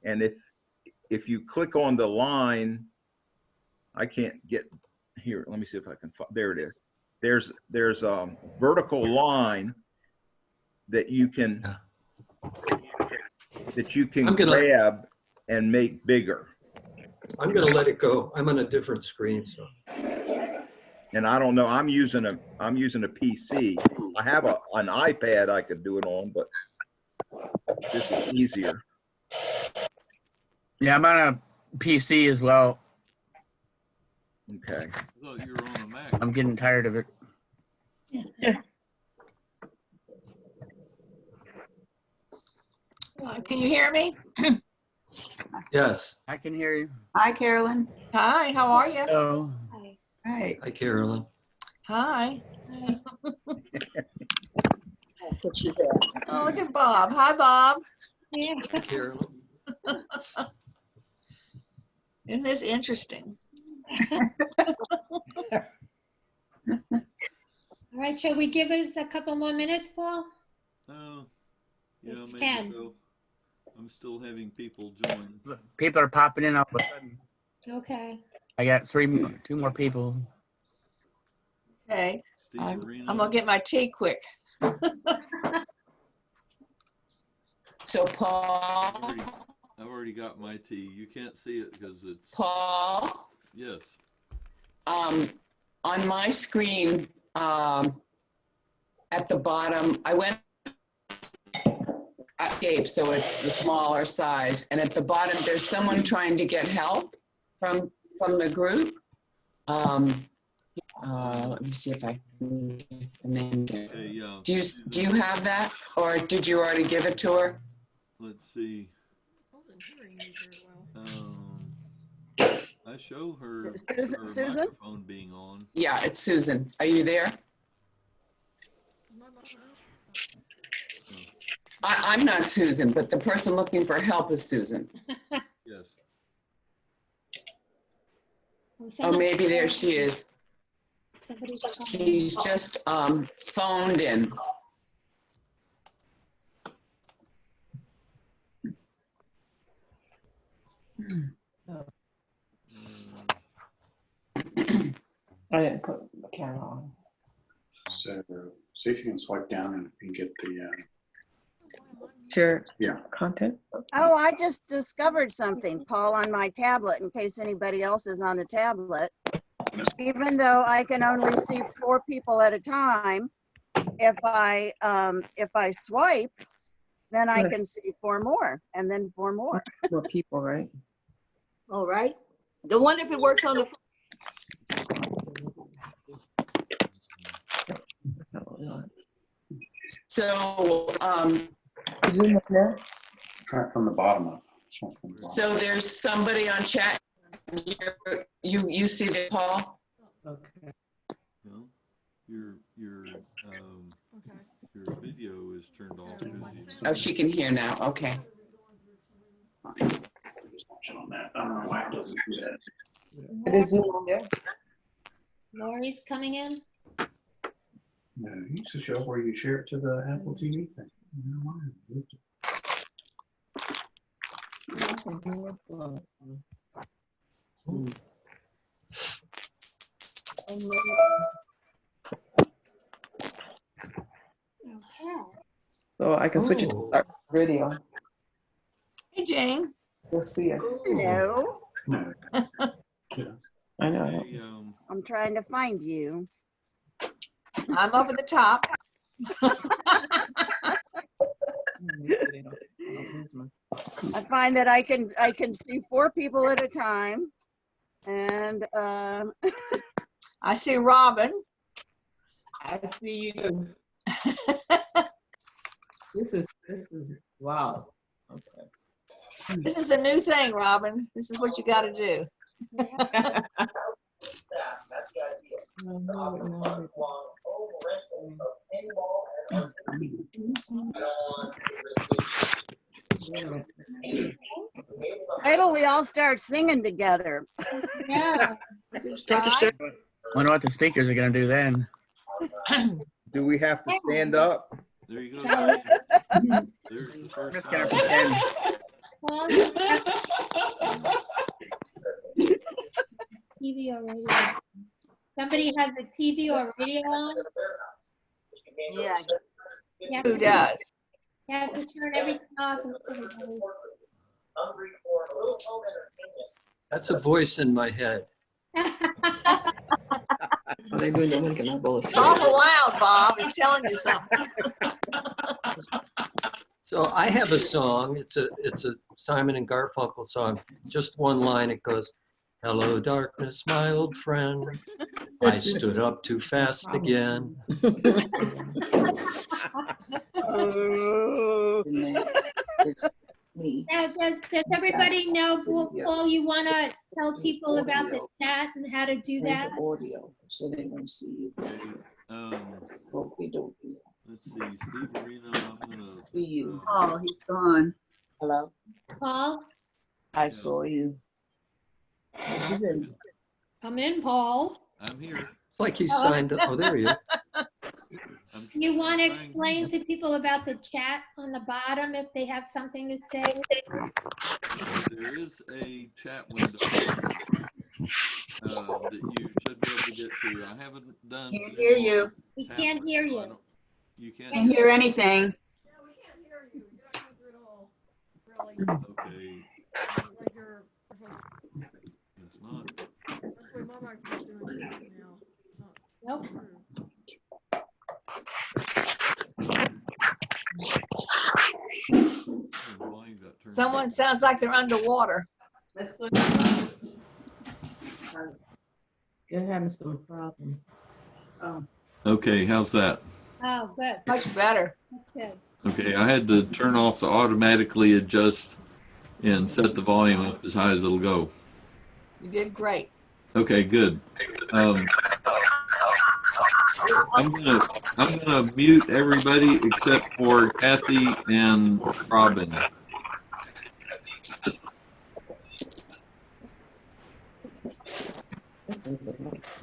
And if you click on the line, I can't get here. Let me see if I can find, there it is. There's a vertical line that you can grab and make bigger. I'm going to let it go. I'm on a different screen, so. And I don't know, I'm using a PC. I have an iPad I could do it on, but this is easier. Yeah, I'm on a PC as well. Okay. I thought you were on a Mac. I'm getting tired of it. Can you hear me? Yes. I can hear you. Hi, Carolyn. Hi, how are you? Oh, Hi. Hi, Carolyn. Hi. Oh, look at Bob. Hi, Bob. Hi, Carolyn. Isn't this interesting? All right, shall we give us a couple more minutes, Paul? Yeah, It's maybe 10. so. I'm still having people join. people are popping in all of a sudden. Okay. I got two more people. Okay, Steve I'm Arena. gonna get my tea quick. So Paul, I've already got my tea. You can't see it because it's, Paul, yes. on my screen, at the bottom, I went escape, so it's the smaller size. And at the bottom, there's someone trying to get help from the group. Let me see if I can get the name there. Hey, Do you have that, or did you already give it to her? let's see. I show her, her Susan? microphone being on. Yeah, it's Susan. Are you there? I'm not Susan, but the person looking for help is Susan. Yes. Oh, maybe there she is. Somebody's She's just phoned in. I didn't put the camera on. So see if you can swipe down and get the, Share yeah. content. Oh, I just discovered something, Paul, on my tablet, in case anybody else is on the tablet. Even though I can only see 4 people at a time, if I swipe, then I can see 4 more, and then 4 more. More people, right? All right. The one if it works on the So, Zoom up there. Try it from the bottom up. so there's somebody on chat. You see that, Paul? Okay. No, your video is turned off. Oh, she can hear now. Okay. Just watching on that. I don't know why it doesn't do that. It is Zoom on there. Lori's coming in. No, it used to show where you share it to the Apple TV thing. Okay. So I can switch it to our video. Hey, Jane. You'll see us. Hello. No. I know. Hey, I'm trying to find you. I'm up at the top. I find that I can see 4 people at a time, and I see Robin. I see you. This is wow. Okay. This is a new thing, Robin. This is what you got to do. wait till we all start singing together. Yeah. Wonder what the speakers are gonna do then. Do we have to stand up? there you go. There's the I'm first just gonna time. pretend. Paul, you have TV or radio? Somebody has a TV or radio on? Yeah, You have who to- does? you have to turn everything off. And everybody- That's a voice in my head. It's awful loud, Bob. It's telling you something. So I have a song. It's a Simon and Garfunkel song. Just one line. It goes, "Hello, darkness, my old friend. I stood up too fast again." Now, does everybody know, Paul, you want to tell people about the chat and how to do that? Audio, so they don't see you. Let's see, Steve Marino, I'm gonna. See you. Oh, he's gone. Hello, Paul, I saw you. come in, Paul. I'm here. It's like he signed up. Oh, there he is. You want to explain to people about the chat on the bottom if they have something to say? There is a chat window that you should be able to get to. I haven't done. Can't hear you. We can't hear you. You can't. Can't hear anything. Okay. It's not. Nope. Volume got turned Someone down. sounds like they're underwater. Let's go. You're having some problem. Oh. Okay, how's that? Oh, good. Much better. That's good. Okay, I had to turn off the automatically adjust and set the volume up as high as it'll go. You did great. Okay, good. I'm gonna mute everybody except for Kathy and Robin.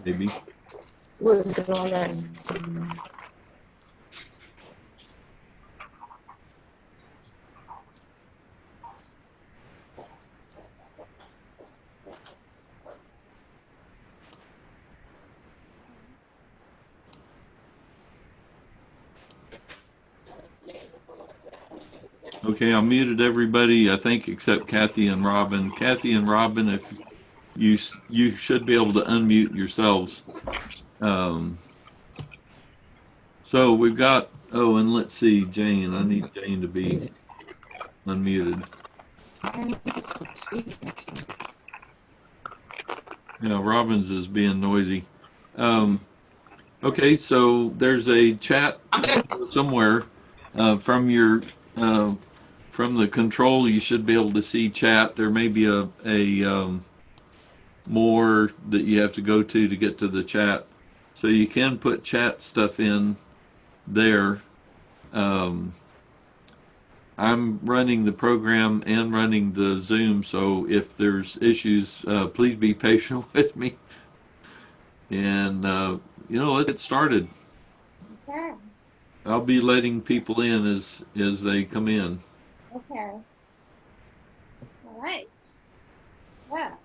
Maybe. Okay, I muted everybody, I think, except Kathy and Robin. Kathy and Robin, if you should be able to unmute yourselves. So we've got, oh, and let's see, Jane. I need Jane to be unmuted. Yeah, Robin's is being noisy. Okay, so there's a chat somewhere from your from the control. You should be able to see chat. There may be a more that you have to go to get to the chat. So you can put chat stuff in there. I'm running the program and running the Zoom, so if there's issues, please be patient with me. And let's get started. Okay. I'll be letting people in as they come in. Okay. All right. Well,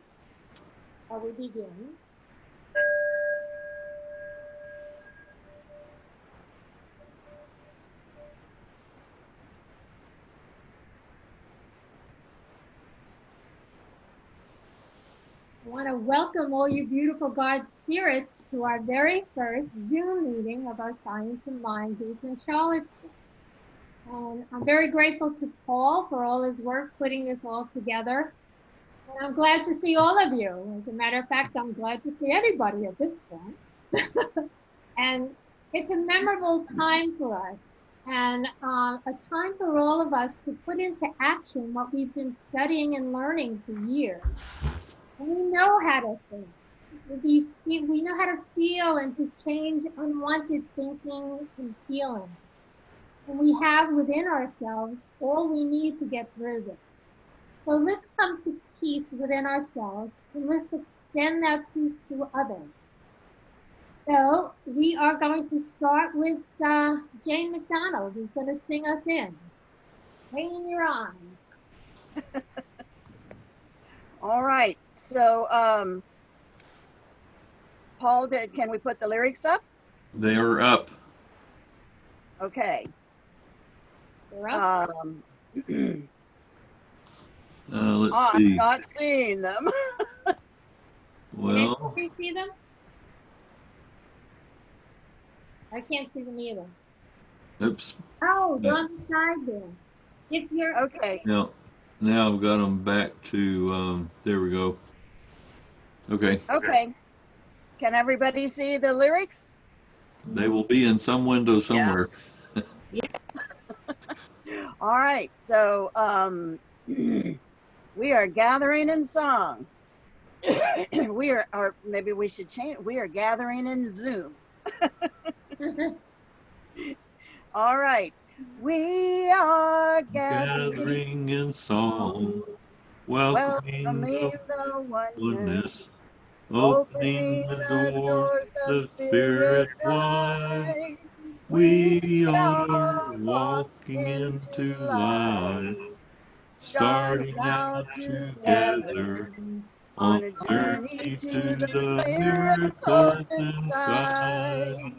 shall we begin? I want to welcome all you beautiful God spirits to our very first Zoom meeting of our Science and Mind group in Charlottesville. And I'm very grateful to Paul for all his work putting this all together. And I'm glad to see all of you. As a matter of fact, I'm glad to see everybody at this point. And it's a memorable time for us, and a time for all of us to put into action what we've been studying and learning for years. And we know how to think. We know how to feel and to change unwanted thinking and feeling. And we have within ourselves all we need to get through this. So let's come to peace within ourselves and let's extend that peace to others. So we are going to start with Jane McDonald, who's going to sing us in. Rain, you're on. All right. So, Paul, can we put the lyrics up? They are up. Okay. You're up. Let's I'm see. not seeing them. Can Well, anybody see them? I can't see them either. oops. Oh, they're on the side there. If you're Okay. Now I've got them back to, there we go. Okay. Okay. Can everybody see the lyrics? They will be in some window somewhere. All right. So, we are gathering in song. We are, or maybe we should change. We are gathering in Zoom. All right. We are Gathering in song, welcoming welcoming the the oneness, oneness, opening opening the the doors of of spirit spirit wide. wide. We are walking into life, starting out together on a journey to the miracles inside.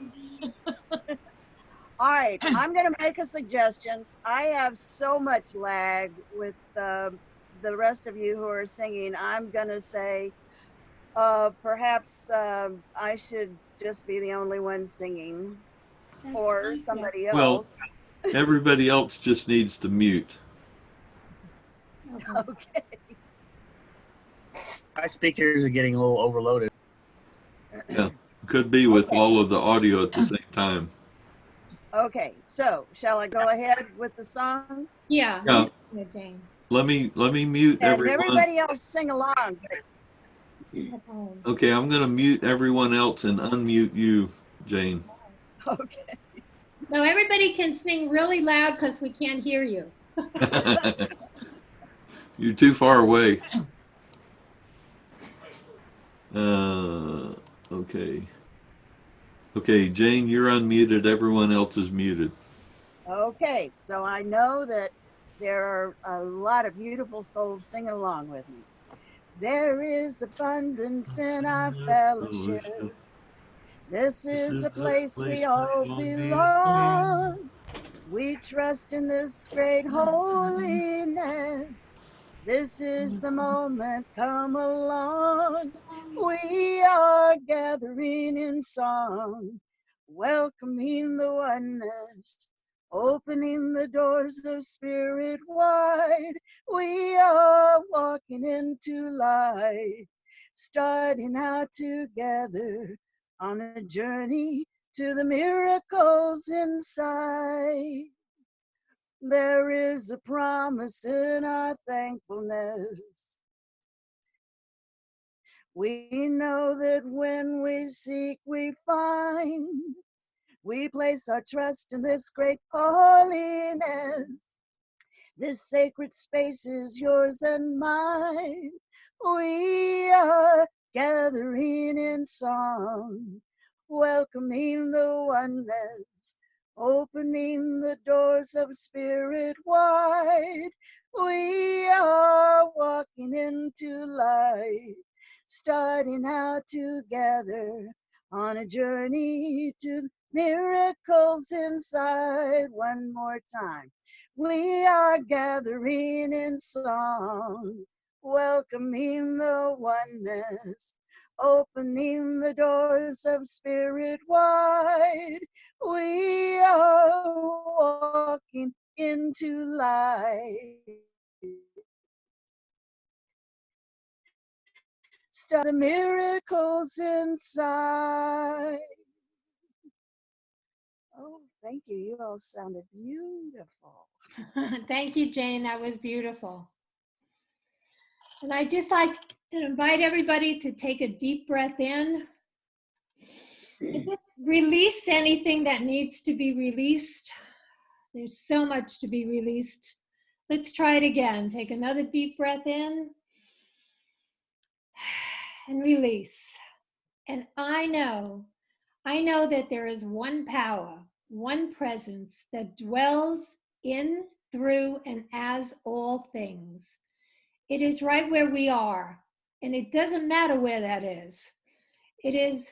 All right, I'm going to make a suggestion. I have so much lag with the rest of you who are singing. I'm going to say perhaps I should just be the only one singing, or somebody else. Well, everybody else just needs to mute. Okay. My speakers are getting a little overloaded. Yeah, could be with all of the audio at the same time. Okay, so shall I go ahead with the song? Yeah. Yeah. Jane. Let me mute And everyone. everybody else sing along. Okay, I'm gonna mute everyone else and unmute you, Jane. Okay. No, everybody can sing really loud because we can't hear you. You're too far away. Okay. Okay, Jane, you're unmuted. Everyone else is muted. Okay, so I know that there are a lot of beautiful souls singing along with me. There is abundance in our fellowship. This is a place we all belong. We trust in this great holiness. This is the moment, come along. We are gathering in song, welcoming the oneness, opening the doors of spirit wide. We are walking into light, starting out together on a journey to the miracles inside. There is a promise in our thankfulness. We know that when we seek, we find. We place our trust in this great holiness. This sacred space is yours and mine. We are gathering in song, welcoming the oneness, opening the doors of spirit wide. We are walking into light, starting out together on a journey to miracles inside. One more time. We are gathering in song, welcoming the oneness, opening the doors of spirit wide. We are walking into light. Start the miracles inside. Oh, thank you. You all sounded beautiful. Thank you, Jane. That was beautiful. And I'd just like to invite everybody to take a deep breath in. And just release anything that needs to be released. There's so much to be released. Let's try it again. Take another deep breath in and release. And I know that there is one power, one presence that dwells in, through, and as all things. It is right where we are, and it doesn't matter where that is. It is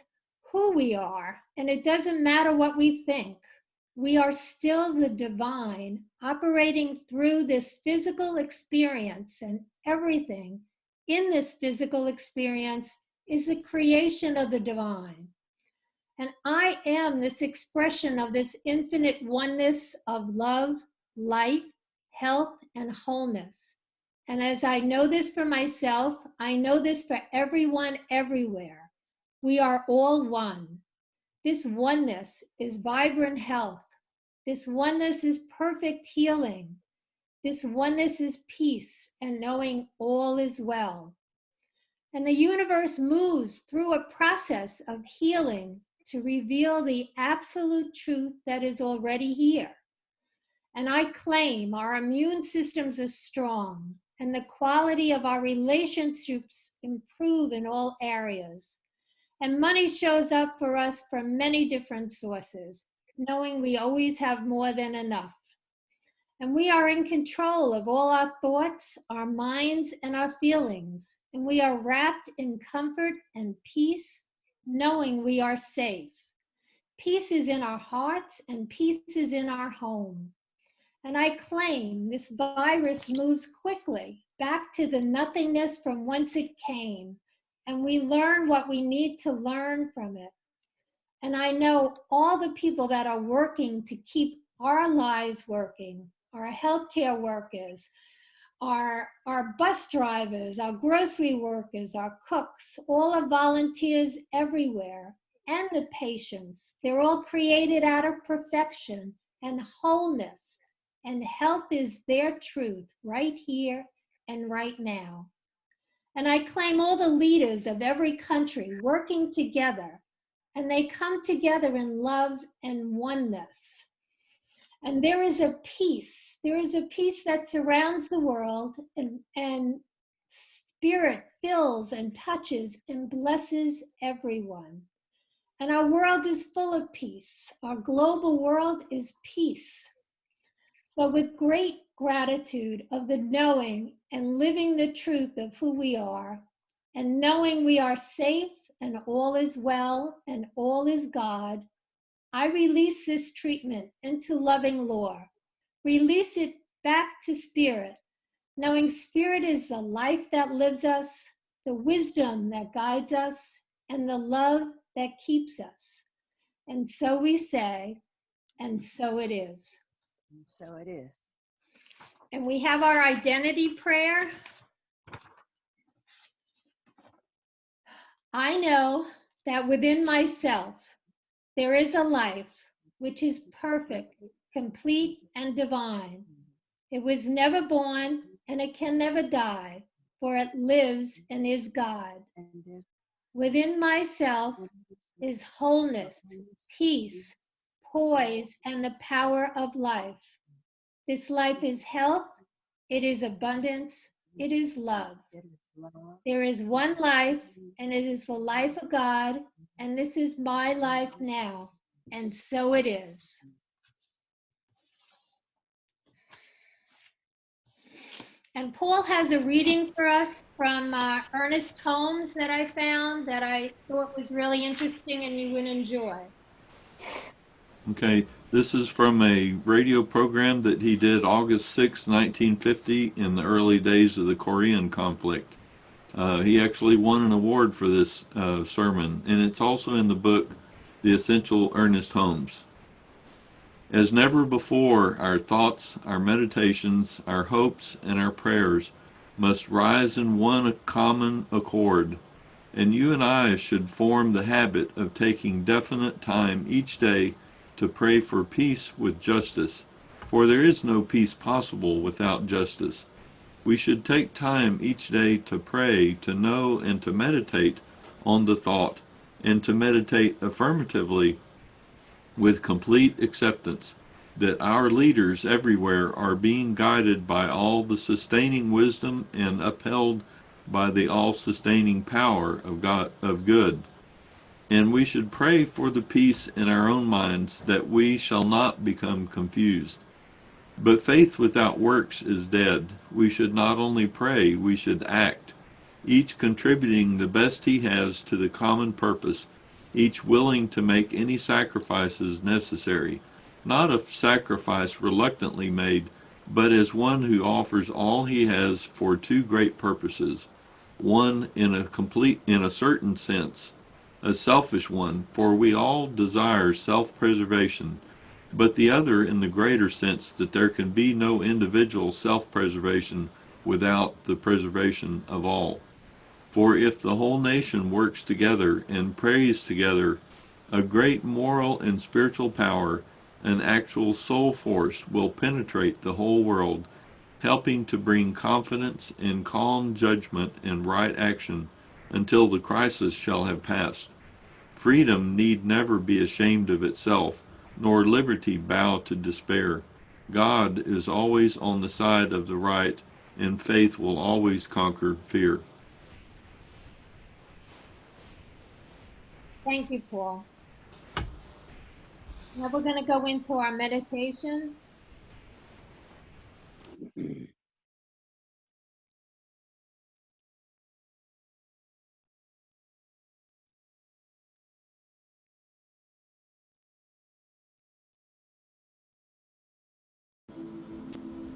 who we are, and it doesn't matter what we think. We are still the divine operating through this physical experience, and everything in this physical experience is the creation of the divine. And I am this expression of this infinite oneness of love, light, health, and wholeness. And as I know this for myself, I know this for everyone everywhere. We are all one. This oneness is vibrant health. This oneness is perfect healing. This oneness is peace and knowing all is well. And the universe moves through a process of healing to reveal the absolute truth that is already here. And I claim our immune systems are strong and the quality of our relationships improve in all areas. And money shows up for us from many different sources, knowing we always have more than enough. And we are in control of all our thoughts, our minds, and our feelings. And we are wrapped in comfort and peace, knowing we are safe. Peace is in our hearts and peace is in our home. And I claim this virus moves quickly back to the nothingness from whence it came. And we learn what we need to learn from it. And I know all the people that are working to keep our lives working, our healthcare workers, our bus drivers, our grocery workers, our cooks, all are volunteers everywhere, and the patients. They're all created out of perfection and wholeness, and health is their truth right here and right now. And I claim all the leaders of every country working together, and they come together in love and oneness. And there is a peace that surrounds the world, and spirit fills and touches and blesses everyone. And our world is full of peace. Our global world is peace. So with great gratitude of the knowing and living the truth of who we are, and knowing we are safe and all is well and all is God, I release this treatment into loving law. Release it back to spirit, knowing spirit is the life that lives us, the wisdom that guides us, and the love that keeps us. And so we say, and so it is. And so it is. And we have our identity prayer. I know that within myself, there is a life which is perfect, complete, and divine. It was never born and it can never die, for it lives and is God. Within myself is wholeness, peace, poise, and the power of life. This life is health, it is abundance, it is love. There is one life, and it is the life of God, and this is my life now, and so it is. And Paul has a reading for us from Ernest Holmes that I found that I thought was really interesting and you would enjoy. Okay, this is from a radio program that he did August 6, 1950, in the early days of the Korean conflict. He actually won an award for this sermon, and it's also in the book, The Essential Ernest Holmes. As never before, our thoughts, our meditations, our hopes, and our prayers must rise in one common accord, and you and I should form the habit of taking definite time each day to pray for peace with justice, for there is no peace possible without justice. We should take time each day to pray, to know, and to meditate on the thought, and to meditate affirmatively with complete acceptance that our leaders everywhere are being guided by all the sustaining wisdom and upheld by the all-sustaining power of God, of good. And we should pray for the peace in our own minds, that we shall not become confused. But faith without works is dead. We should not only pray, we should act, each contributing the best he has to the common purpose, each willing to make any sacrifices necessary, not a sacrifice reluctantly made, but as one who offers all he has for two great purposes, one in a certain sense, a selfish one, for we all desire self-preservation, but the other in the greater sense that there can be no individual self-preservation without the preservation of all. For if the whole nation works together and prays together, a great moral and spiritual power, an actual soul force, will penetrate the whole world, helping to bring confidence and calm judgment and right action until the crisis shall have passed. Freedom need never be ashamed of itself, nor liberty bow to despair. God is always on the side of the right, and faith will always conquer fear. Thank you, Paul. Now we're going to go into our meditation.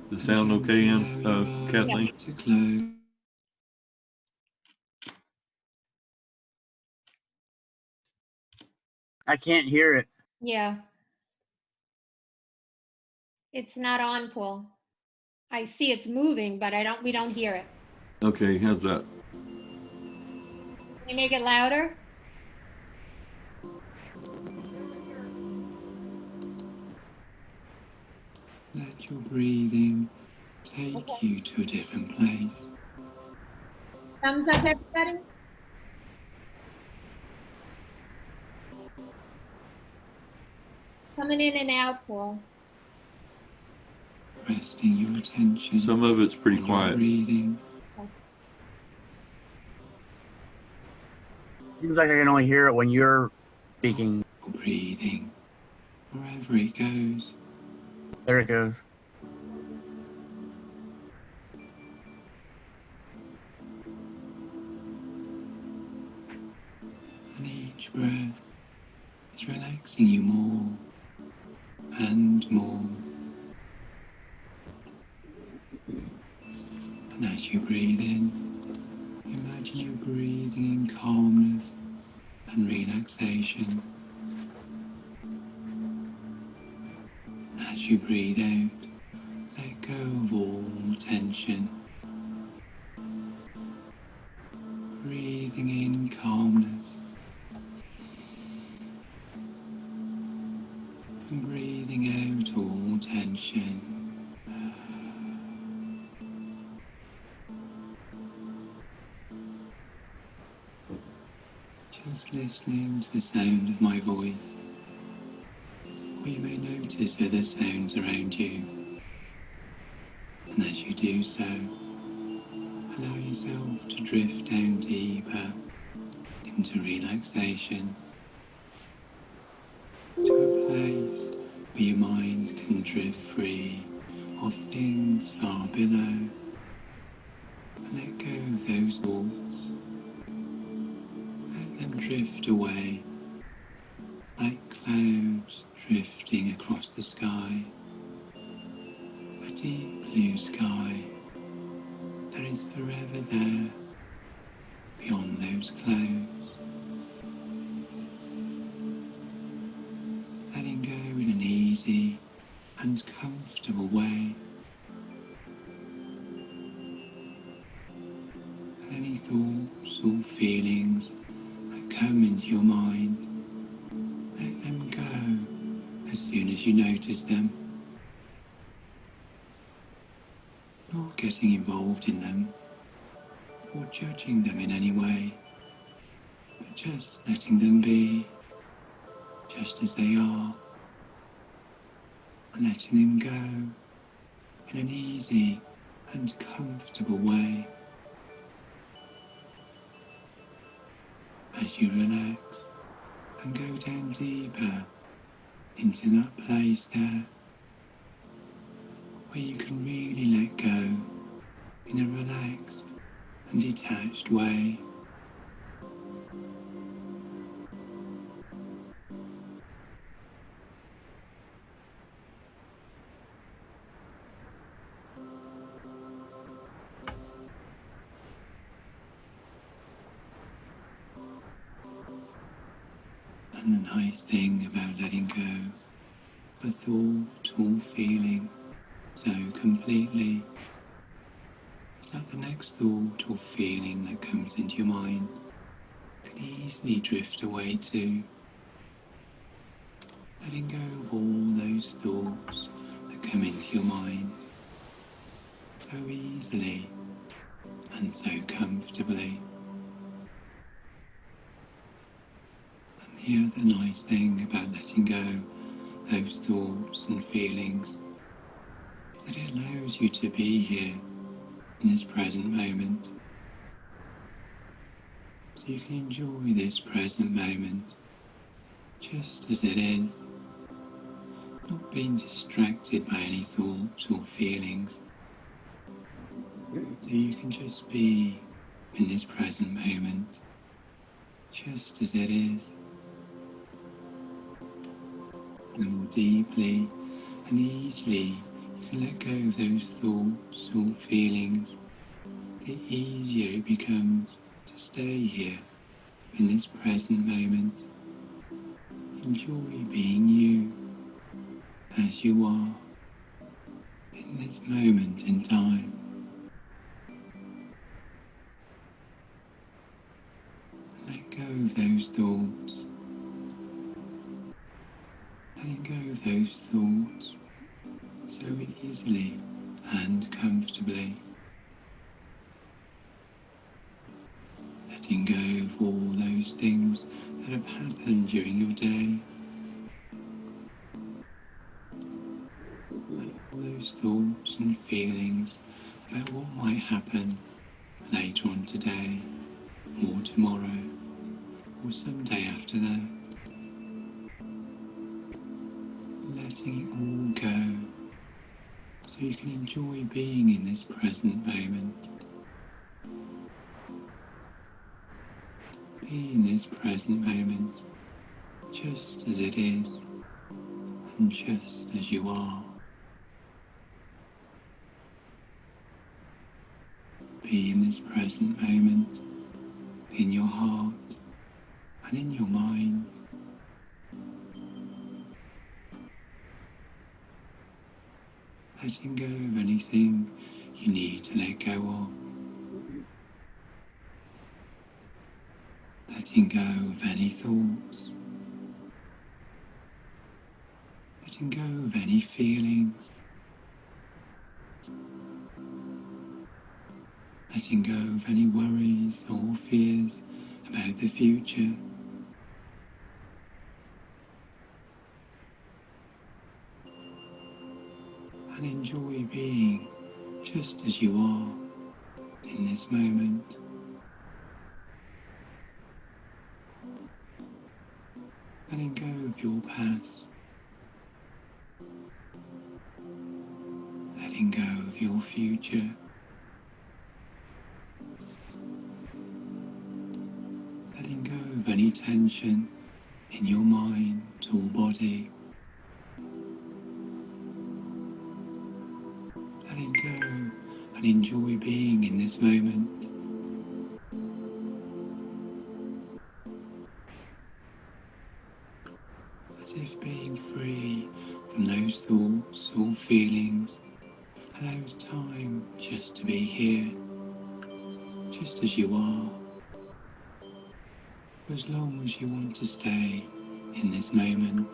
Does it sound okay, Kathleen? Yeah. I can't hear it. Yeah. It's not on, Paul. I see it's moving, but we don't hear it. Okay, how's that? Can you make it louder? Let your breathing take you to a different place. Thumbs up, everybody. Coming in and out, Paul. Resting your attention. Some of it's pretty quiet. Breathing. Seems like I can only hear it when you're speaking. Breathing. Wherever it goes. There it goes. And each breath is relaxing you more and more. And as you breathe in, imagine you breathing in calmness and relaxation. As you breathe out, let go of all tension. Breathing in calmness and breathing out all tension. Just listening to the sound of my voice. Or you may notice other sounds around you. And as you do so, allow yourself to drift down deeper into relaxation, to a place where your mind can drift free of things far below. And let go of those thoughts. Let them drift away like clouds drifting across the sky, a deep blue sky that is forever there beyond those clouds. Letting go in an easy and comfortable way. And any thoughts or feelings that come into your mind, let them go as soon as you notice them. Not getting involved in them or judging them in any way, but just letting them be just as they are, and letting them go in an easy and comfortable way. As you relax and go down deeper into that place there where you can really let go in a relaxed and detached way. And the nice thing about letting go of a thought or feeling so completely is that the next thought or feeling that comes into your mind can easily drift away too. Letting go of all those thoughts that come into your mind so easily and so comfortably. And the other nice thing about letting go those thoughts and feelings is that it allows you to be here in this present moment. So you can enjoy this present moment just as it is, not being distracted by any thoughts or feelings. So you can just be in this present moment just as it is. And the more deeply and easily you can let go of those thoughts or feelings, the easier it becomes to stay here in this present moment. Enjoy being you as you are in this moment in time. Let go of those thoughts. Letting go of those thoughts so easily and comfortably. Letting go of all those things that have happened during your day. All those thoughts and feelings about what might happen later on today, or tomorrow, or someday after that. Letting it all go so you can enjoy being in this present moment. Be in this present moment just as it is and just as you are. Be in this present moment in your heart and in your mind. Letting go of anything you need to let go of. Letting go of any thoughts. Letting go of any feelings. Letting go of any worries or fears about the future. And enjoy being just as you are in this moment. Letting go of your past. Letting go of your future. Letting go of any tension in your mind or body. Letting go and enjoy being in this moment. As if being free from those thoughts or feelings allows time just to be here, just as you are, for as long as you want to stay in this moment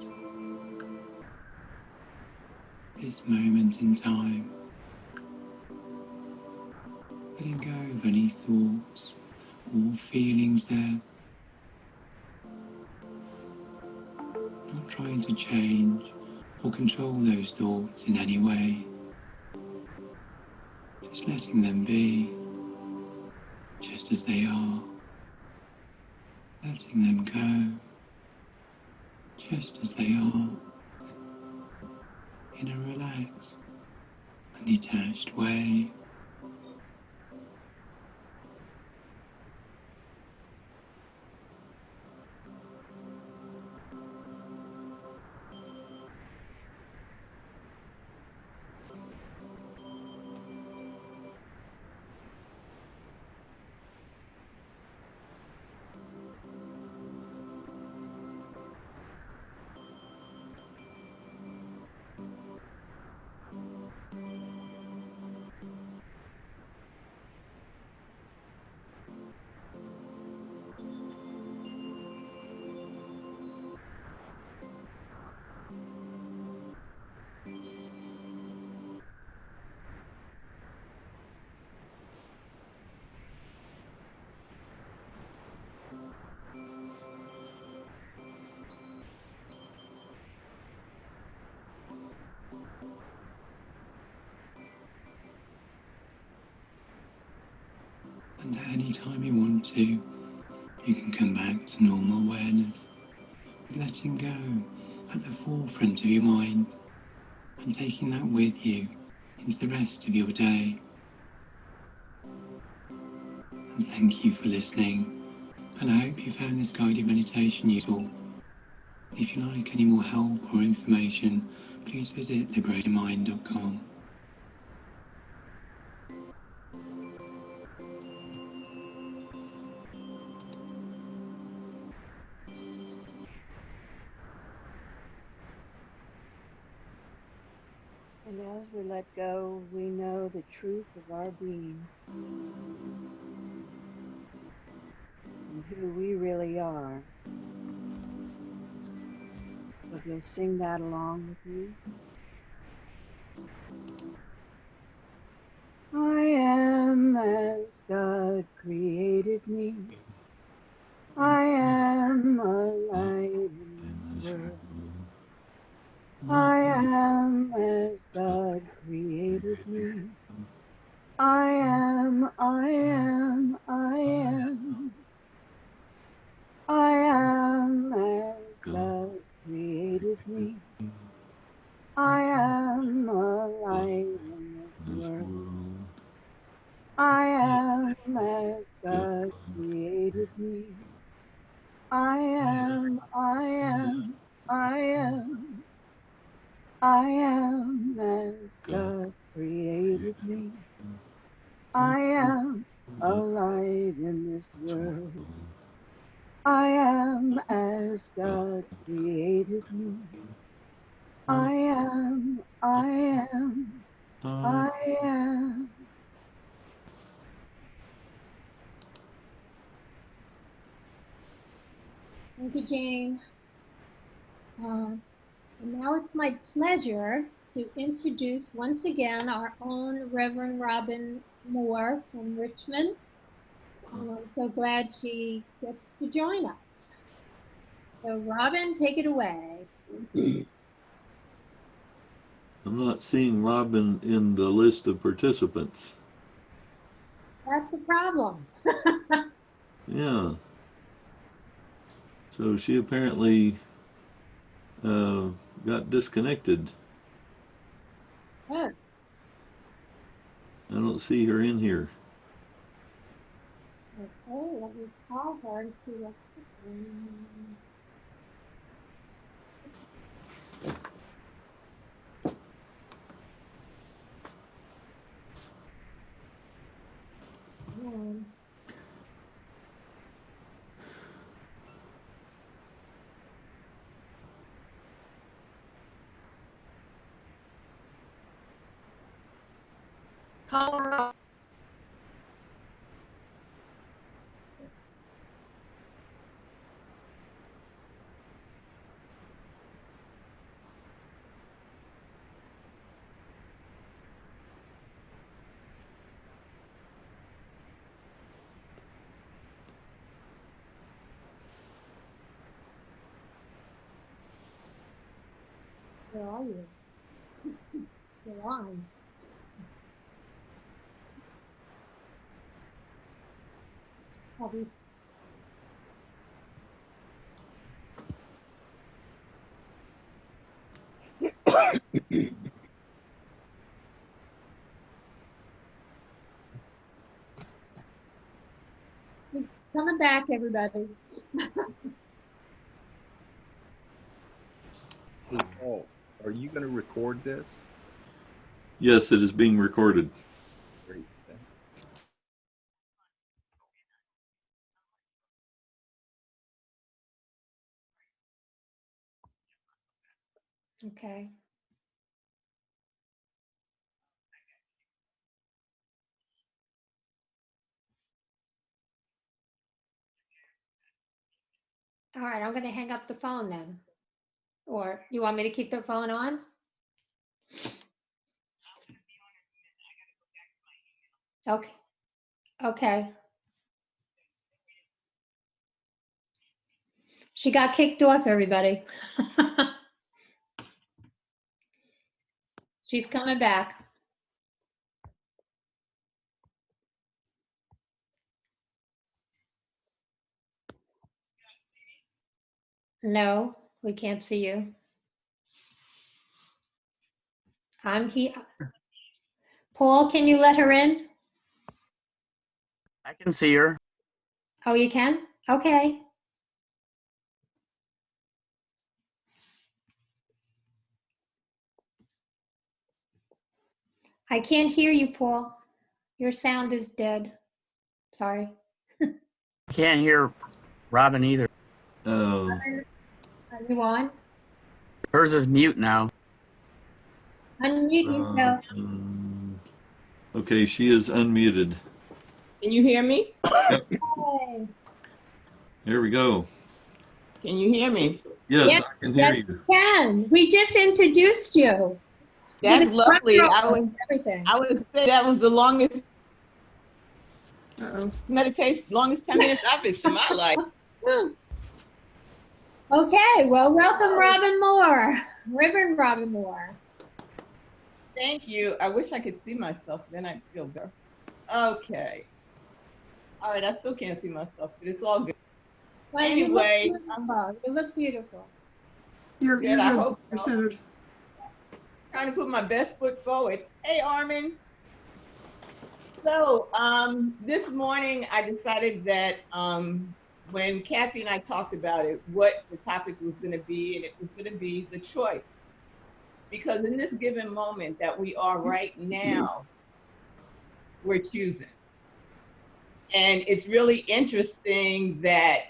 in time. Letting go of any thoughts or feelings there. Not trying to change or control those thoughts in any way. Just letting them be just as they are. Letting them go just as they are. In a relaxed a detached way. And at any time you want to, you can come back to normal awareness, letting go at the forefront of your mind and taking that with you into the rest of your day. And thank you for listening, and I hope you found this guided meditation useful. If you'd like any more help or information, please visit liberatingmind.com. And as we let go, we know the truth of our being and who we really are. If you'll sing that along with me. I am as God created me. I am a light in this world. I am as God created me. I am, I am, I am. I am as God created me. I am a light in this world. I am as God created me. I am, I am, I am. I am as God created me. I am a light in this world. I am as God created me. I am, I am, I am. Thank you, Jane. And now it's my pleasure to introduce once again our own Reverend Robin Moore from Richmond. And I'm so glad she gets to join us. So Robin, take it away. I'm not seeing Robin in the list of participants. That's the problem. Yeah. So she apparently got disconnected. Oh. I don't see her in here. Okay, let me call her and see what's happening. Call her up. Where are you? You're on. Probably. Coming back, everybody. Hey, Paul, are you going to record this? Yes, it is being recorded. Great. Okay. All right, I'm gonna hang up the phone then. Or you want me to keep the phone on? Okay. Okay. She got kicked off, everybody. She's coming back. No, we can't see you. I'm here. Paul, can you let her in? I can see her. Oh, you can? Okay. I can't hear you, Paul. Your sound is dead. Sorry. I can't hear Robin either. Oh, Are you on? Hers is mute now. Unmute yourself. okay, she is unmuted. Can you hear me? Yep, Hey. here we go. Can you hear me? Yes, Yes, I can hear yes, you. we can. We just introduced you. That's With a lovely. drum I roll was and everything. I would say that was the longest meditation, longest 10 minutes I've been in my life. Okay, well, welcome Robin Moore, Reverend Robin Moore. Thank you. I wish I could see myself, then I'd feel better. Okay. All right, I still can't see myself, but it's all good. Well, Anyway, you look beautiful. You look beautiful. You're You're I good. hope You're so. centered. Trying to put my best foot forward. Hey, Armin. So this morning I decided that when Kathy and I talked about it, what the topic was going to be, and it was going to be the choice. Because in this given moment that we are right now, we're choosing. And it's really interesting that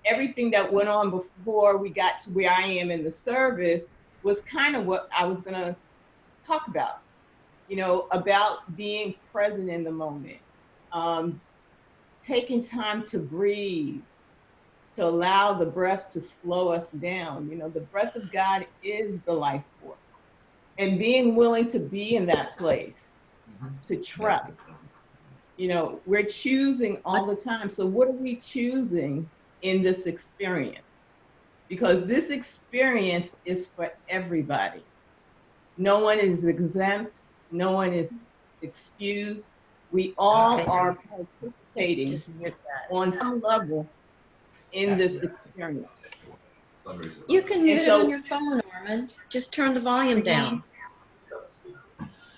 everything that went on before we got to where I am in the service was kind of what I was going to talk about, you know, about being present in the moment, taking time to breathe, to allow the breath to slow us down. You know, the breath of God is the life force. And being willing to be in that place, to trust. You know, we're choosing all the time. So what are we choosing in this experience? Because this experience is for everybody. No one is exempt. No one is excused. We all are participating on some level in this experience. You can mute it on your phone, Norman. Just turn the volume down.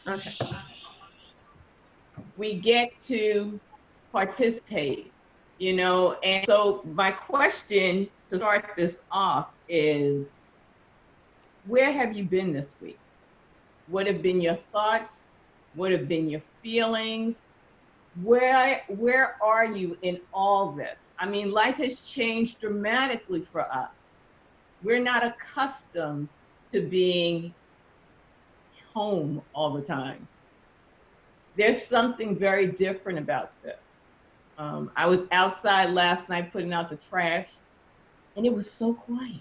Okay. We get to participate, you know, and so my question to start this off is, where have you been this week? What have been your thoughts? What have been your feelings? Where are you in all this? I mean, life has changed dramatically for us. We're not accustomed to being home all the time. There's something very different about this. I was outside last night putting out the trash, and it was so quiet.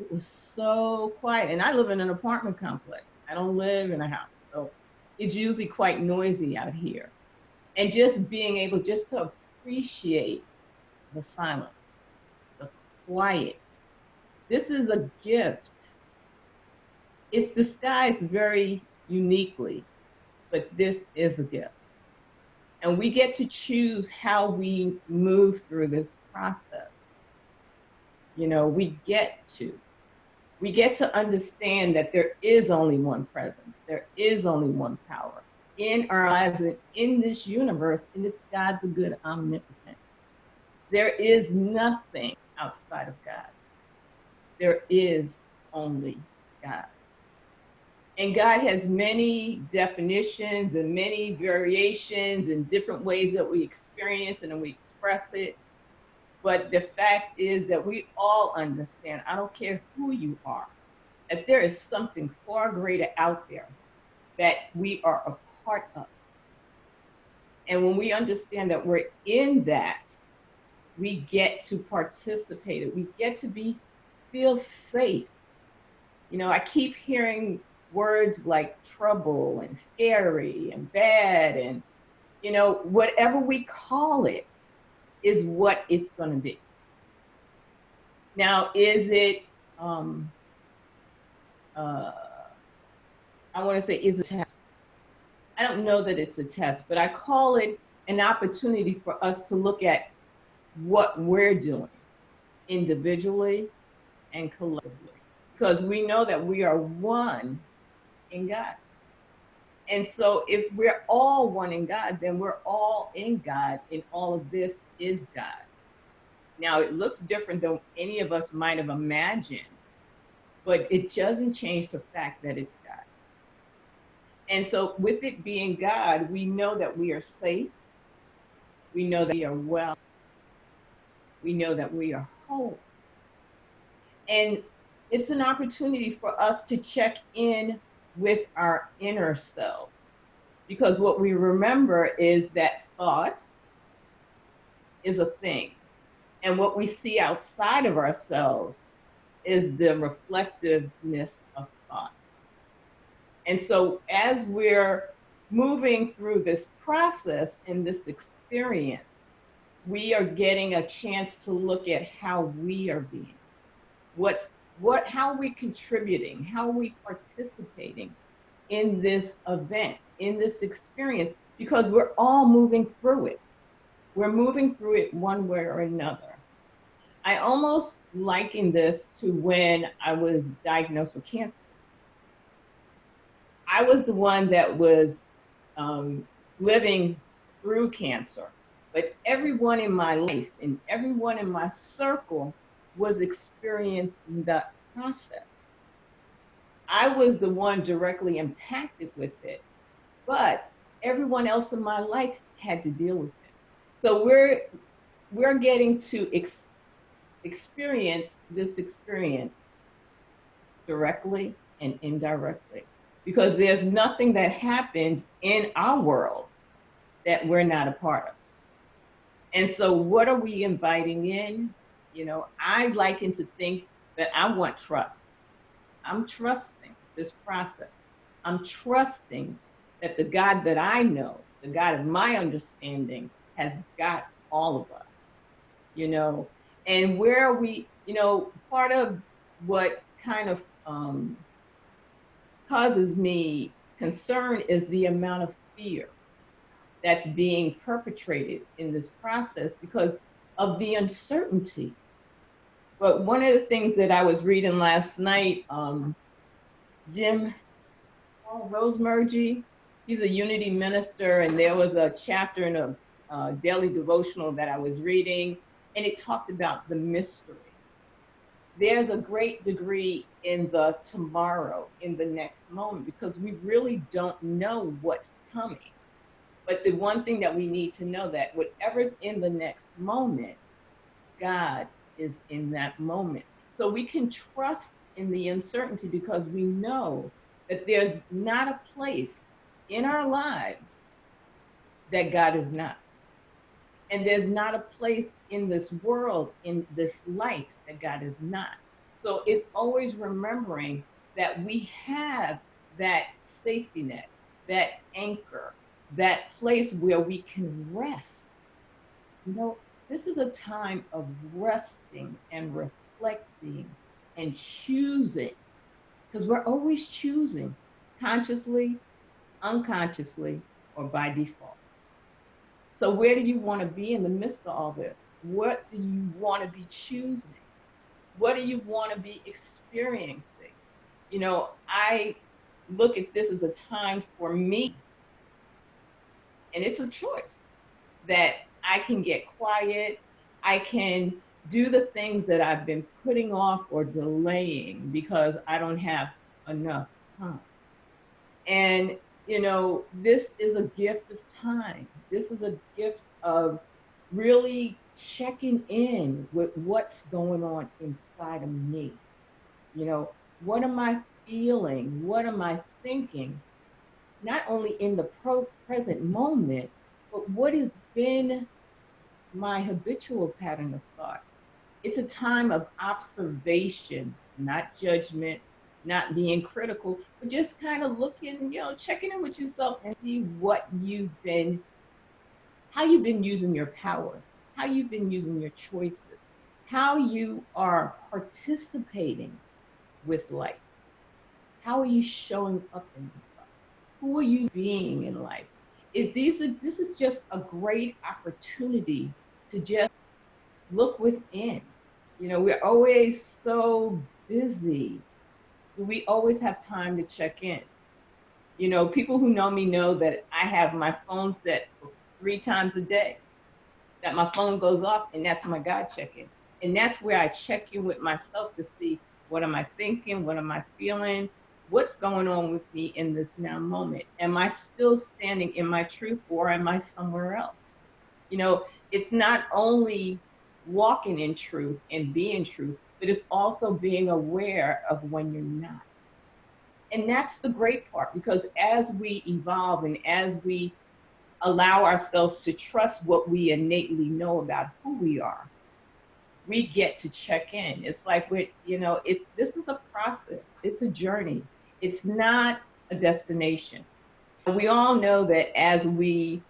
It was so quiet. And I live in an apartment complex. I don't live in a house. So it's usually quite noisy out here. And just being able just to appreciate the silence, the quiet. This is a gift. It's disguised very uniquely, but this is a gift. And we get to choose how we move through this process. You know, we get to understand that there is only one presence. There is only one power in our lives and in this universe, and it's God the good omnipotent. There is nothing outside of God. There is only God. And God has many definitions and many variations and different ways that we experience and we express it. But the fact is that we all understand, I don't care who you are, that there is something far greater out there that we are a part of. And when we understand that we're in that, we get to participate it. We get to feel safe. You know, I keep hearing words like trouble and scary and bad, and, you know, whatever we call it is what it's going to be. Now, is it, I want to say, is it a test? I don't know that it's a test, but I call it an opportunity for us to look at what we're doing individually and collectively, because we know that we are one in God. And so if we're all one in God, then we're all in God, and all of this is God. Now, it looks different than any of us might have imagined, but it doesn't change the fact that it's God. And so with it being God, we know that we are safe. We know that we are well. We know that we are whole. And it's an opportunity for us to check in with our inner self. Because what we remember is that thought is a thing. And what we see outside of ourselves is the reflectiveness of thought. And so as we're moving through this process and this experience, we are getting a chance to look at how we are being. How are we contributing? How are we participating in this event, in this experience? Because we're all moving through it. We're moving through it one way or another. I almost liken this to when I was diagnosed with cancer. I was the one that was living through cancer, but everyone in my life and everyone in my circle was experiencing that process. I was the one directly impacted with it, but everyone else in my life had to deal with it. So we're getting to experience this experience directly and indirectly, because there's nothing that happens in our world that we're not a part of. And so what are we inviting in? You know, I liken to think that I want trust. I'm trusting this process. I'm trusting that the God that I know, the God of my understanding, has got all of us, you know. And where are we, you know, part of what kind of causes me concern is the amount of fear that's being perpetrated in this process because of the uncertainty. But one of the things that I was reading last night, Jim Rosemergy, he's a Unity minister, and there was a chapter in a daily devotional that I was reading, and it talked about the mystery. There's a great degree in the tomorrow, in the next moment, because we really don't know what's coming. But the one thing that we need to know, that whatever's in the next moment, God is in that moment. So we can trust in the uncertainty because we know that there's not a place in our lives that God is not. And there's not a place in this world, in this life, that God is not. So it's always remembering that we have that safety net, that anchor, that place where we can rest. You know, this is a time of resting and reflecting and choosing, because we're always choosing, consciously, unconsciously, or by default. So where do you want to be in the midst of all this? What do you want to be choosing? What do you want to be experiencing? You know, I look at this as a time for me, and it's a choice that I can get quiet, I can do the things that I've been putting off or delaying because I don't have enough time. And, you know, this is a gift of time. This is a gift of really checking in with what's going on inside of me. You know, what am I feeling? What am I thinking? Not only in the present moment, but what has been my habitual pattern of thought. It's a time of observation, not judgment, not being critical, but just kind of looking, you know, checking in with yourself and see what how you've been using your power, how you've been using your choices, how you are participating with life. How are you showing up in life? Who are you being in life? This is just a great opportunity to just look within. You know, we're always so busy. We always have time to check in. You know, people who know me know that I have my phone set for 3 times a day, that my phone goes off, and that's my God check-in. And that's where I check in with myself to see, what am I thinking? What am I feeling? What's going on with me in this now moment? Am I still standing in my truth, or am I somewhere else? You know, it's not only walking in truth and being truth, but it's also being aware of when you're not. And that's the great part, because as we evolve and as we allow ourselves to trust what we innately know about who we are, we get to check in. It's like this is a process. It's a journey. It's not a destination. We all know that as we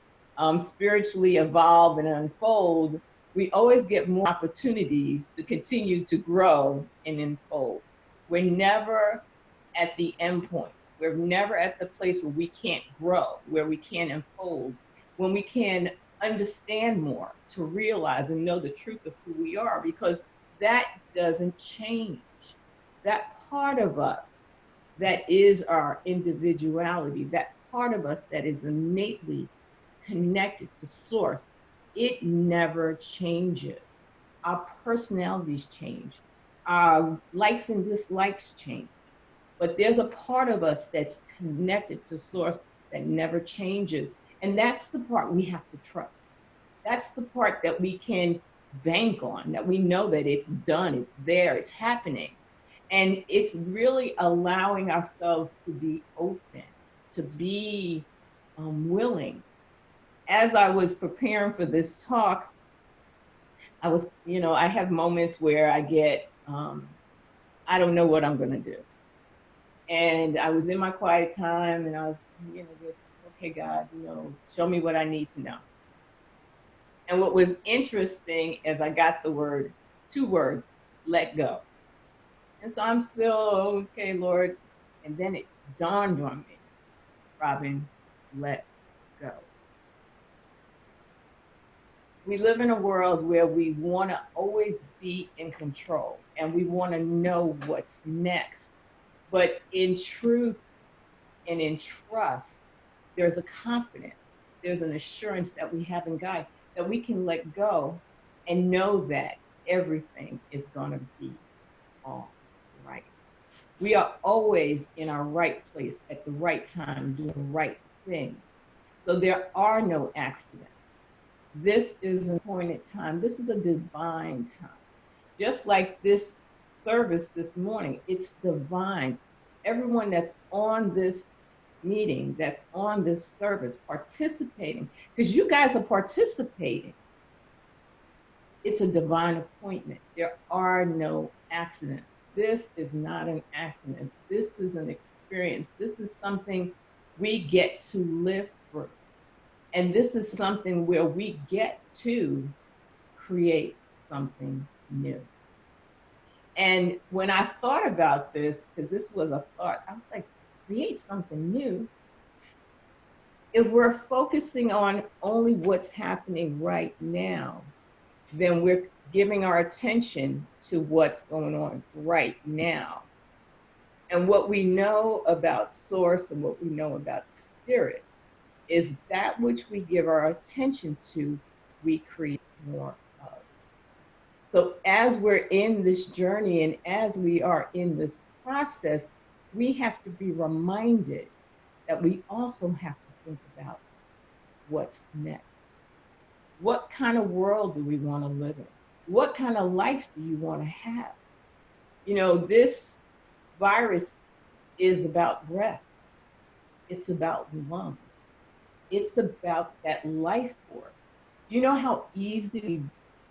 spiritually evolve and unfold, we always get more opportunities to continue to grow and unfold. We're never at the end point. We're never at the place where we can't grow, where we can't unfold, when we can understand more, to realize and know the truth of who we are, because that doesn't change. That part of us that is our individuality, that part of us that is innately connected to source, it never changes. Our personalities change. Our likes and dislikes change. But there's a part of us that's connected to source that never changes. And that's the part we have to trust. That's the part that we can bank on, that we know that it's done, it's there, it's happening. And it's really allowing ourselves to be open, to be willing. As I was preparing for this talk, I have moments where I get, I don't know what I'm going to do. And I was in my quiet time and I was, just, okay, God, show me what I need to know. And what was interesting is I got the 2 words, let go. And so I'm still, okay, Lord. And then it dawned on me, Robin, let go. We live in a world where we want to always be in control and we want to know what's next. But in truth and in trust, there's a confidence, there's an assurance that we have in God, that we can let go and know that everything is going to be all right. We are always in our right place at the right time, doing the right thing. So there are no accidents. This is an appointed time. This is a divine time. Just like this service this morning, it's divine. Everyone that's on this meeting, that's on this service, participating, because you guys are participating. It's a divine appointment. There are no accidents. This is not an accident. This is an experience. This is something we get to live through. And this is something where we get to create something new. And when I thought about this, because this was a thought, I was like, create something new. If we're focusing on only what's happening right now, then we're giving our attention to what's going on right now. And what we know about source and what we know about spirit is that which we give our attention to, we create more of. So as we're in this journey and as we are in this process, we have to be reminded that we also have to think about what's next. What kind of world do we want to live in? What kind of life do you want to have? You know, this virus is about breath. It's about lungs. It's about that life force. You know how easy we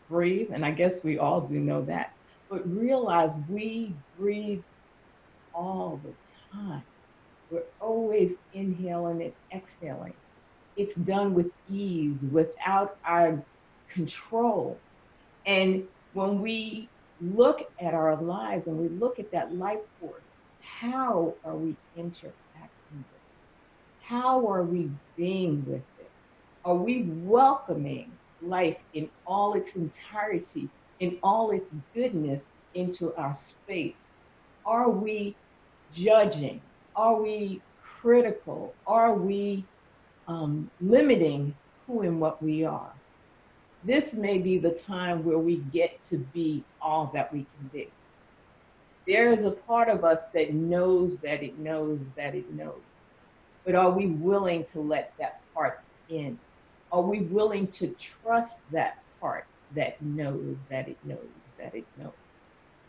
breathe? And I guess we all do know that. But realize we breathe all the time. We're always inhaling and exhaling. It's done with ease, without our control. And when we look at our lives and we look at that life force, how are we interacting with it? How are we being with it? Are we welcoming life in all its entirety, in all its goodness into our space? Are we judging? Are we critical? Are we limiting who and what we are? This may be the time where we get to be all that we can be. There is a part of us that knows that it knows that it knows. But are we willing to let that part in? Are we willing to trust that part that knows that it knows that it knows?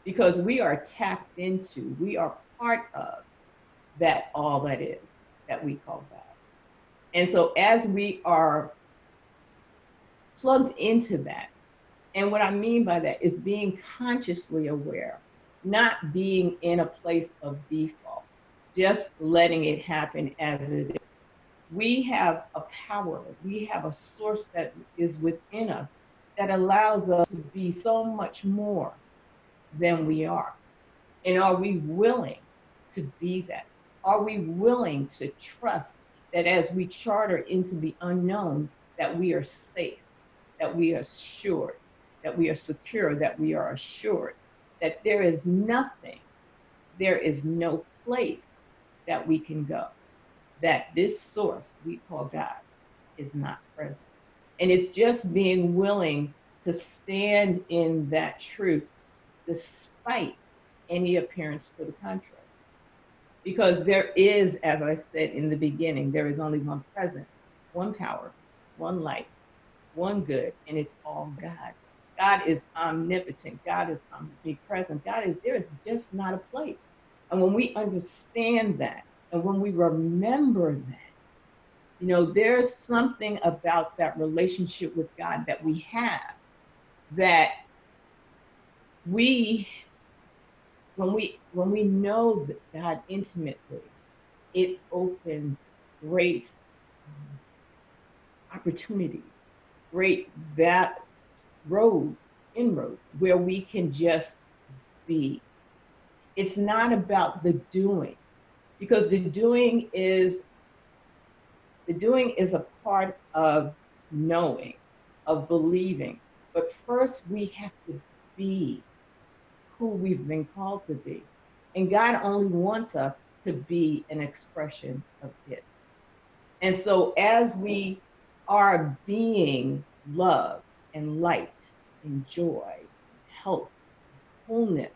Because we are tapped into, we are part of that all that is, that we call God. And so as we are plugged into that, and what I mean by that is being consciously aware, not being in a place of default, just letting it happen as it is. We have a power, we have a source that is within us that allows us to be so much more than we are. And are we willing to be that? Are we willing to trust that as we charter into the unknown, that we are safe, that we are assured, that we are secure, that we are assured, that there is nothing, there is no place that we can go, that this source we call God is not present. And it's just being willing to stand in that truth despite any appearance to the contrary. Because there is, as I said in the beginning, there is only one present, one power, one light, one good, and it's all God. God is omnipotent. God is omnipresent. There is just not a place. And when we understand that, and when we remember that, you know, there's something about that relationship with God that we have that when we know that God intimately, it opens great opportunities, great inroads, where we can just be. It's not about the doing, because the doing is a part of knowing, of believing. But first we have to be who we've been called to be. And God only wants us to be an expression of it. And so as we are being love and light and joy, and health, wholeness,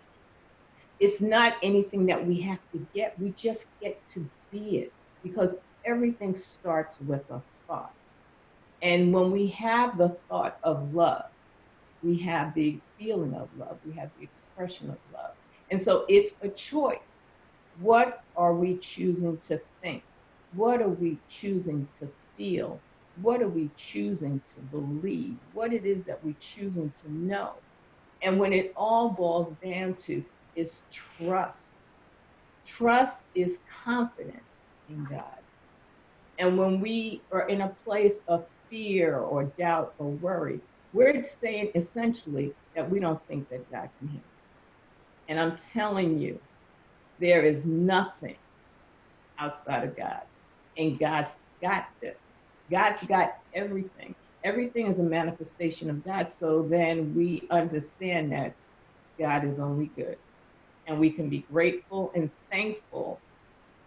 it's not anything that we have to get. We just get to be it, because everything starts with a thought. And when we have the thought of love, we have the feeling of love, we have the expression of love. And so it's a choice. What are we choosing to think? What are we choosing to feel? What are we choosing to believe? What it is that we're choosing to know? And when it all boils down to is trust. Trust is confidence in God. And when we are in a place of fear or doubt or worry, we're saying essentially that we don't think that God can hear. And I'm telling you, there is nothing outside of God. And God's got this. God's got everything. Everything is a manifestation of God. So then we understand that God is only good. And we can be grateful and thankful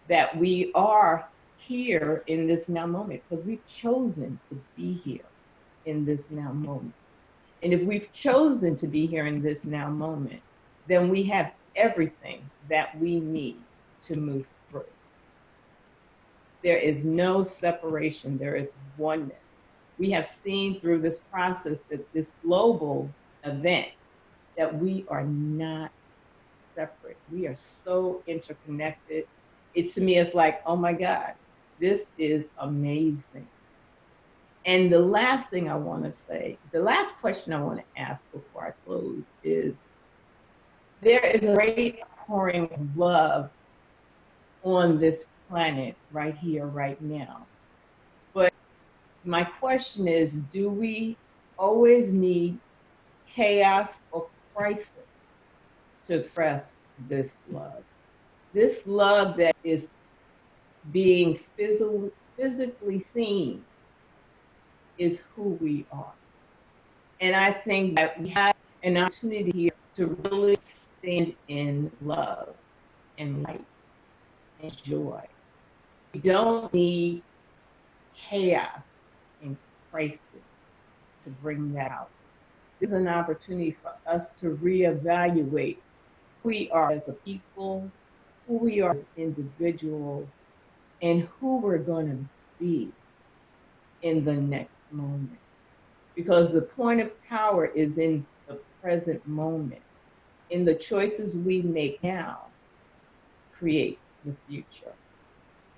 that we are here in this now moment, because we've chosen to be here in this now moment. And if we've chosen to be here in this now moment, then we have everything that we need to move through. There is no separation, there is oneness. We have seen through this process, that this global event, that we are not separate. We are so interconnected. It to me is like, oh my God, this is amazing. And the last thing I want to say, the last question I want to ask before I close is, there is a great pouring of love on this planet right here, right now. But my question is, do we always need chaos or crisis to express this love? This love that is being physically seen is who we are. And I think that we have an opportunity here to really stand in love and light and joy. We don't need chaos and crisis to bring that out. This is an opportunity for us to reevaluate who we are as a people, who we are as individuals, and who we're going to be in the next moment. Because the point of power is in the present moment. In the choices we make now creates the future.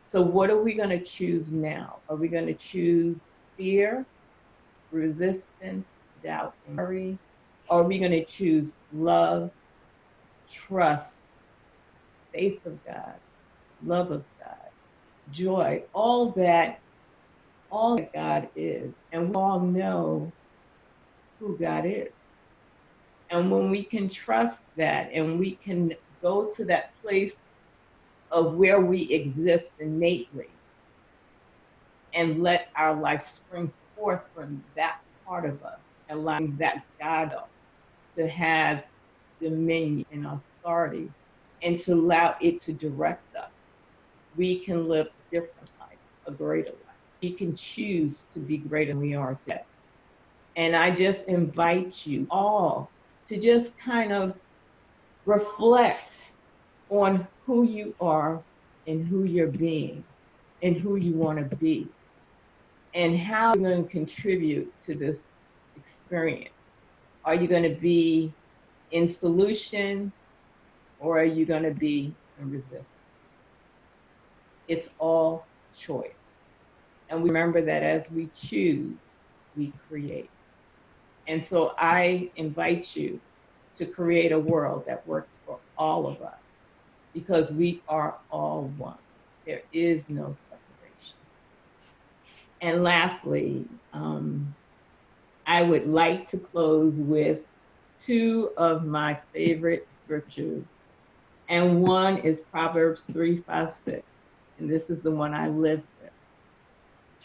So what are we going to choose now? Are we going to choose fear, resistance, doubt, and worry? Or are we going to choose love, trust, faith of God, love of God, joy, all that God is? And we all know who God is. And when we can trust that, and we can go to that place of where we exist innately and let our life spring forth from that part of us, allowing that God to have dominion and authority and to allow it to direct us, we can live a different life, a greater life. We can choose to be greater than we are today. And I just invite you all to just kind of reflect on who you are and who you're being and who you want to be and how you're going to contribute to this experience. Are you going to be in solution, or are you going to be in resistance? It's all choice. And we remember that as we choose, we create. And so I invite you to create a world that works for all of us, because we are all one. There is no separation. And lastly, I would like to close with two of my favorite scriptures. And one is Proverbs 3:5-6. And this is the one I live with.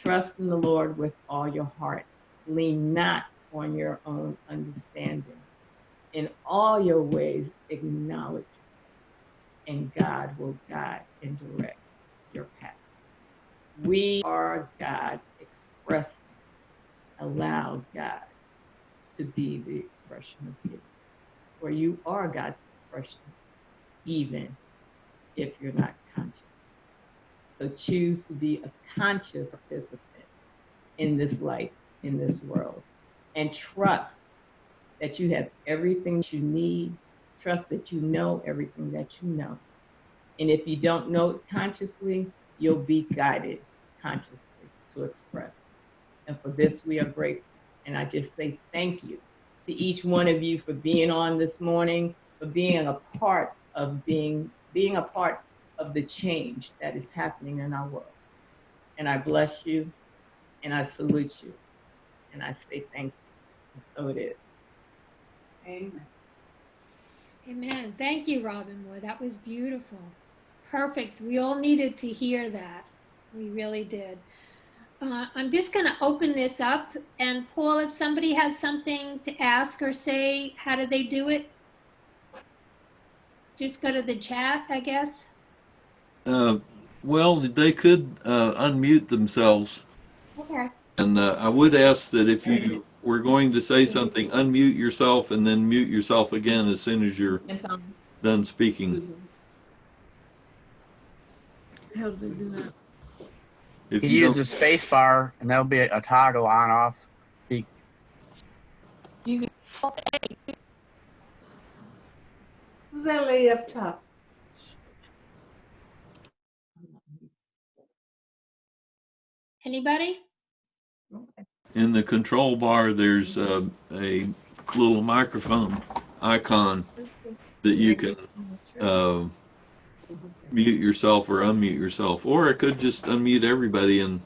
Trust in the Lord with all your heart. Lean not on your own understanding. In all your ways, acknowledge Him, and God will guide and direct your path. We are God expressing. Allow God to be the expression of you. For you are God's expression, even if you're not conscious. So choose to be a conscious participant in this life, in this world, and trust that you have everything that you need. Trust that you know everything that you know. And if you don't know it consciously, you'll be guided consciously to express. And for this, we are grateful. And I just say thank you to each one of you for being on this morning, for being a part of being a part of the change that is happening in our world. And I bless you, and I salute you, and I say thank you. And so it is. Amen. Amen. Thank you, Robin Moore. That was beautiful. Perfect. We all needed to hear that. We really did. I'm just going to open this up. And Paul, if somebody has something to ask or say, how do they do it? Just go to the chat, I guess. Well, they could unmute themselves. Okay. And I would ask that if you we're going to say something, unmute yourself and then mute yourself again as soon as you're done speaking. How do they do that? If You you use don't- the space bar and there'll be a toggle on off. Speak. You Who's that lady up top? Anybody? in the control bar, there's a little microphone icon that you can mute yourself or unmute yourself, or it could just unmute everybody and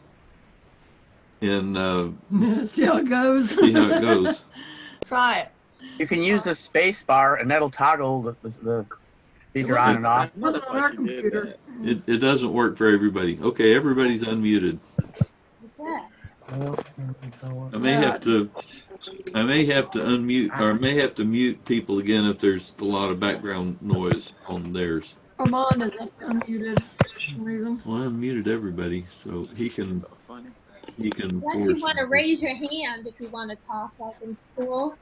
see how it goes. see how it goes. try it. You can use the space bar and that'll toggle the speaker on and off. It wasn't on our computer. It doesn't work for everybody. Okay, everybody's unmuted. I may have to unmute, or I may have to mute people again if there's a lot of background noise on theirs. Armand isn't unmuted for some reason. Well, I unmuted everybody, so he can Unless you force. want to raise your hand if you want to talk, like in school.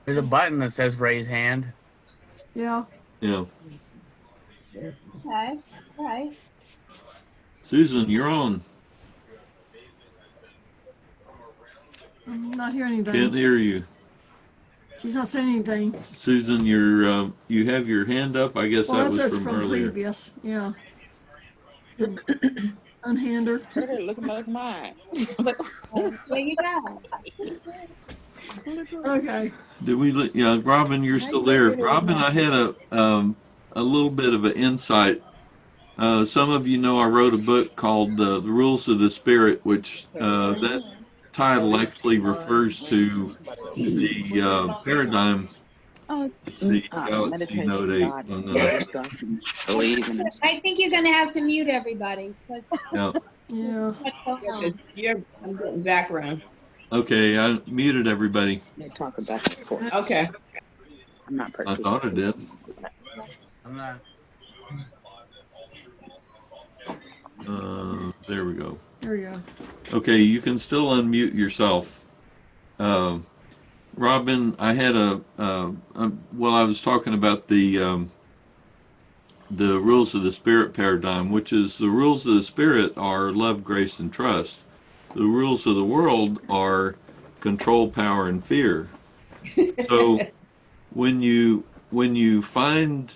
There's a button that says raise hand. Yeah. Yeah, Okay, all right. Susan, you're on. I'm not hearing Can't anything. hear you. She's not saying anything. Susan, you're you have your hand up. I guess Well, that that's was from from earlier. previous. Yeah. Unhand her. It looking like mine. There you go. Okay. Did we? Yeah, Robin, you're still there. Robin, I had a little bit of an insight. Some of you know I wrote a book called The Rules of the Spirit, which that title actually refers to the paradigm. It's the Galaxy Note 8. I think you're going to have to mute everybody. Yeah. Yeah. You're background. Okay, I muted everybody. They talk about the court. Okay. I'm not I thought I did. I'm not. There we go. There we go. Okay, you can still unmute yourself. Robin, I had well, I was talking about the rules of the spirit paradigm, which is the rules of the spirit are love, grace, and trust. The rules of the world are control, power, and fear. So when you find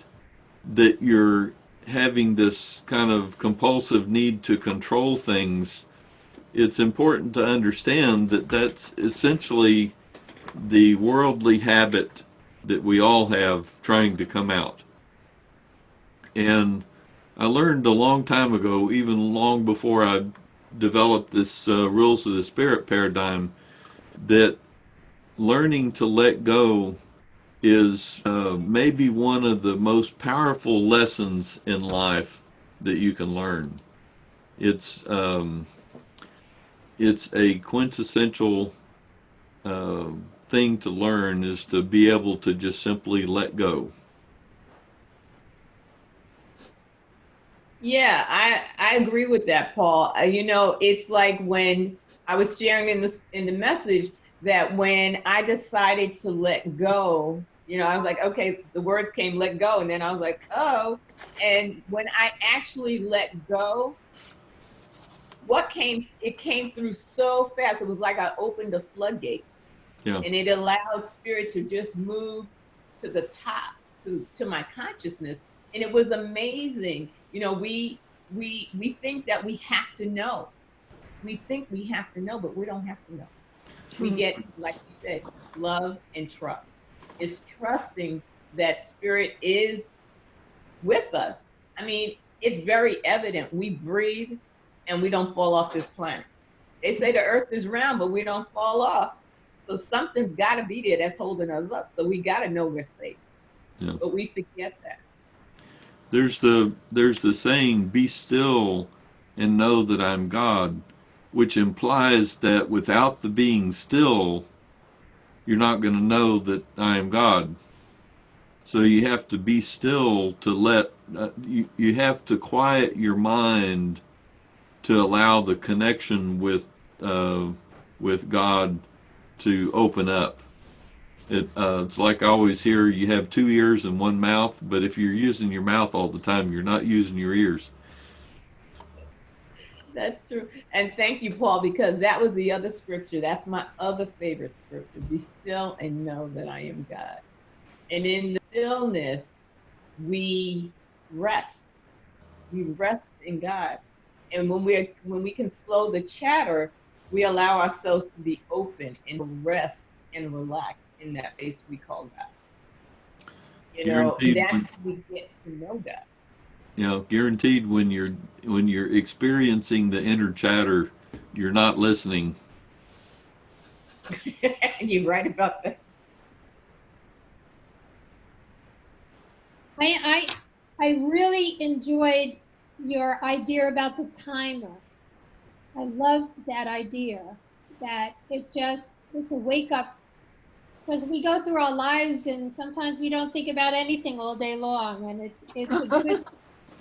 that you're having this kind of compulsive need to control things, it's important to understand that that's essentially the worldly habit that we all have trying to come out. And I learned a long time ago, even long before I developed this rules of the spirit paradigm, that learning to let go is maybe one of the most powerful lessons in life that you can learn. It's a quintessential thing to learn, is to be able to just simply let go. Yeah, I agree with that, Paul. You know, it's like when I was sharing in the message that when I decided to let go, you know, I was like, okay, the words came, let go, and then I was like, oh, and when I actually let go, it came through so fast. It was like I opened a floodgate. Yeah. And it allowed spirit to just move to the top, to my consciousness. And it was amazing. You know, we think that we have to know. We think we have to know, but we don't have to know. We get, like you said, love and trust. It's trusting that spirit is with us. I mean, it's very evident. We breathe and we don't fall off this planet. They say the earth is round, but we don't fall off. So something's got to be there that's holding us up. So we got to know we're safe. Yeah. But we forget that. There's the saying, be still and know that I'm God, which implies that without the being still, you're not going to know that I am God. So you have to be still to let, you have to quiet your mind to allow the connection with with God to open up. It's like I always hear, you have 2 ears and 1 mouth, but if you're using your mouth all the time, you're not using your ears. That's true. And thank you, Paul, because that was the other scripture. That's my other favorite scripture. Be still and know that I am God. And in the stillness, we rest. We rest in God. And when we can slow the chatter, we allow ourselves to be open and rest and relax in that place we call God. You know, that's how we get to know God. You know, guaranteed when you're experiencing the inner chatter, you're not listening. You're right about that. I really enjoyed your idea about the timer. I love that idea, that it's a wake up, because we go through our lives and sometimes we don't think about anything all day long, and it's a good,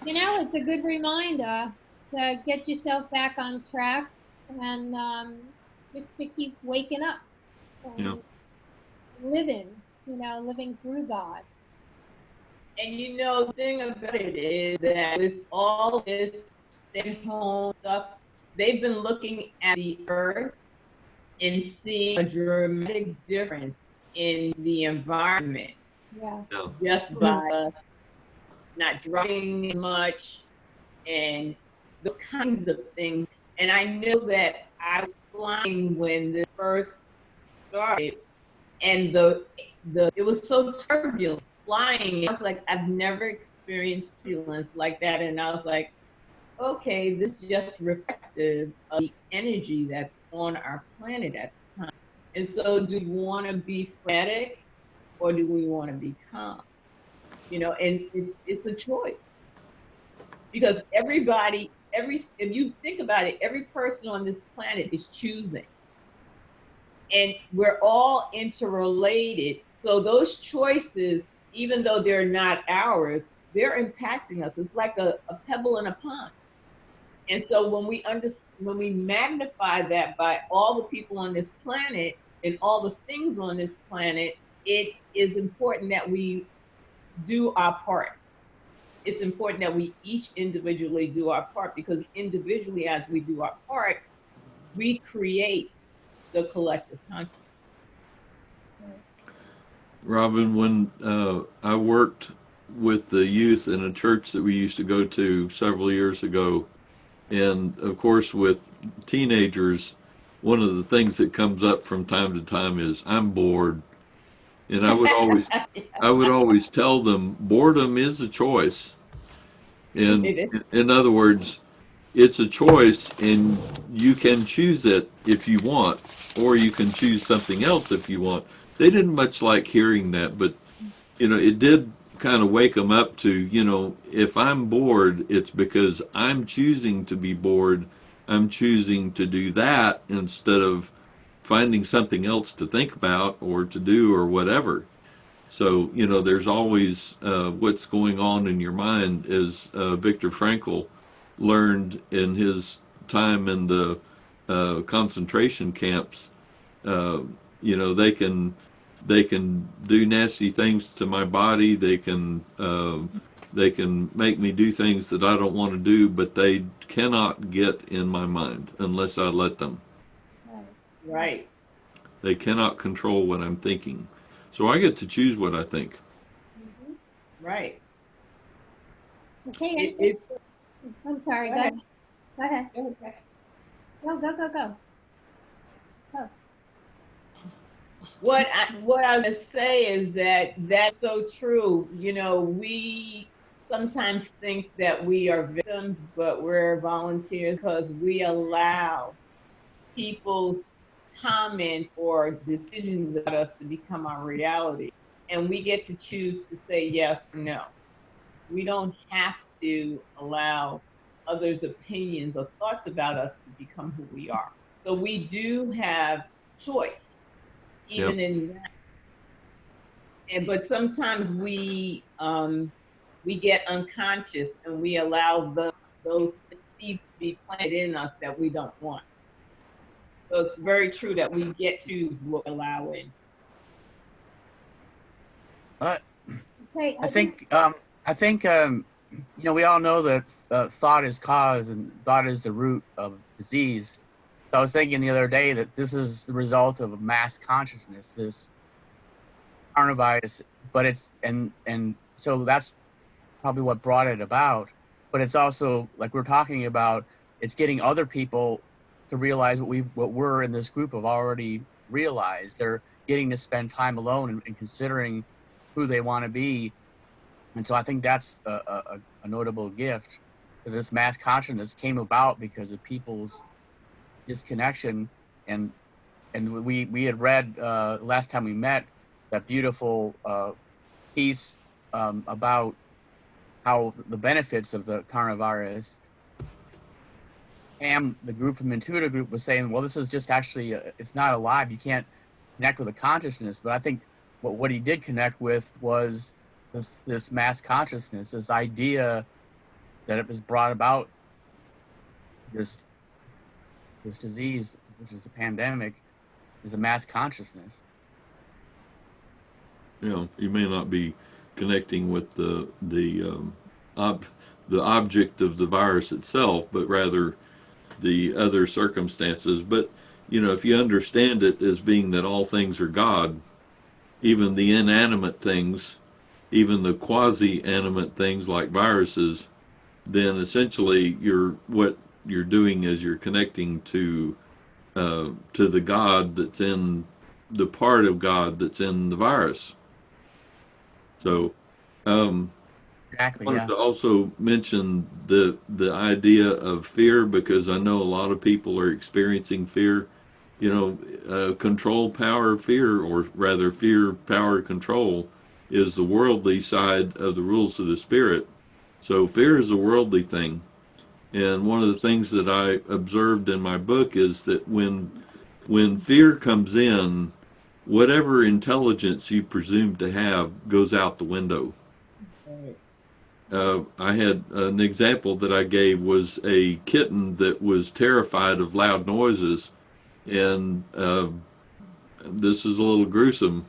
it's a good reminder to get yourself back on track and just to keep waking up and living through God. And the thing about it is that with all this stay-home stuff, they've been looking at the earth and seeing a dramatic difference in the environment. Yeah. Just by us not driving much and those kinds of things. And I know that I was flying when this first started, and it was so turbulent flying. I was like, I've never experienced feelings like that. And I was like, okay, this is just reflective of the energy that's on our planet at the time. And so do we want to be frenetic or do we want to be calm? And it's a choice. Because if you think about it, every person on this planet is choosing. And we're all interrelated. So those choices, even though they're not ours, they're impacting us. It's like a pebble in a pond. And so when we magnify that by all the people on this planet and all the things on this planet, it is important that we do our part. It's important that we each individually do our part, because individually, as we do our part, we create the collective consciousness. Robin, when I worked with the youth in a church that we used to go to several years ago, and of course with teenagers, one of the things that comes up from time to time is, I'm bored. And I would always tell them, boredom is a choice. And in other words, it's a choice, and you can choose it if you want, or you can choose something else if you want. They didn't much like hearing that, but it did kind of wake them up to, if I'm bored, it's because I'm choosing to be bored. I'm choosing to do that instead of finding something else to think about or to do or whatever. So, there's always what's going on in your mind, as Viktor Frankl learned in his time in the concentration camps. They can do nasty things to my body. They can make me do things that I don't want to do, but they cannot get in my mind unless I let them. Right. They cannot control what I'm thinking. So I get to choose what I think. Right. Okay. I'm sorry. Go ahead. Go ahead. Go. What I was going to say is that that's so true. We sometimes think that we are victims, but we're volunteers, because we allow people's comments or decisions about us to become our reality. And we get to choose to say yes or no. We don't have to allow others' opinions or thoughts about us to become who we are. So we do have choice, even in that. But sometimes we get unconscious and we allow those seeds to be planted in us that we don't want. So it's very true that we get to choose what we allow in. Okay, I think you know, we all know that thought is cause and thought is the root of disease. So I was thinking the other day that this is the result of a mass consciousness, this coronavirus, but it's and so that's probably what brought it about. But it's also, like we're talking about, it's getting other people to realize what we're in this group have already realized. They're getting to spend time alone and considering who they want to be. And so I think that's a notable gift. That this mass consciousness came about because of people's disconnection. And we had read last time we met that beautiful piece about how the benefits of the coronavirus. And the group from Intuitive Group was saying, well, this is just actually, it's not alive. You can't connect with a consciousness. But I think what he did connect with was this mass consciousness, this idea that it was brought about this disease, which is a pandemic, is a mass consciousness. You know, you may not be connecting with the object of the virus itself, but rather the other circumstances. But you know, if you understand it as being that all things are God, even the inanimate things, even the quasi-animate things like viruses, then essentially what you're doing is you're connecting to the God that's in the part of God that's in the virus. So Exactly. I wanted to also mention the idea of fear, because I know a lot of people are experiencing fear. You know, control, power, fear, or rather fear, power, control is the worldly side of the rules of the spirit. So fear is a worldly thing. And one of the things that I observed in my book is that when fear comes in, whatever intelligence you presume to have goes out the window. I had an example that I gave was a kitten that was terrified of loud noises, and this is a little gruesome.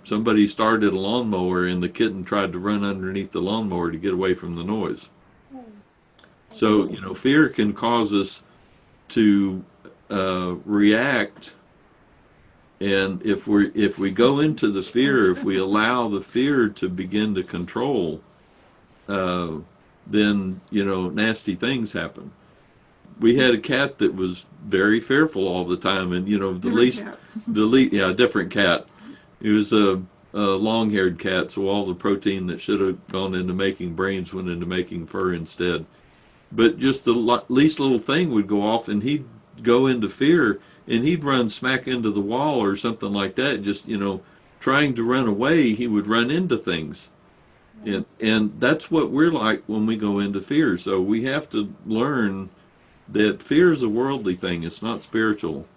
Somebody started a lawnmower, and the kitten tried to run underneath the lawnmower to get away from the noise. So, you know, fear can cause us to react. And if we go into the fear, if we allow the fear to begin to control, then, you know, nasty things happen. We had a cat that was very fearful all the time, and you know, different cat. It was a long-haired cat, so all the protein that should have gone into making brains went into making fur instead. But just the least little thing would go off, and he'd go into fear, and he'd run smack into the wall or something like that. Just, you know, trying to run away, he would run into things. And that's what we're like when we go into fear. So we have to learn that fear is a worldly thing. It's not spiritual.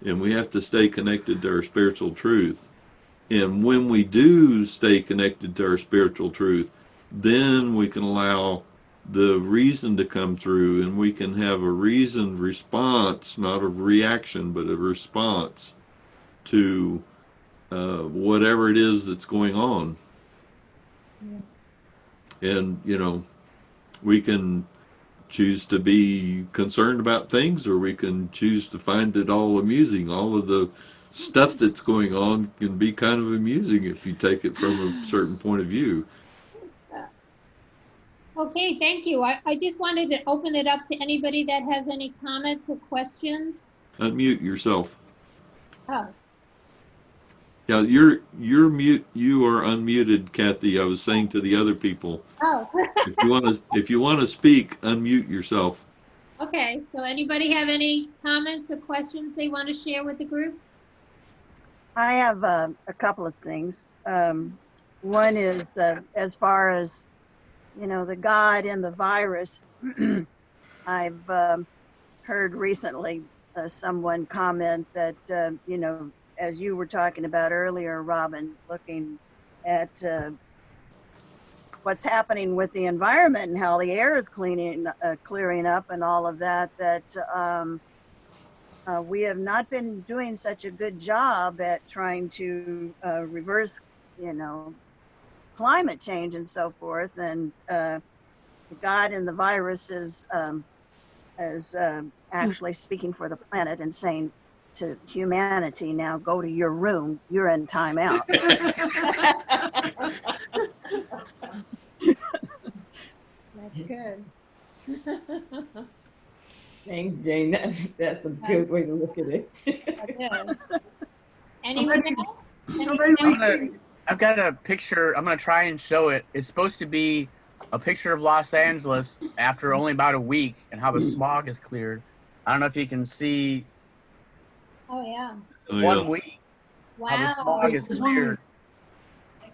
And we have to stay connected to our spiritual truth. And when we do stay connected to our spiritual truth, then we can allow the reason to come through, and we can have a reasoned response, not a reaction, but a response to whatever it is that's going on. And, you know, we can choose to be concerned about things, or we can choose to find it all amusing. All of the stuff that's going on can be kind of amusing if you take it from a certain point of view. Okay, thank you. I just wanted to open it up to anybody that has any comments or questions. Unmute yourself. Oh, Yeah, you're mute. You are unmuted, Kathy. I was saying to the other people, oh. if you want to speak, unmute yourself. Okay, so anybody have any comments or questions they want to share with the group? I have a couple of things. One is as far as, you know, the God in the virus. I've heard recently someone comment that, you know, as you were talking about earlier, Robin, looking at what's happening with the environment and how the air is clearing up and all of that, that we have not been doing such a good job at trying to reverse, climate change and so forth. And God and the virus is actually speaking for the planet and saying to humanity, now go to your room, you're in timeout. That's good. Thanks, Jane. That's a good way to look at it. That is. Anyone else? I've got a picture. I'm going to try and show it. It's supposed to be a picture of Los Angeles after only about a week and how the smog is cleared. I don't know if you can see Oh, yeah. one week how the Wow. smog is cleared.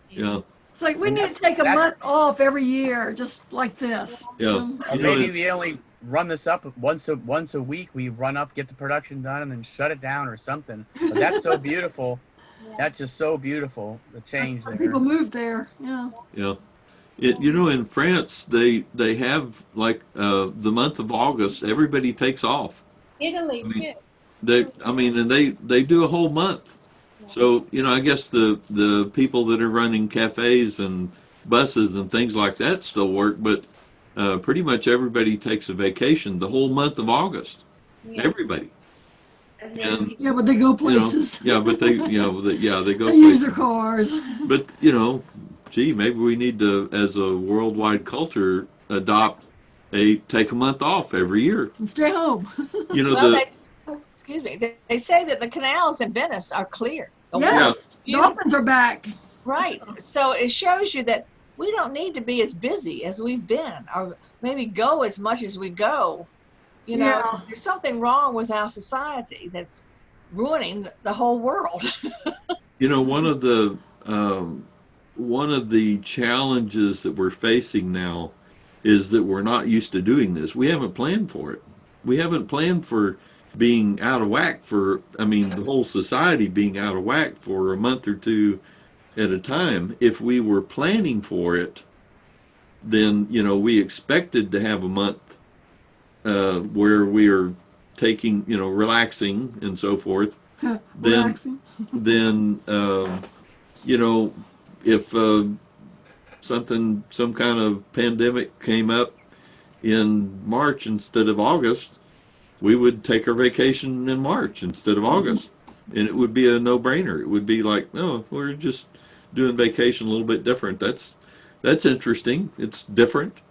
Yeah. It's like we need to take a That's- month off every year, just like this. Yeah. Or You know, maybe we only run this up once a week. We run up, get the production done, and then shut it down or something. But that's so beautiful. That's just so beautiful. The change there. People move there. Yeah. Yeah. In France, they have like the month of August, everybody takes off. Italy, I mean, too. And they do a whole month. So, I guess the people that are running cafes and buses and things like that still work, but pretty much everybody takes a vacation the whole month of August. Yeah. Everybody. And, Yeah, but they go places. yeah, but they go They places. use their cars. But, gee, maybe we need to, as a worldwide culture, adopt take a month off every year. And stay home. Well, excuse me. They say that the canals in Venice are clear. The Yes. water's beautiful. Dolphins are back. Right. So it shows you that we don't need to be as busy as we've been, or maybe go as much as we go. Yeah. There's something wrong with our society that's ruining the whole world. One of the challenges that we're facing now is that we're not used to doing this. We haven't planned for it. We haven't planned for being out of whack the whole society being out of whack for a month or two at a time. If we were planning for it, then, we expected to have a month where we are taking, relaxing and so forth. Relaxing. Then, if some kind of pandemic came up in March instead of August, we would take our vacation in March instead of August. And it would be a no-brainer. It would be like, no, we're just doing vacation a little bit different. That's interesting. It's different.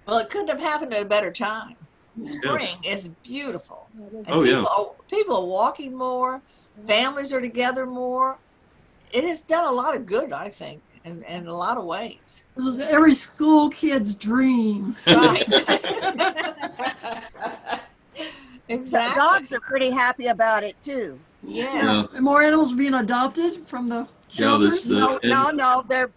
Well, it couldn't have happened at a better time. Spring is beautiful. And yeah. people are walking more. Families are together more. It has done a lot of good, I think, in a lot of ways. This was every school kid's dream. Right. Exactly. Dogs are pretty happy about it too. Yeah. And more animals being adopted from the shelters. No,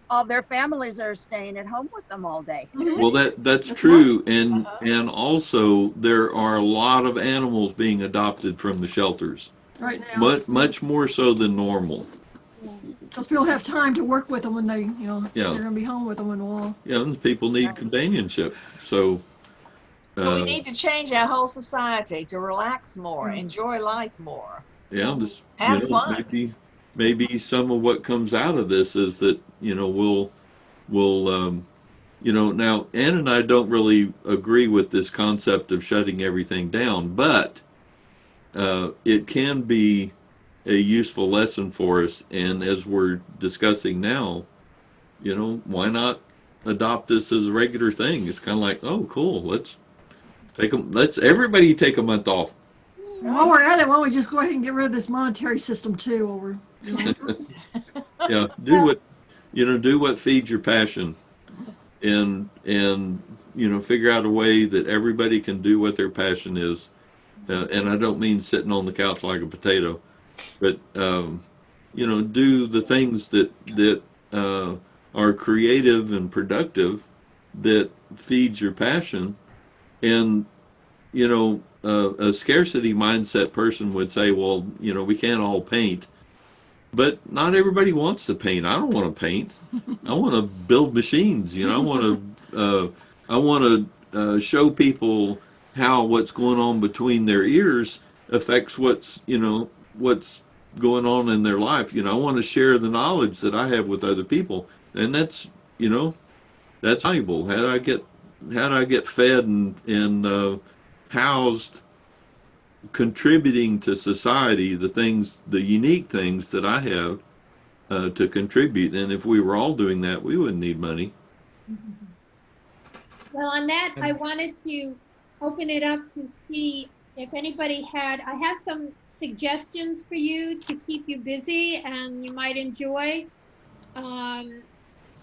all their families are staying at home with them all day. Well, that's true, and also there are a lot of animals being adopted from the shelters, right now. much more so than normal. Because people have time to work with them when they, Yeah. they're going to be home with them in a while. Yeah, and people need companionship. So we need to change our whole society to relax more, enjoy life more. yeah, Have fun. Maybe some of what comes out of this is that we'll now Ann and I don't really agree with this concept of shutting everything down, but it can be a useful lesson for us. And as we're discussing now, why not adopt this as a regular thing? It's kind of like, oh, cool. Let's everybody take a month off. While we're at it, why don't we just go ahead and get rid of this monetary system too? While we're, Yeah, do what feeds your passion, and figure out a way that everybody can do what their passion is. And I don't mean sitting on the couch like a potato, but do the things that are creative and productive, that feeds your passion. And a scarcity mindset person would say, well, we can't all paint, but not everybody wants to paint. I don't want to paint. I want to build machines. I want to show people how what's going on between their ears affects what's going on in their life. I want to share the knowledge that I have with other people, and that's that's valuable. How do I get fed and housed, contributing to society the unique things that I have to contribute. And if we were all doing that, we wouldn't need money. Well, on that, I wanted to open it up to see if anybody I have some suggestions for you to keep you busy and you might enjoy.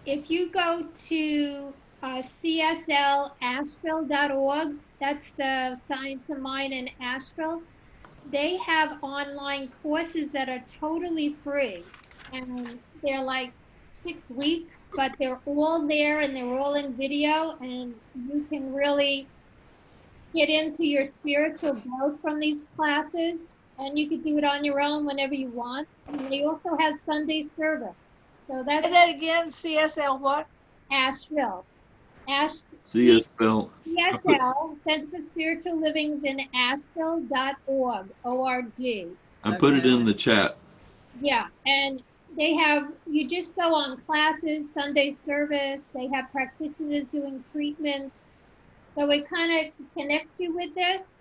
If you go to cslasheville.org, that's the Science of Mind in Asheville, they have online courses that are totally free. And they're like 6 weeks, but they're all there and they're all in video, and you can really get into your spiritual growth from these classes, and you can do it on your own whenever you want. And they also have Sunday service. So that's Say that again, CSL what? Asheville. CSL. CSL, Center for Spiritual Living's in Asheville.org, O-R-G. I put it in the chat. Yeah, and they have, you just go on classes, Sunday service, they have practitioners doing treatments. So it kind of connects you with this.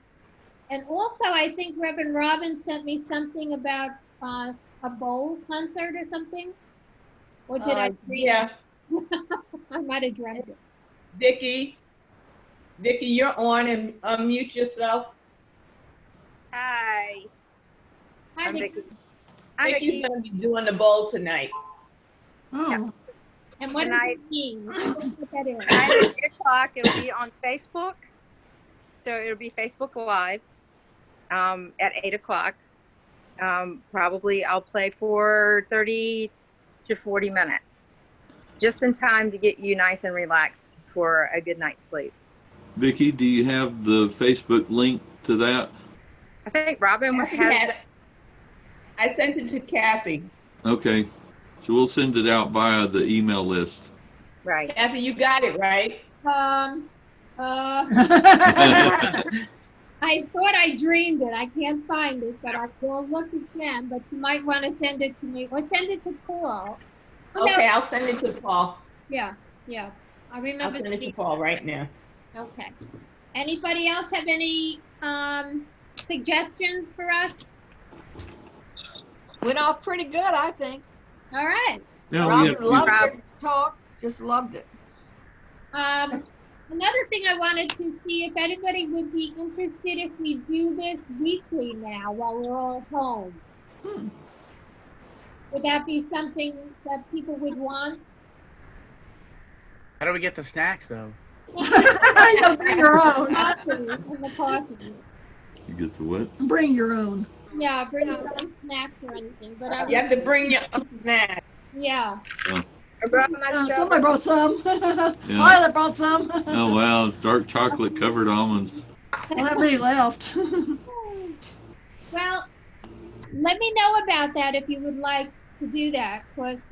And also, I think Reverend Robin sent me something about a bowl concert or something. Or did I read Yeah. it? I might have dreamt it. Vicki, you're on, and unmute yourself. Hi. Hi, I'm Vicki. Vicki. Vicki's going to be doing the bowl tonight. Oh. And what does Tonight. it mean? What that is? Tonight at 8 o'clock, it'll be on Facebook. So it'll be Facebook Live at 8 o'clock. Probably I'll play for 30 to 40 minutes, just in time to get you nice and relaxed for a good night's sleep. Vicki, do you have the Facebook link to that? I think Robin has. I sent it to Kathy. Okay. So we'll send it out via the email list. Right. Kathy, you got it, right? I thought I dreamed it. I can't find it, but I will look again. But you might want to send it to me or send it to Paul. Oh, no. Okay, I'll send it to Paul. Yeah. I remember. I'll send it to Paul right now. Okay. Anybody else have any suggestions for us? Went off pretty good, I think. All right. Yeah, Robin loved your talk. Just loved it. Another thing I wanted to see if anybody would be interested if we do this weekly now while we're all home. Would that be something that people would want? How do we get the snacks though? You'll bring your own. Coffee and the coffee. You get the what? Bring your own. Yeah, bring your own snacks or anything. But You have to bring your own snack. Yeah. Somebody brought some. Violet brought some. Oh wow, dark chocolate covered almonds. Well, that many left. Well, let me know about that if you would like to do that, because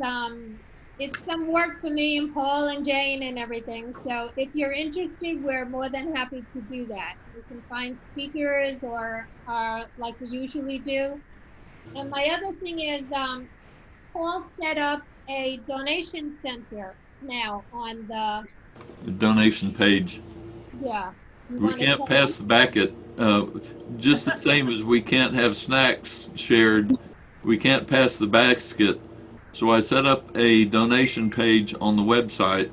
it's some work for me and Paul and Jane and everything. So if you're interested, we're more than happy to do that. You can find speakers or like we usually do. And my other thing is Paul set up a donation center now on the Donation page. yeah. We can't pass the bucket. Just the same as we can't have snacks shared, we can't pass the basket. So I set up a donation page on the website.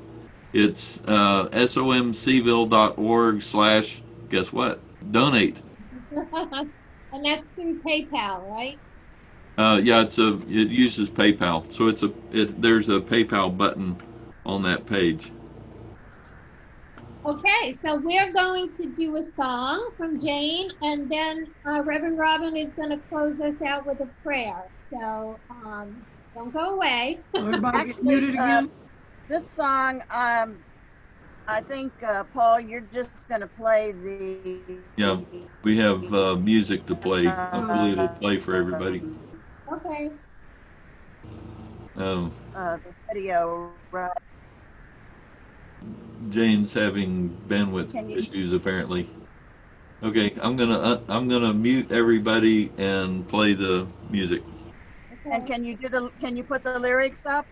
It's somcville.org/ guess what? Donate. And that's through PayPal, right? Yeah, it uses PayPal. So there's a PayPal button on that page. Okay, so we're going to do a song from Jane, and then Reverend Robin is going to close us out with a prayer. So don't go away. Actually, this song, I think, Paul, you're just going to play the... Yeah, we have music to play. Hopefully it'll play for everybody. Okay. the video, right? Jane's having bandwidth Can you- issues apparently. Okay, I'm gonna mute everybody and play the music. And can you put the lyrics up?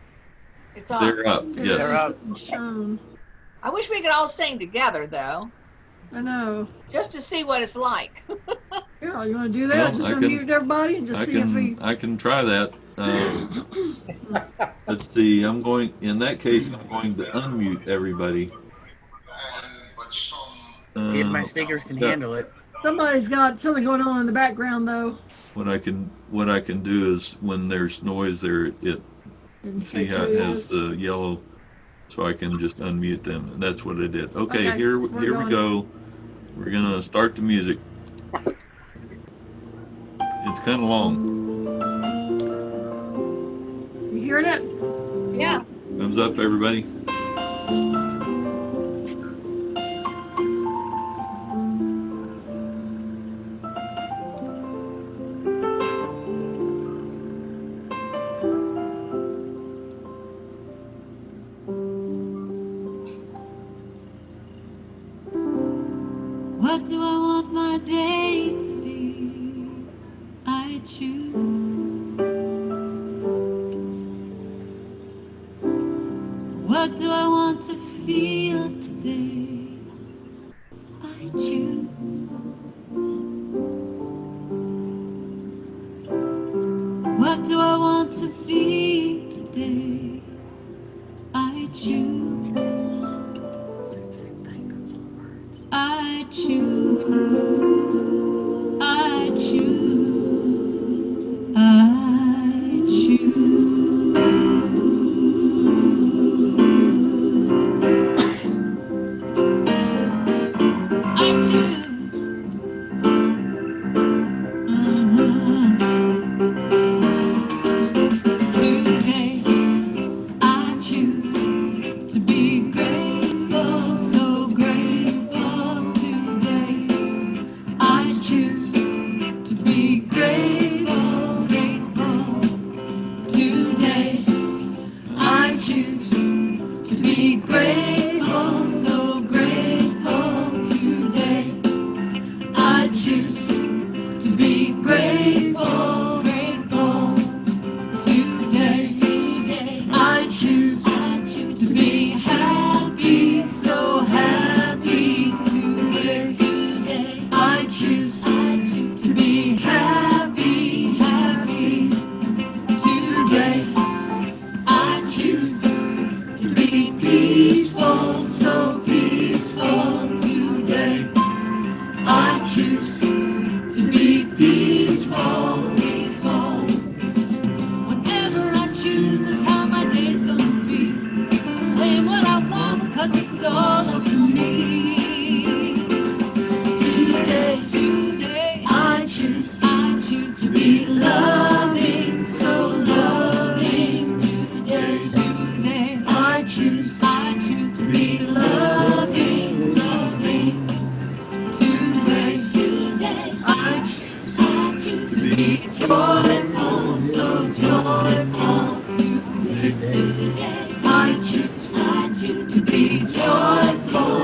It's on. They're up. Yes. They're up. Shown. I wish we could all sing together though, I know. just to see what it's like. Yeah, you want to do that? Well, Just I can- unmute everybody and just see if we. I can try that. Let's see. In that case, I'm going to unmute everybody. See if my speakers can handle it. Somebody's got something going on in the background though. What I can do is when there's noise there, it see how it has the yellow, so I can just unmute them. And that's what I did. Okay, Okay, here we're we going. go. We're gonna start the music. It's kind of long. You hearing it? Yeah. Thumbs up, everybody. What do I want my day to be? I choose. What do I want to feel today? I choose. What do I want to be today? I choose. I choose. I choose. I choose. I choose. Today, I choose to be grateful, so grateful. Today, I choose to be grateful, grateful. Today, I choose to be grateful, so grateful. Today, I choose to be grateful, grateful. Today, I choose to be happy, so happy. Today, I choose to be happy, happy. Today, I choose to be peaceful, so peaceful. Today, I choose to be peaceful, peaceful. Whatever I choose is how my day's gonna be. Playing what I want, cause it's all up to me. Today, I choose to be loving, so loving. Today, I choose to be loving, loving. Today, I choose to be joyful, so joyful. Today, I choose to be joyful,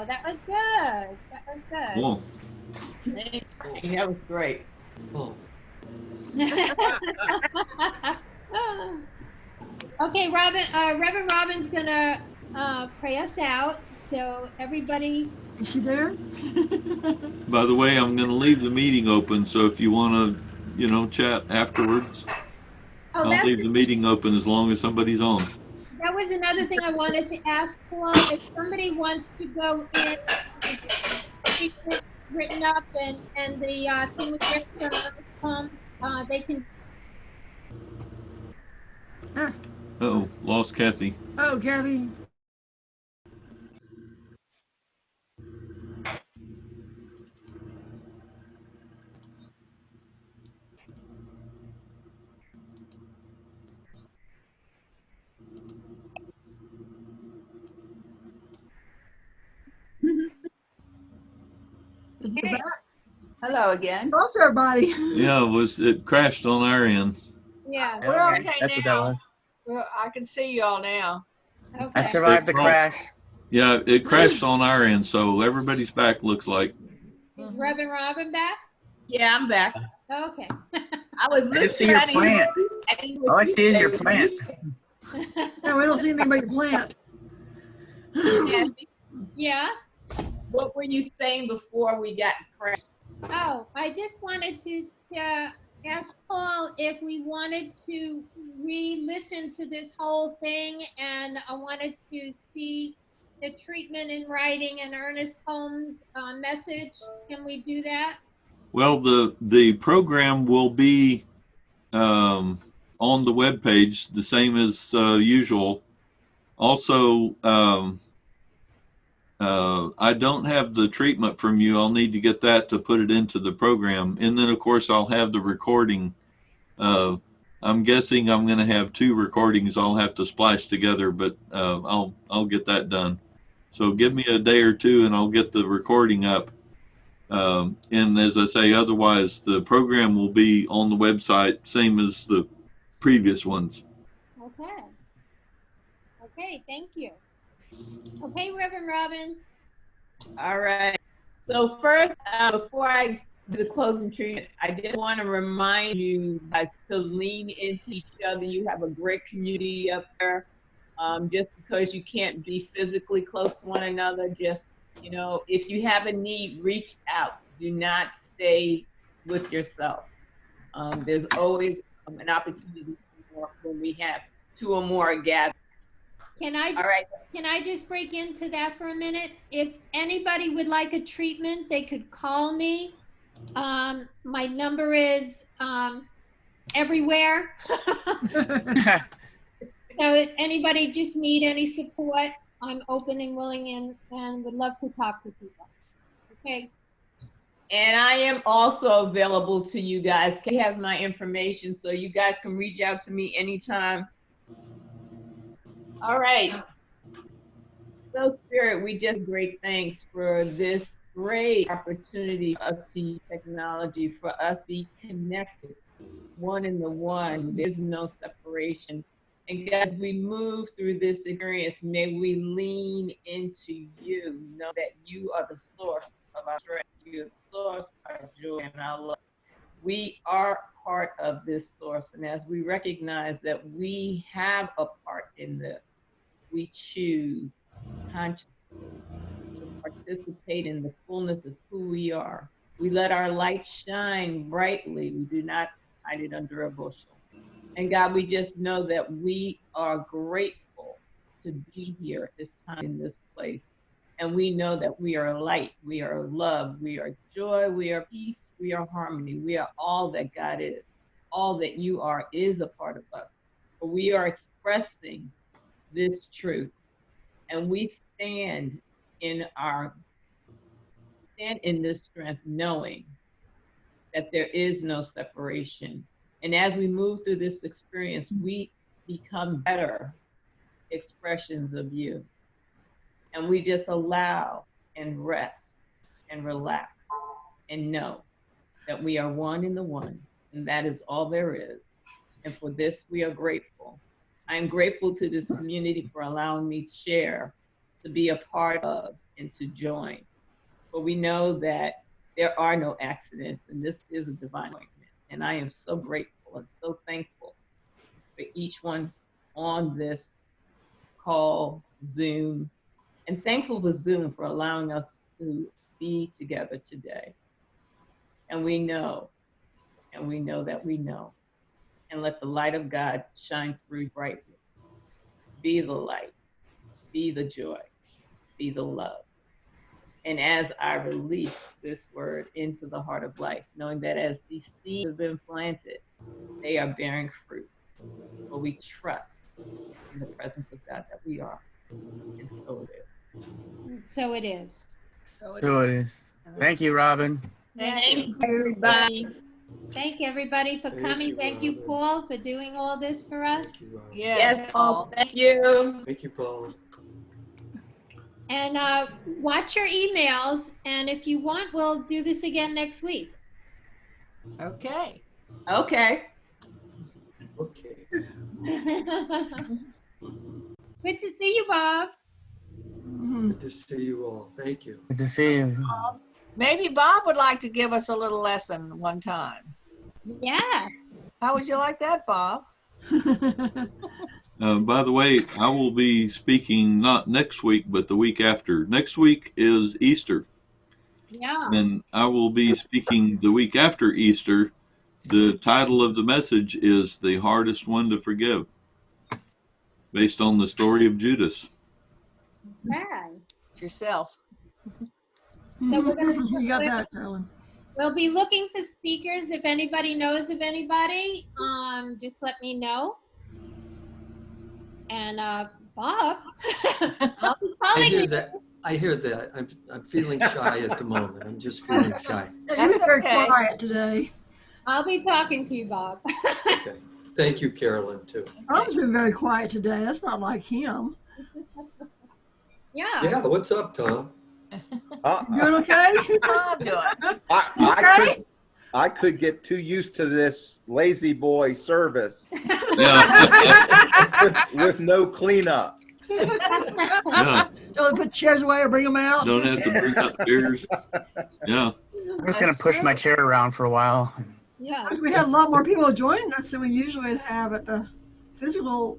That was good. That was good. Cool. Thank you. That was great. Oh, Okay, Reverend Robin's gonna pray us out. So everybody, Is she there? By the way, I'm going to leave the meeting open, so if you want to, chat afterwards, oh, I'll leave the meeting open as long as somebody's on. that was another thing I wanted to ask Paul. If somebody wants to go in, it's written up and the thing was written on, they can. Ah, Uh-oh, lost Kathy. oh, Gabby. Okay. Hello again. What's everybody? Yeah, it crashed on our end. Yeah. We're okay That's what that now. was. I can see you all now. I Okay. survived the crash. Yeah, it crashed on our end, so everybody's back, looks like. Is Reverend Robin back? Yeah, I'm back. Okay. I was I just see your listening. plant. All I see is your plant. No, we don't see anything but your plant. Kathy, Yeah. what were you saying before we got crashed? Oh, I just wanted to ask Paul if we wanted to re-listen to this whole thing, and I wanted to see the treatment in writing and Ernest Holmes' message. Can we do that? Well, the program will be on the webpage, the same as usual. Also, I don't have the treatment from you. I'll need to get that to put it into the program. And then, of course, I'll have the recording. I'm guessing I'm going to have 2 recordings I'll have to splice together, but I'll get that done. So give me a day or 2 and I'll get the recording up. And as I say, otherwise, the program will be on the website, same as the previous ones. Okay. Okay, thank you. Okay, Reverend Robin. All right. So first, before I do the closing treatment, I did want to remind you guys to lean into each other. You have a great community up there. Just because you can't be physically close to one another, just, if you have a need, reach out. Do not stay with yourself. There's always an opportunity when we have 2 or more gathered. All right. Can I just break into that for a minute? If anybody would like a treatment, they could call me. My number is everywhere. So if anybody just need any support, I'm open and willing and would love to talk to people. Okay. And I am also available to you guys. Kay has my information, so you guys can reach out to me anytime. All right. So Spirit, we just great thanks for this great opportunity for us to use technology, for us to be connected, one in the one. There's no separation. And as we move through this experience, may we lean into you, know that you are the source of our strength, you are the source of our joy and our love. We are part of this source. And as we recognize that we have a part in this, we choose consciously to participate in the fullness of who we are. We let our light shine brightly. We do not hide it under a bushel. And God, we just know that we are grateful to be here at this time in this place. And we know that we are light, we are love, we are joy, we are peace, we are harmony. We are all that God is. All that you are is a part of us. But we are expressing this truth. And we stand in this strength, knowing that there is no separation. And as we move through this experience, we become better expressions of you. And we just allow and rest and relax and know that we are one in the one, and that is all there is. And for this, we are grateful. I'm grateful to this community for allowing me to share to be a part of and to join. But we know that there are no accidents, and this is a divine appointment. And I am so grateful and so thankful for each one on this call, Zoom, and thankful for Zoom for allowing us to be together today. And we know that we know. And let the light of God shine through brightly. Be the light, be the joy, be the love. And as I release this word into the heart of life, knowing that as these seeds have been planted, they are bearing fruit. But we trust in the presence of God that we are. And so it is. So it is. So it So it is. Thank you, Robin. Thank you, everybody. Thank everybody for coming. Thank you, Paul, for doing all this for us. Yes, Paul. Thank you. Thank you, Paul. And watch your emails. And if you want, we'll do this again next week. Okay. Okay. Okay. Good to see you, Bob. Good to see you all. Thank you. Good to see you. Maybe Bob would like to give us a little lesson one time. Yeah. How would you like that, Bob? By the way, I will be speaking not next week, but the week after. Next week is Easter, Yeah. and I will be speaking the week after Easter. The title of the message is The Hardest One to Forgive, based on the story of Judas. Yeah. It's yourself. So we're gonna. You got that, Carolyn. We'll be looking for speakers. If anybody knows of anybody, just let me know. And Bob, I'll be I calling hear you. that. I hear that. I'm feeling shy at the moment. I'm just feeling shy. You're very okay. quiet today. I'll be talking to you, Bob. Okay. Thank you, Carolyn, too. Rob's been very quiet today. That's not like him. Yeah. Yeah, what's up, Tom? Doing okay? Bob doing? I could get too used to this lazy boy service Yeah. with no cleanup. Yeah. Don't put chairs away or bring them out. Don't have to bring up chairs. Yeah. I'm just going to push my chair around for a while. Yeah. We had a lot more people joining us than we usually have at the physical.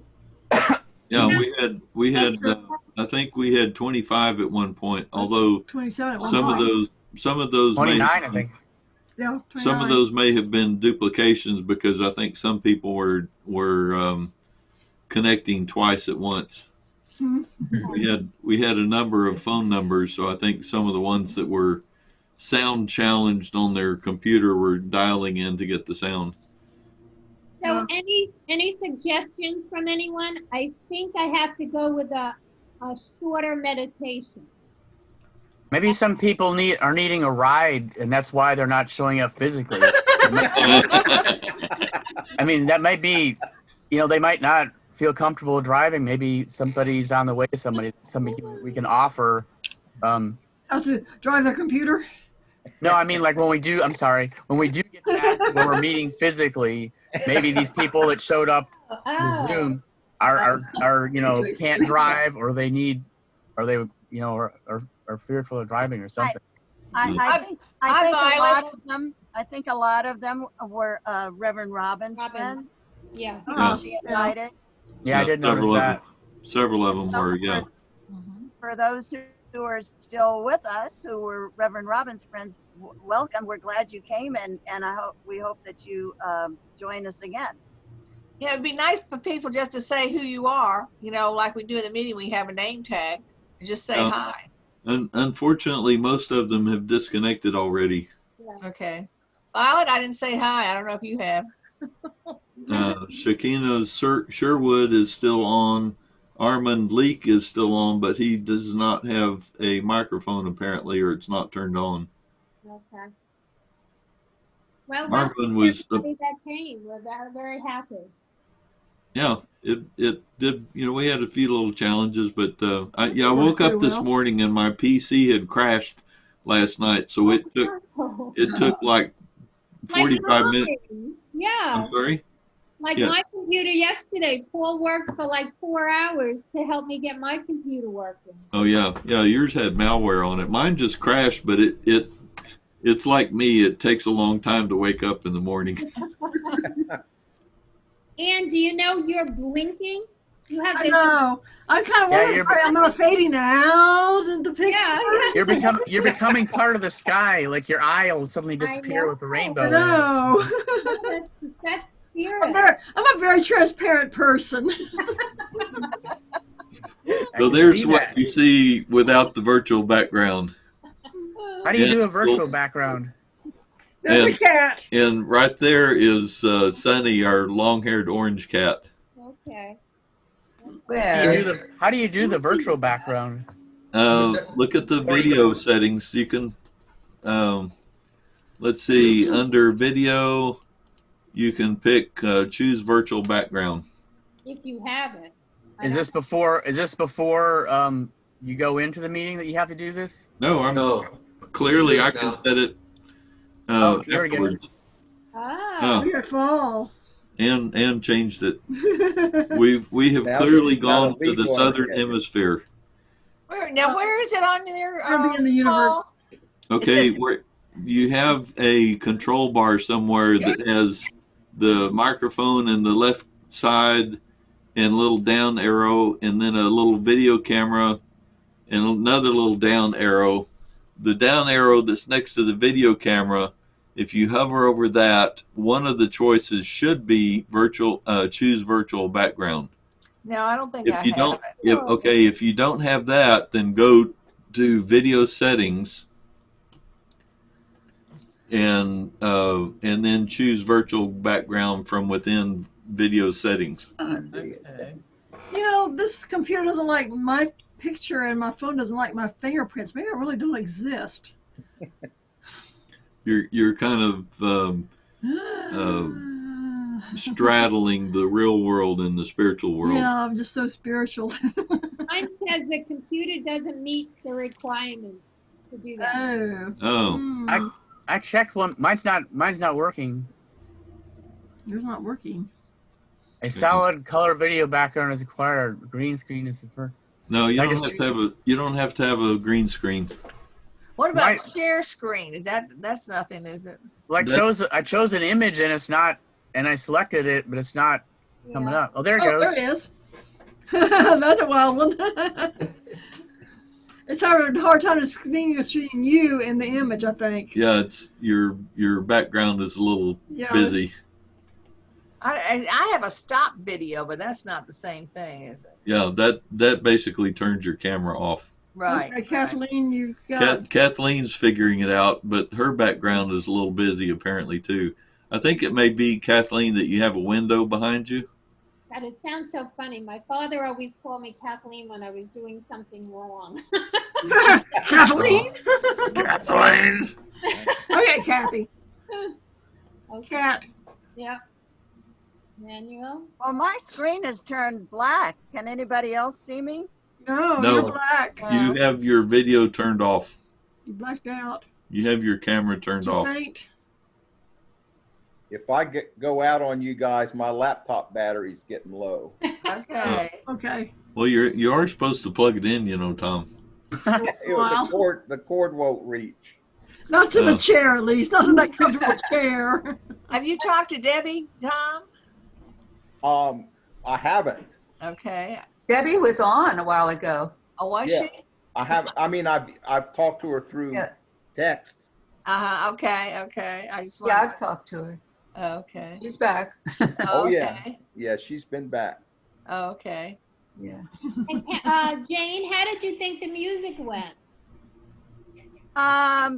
Yeah, we had I think we had 25 at one point, although 27 at one some of those may 29, have I been- think. Yeah, some of 29. those may have been duplications because I think some people were connecting twice at once. Hmm. We had a number of phone numbers, so I think some of the ones that were sound challenged on their computer were dialing in to get the sound. So any suggestions from anyone? I think I have to go with a shorter meditation. Maybe some people are needing a ride, and that's why they're not showing up physically. I mean, that might be, they might not feel comfortable driving. Maybe somebody's on the way. Somebody we can offer. How to drive their computer? No, I mean, like when we do get back, when we're meeting physically, maybe these people that showed up to Zoom are can't drive, or they need, or they are fearful of driving or something. I think I think a lot of them were Reverend Robin's friends. Yeah. She invited. Yeah, I did notice that. Several of them were, yeah. For those who are still with us, who were Reverend Robin's friends, welcome. We're glad you came, and we hope that you join us again. Yeah, it'd be nice for people just to say who you are. Like we do in the meeting, we have a name tag, and just say hi. And unfortunately, most of them have disconnected already. Yeah. Okay. Violet, I didn't say hi. I don't know if you have. Shakina Sherwood is still on. Armand Leak is still on, but he does not have a microphone apparently, or it's not turned on. Okay. Well, Marvin was everybody that came. We're very happy. Yeah, it did. We had a few little challenges, but I woke up this morning and my PC had crashed last night, so it took like 45 minutes. Yeah. I'm sorry. Like Yeah. my computer yesterday, Paul worked for like 4 hours to help me get my computer working. Oh yeah, yeah. Yours had malware on it. Mine just crashed, but it's like me. It takes a long time to wake up in the morning. And do you know you're blinking? You have I this. know. I'm kind of Yeah, wondering, I'm not fading out in the picture. Yeah. You're becoming part of the sky. Like your eye will suddenly disappear with the rainbow. I in it. know. That's spirit. I'm a very transparent person. So there's what you see without the virtual background. How do you do a virtual background? There's a cat. And right there is Sunny, our long-haired orange cat. Okay. How do you do the virtual background? Look at the video settings. You can, let's see, under video, you can pick choose virtual background. If you have it. Is this before you go into the meeting that you have to do this? No, clearly I can set it there we go. afterwards. Ah. Beautiful. And changed it. We have Now clearly she's got a gone to the beat on southern it. hemisphere. Where is it on there? I'll be in the universe. Paul? Okay, where you have a control bar somewhere that has the microphone in the left side and a little down arrow, and then a little video camera and another little down arrow. The down arrow that's next to the video camera, if you hover over that, one of the choices should be virtual. Choose virtual background. No, I don't think If I you have don't, it. if you don't have that, then go to video settings and then choose virtual background from within video settings. You know, this computer doesn't like my picture and my phone doesn't like my fingerprints. Maybe I really don't exist. You're kind of straddling the real world and the spiritual world. Yeah, I'm just so spiritual. Mine says the computer doesn't meet the requirements to do that. Oh. I checked one. Mine's not working. Yours not working. A solid color video background is required. Green screen is preferred. No, you don't have to have a green screen. What about share screen? That's nothing, is it? Like I chose an image and it's not, and I selected it, but it's not coming up. Oh, there it goes. There it is. That's a wild one. It's hard time distinguishing you in the image, I think. Yeah, it's your background is a little busy. I have a stop video, but that's not the same thing, is it? Yeah, that basically turns your camera off. Right. Okay, Kathleen, you got. Kathleen's figuring it out, but her background is a little busy apparently too. I think it may be, Kathleen, that you have a window behind you. God, it sounds so funny. My father always called me Kathleen when I was doing something wrong. Kathleen? Kathleen. Okay, Kathy. Okay. Cat. Yep. Manuel? Well, my screen has turned black. Can anybody else see me? No, No. you're black. You have your video turned off. You blacked out. You have your camera turned Did you off. faint? If I go out on you guys, my laptop battery's getting low. Okay. Okay. Well, you are supposed to plug it in, you know, Tom. Wow. The cord won't reach. Not to the chair, at least. Not in that comfortable chair. Have you talked to Debbie, Tom? I haven't. Okay. Debbie was on a while ago. Oh, was Yeah. she? I have. I mean, I've talked to her through text. Okay. I just Yeah, I've talked to her. Okay. She's back. Oh yeah, Okay. yeah. She's been back. Okay. Yeah. And, Jane, how did you think the music went? I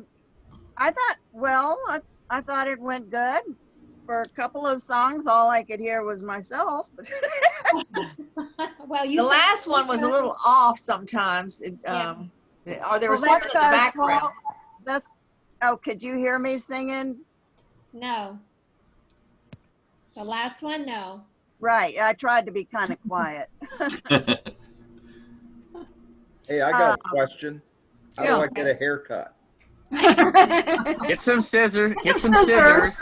thought it went good. For a couple of songs, all I could hear was myself. Well, The last one was a little off sometimes. Or there was Well, something in the background. Could you hear me singing? No. The last one, no. Right. I tried to be kind of quiet. Hey, I got a question. How do I get a haircut? Get some scissors. Get some scissors.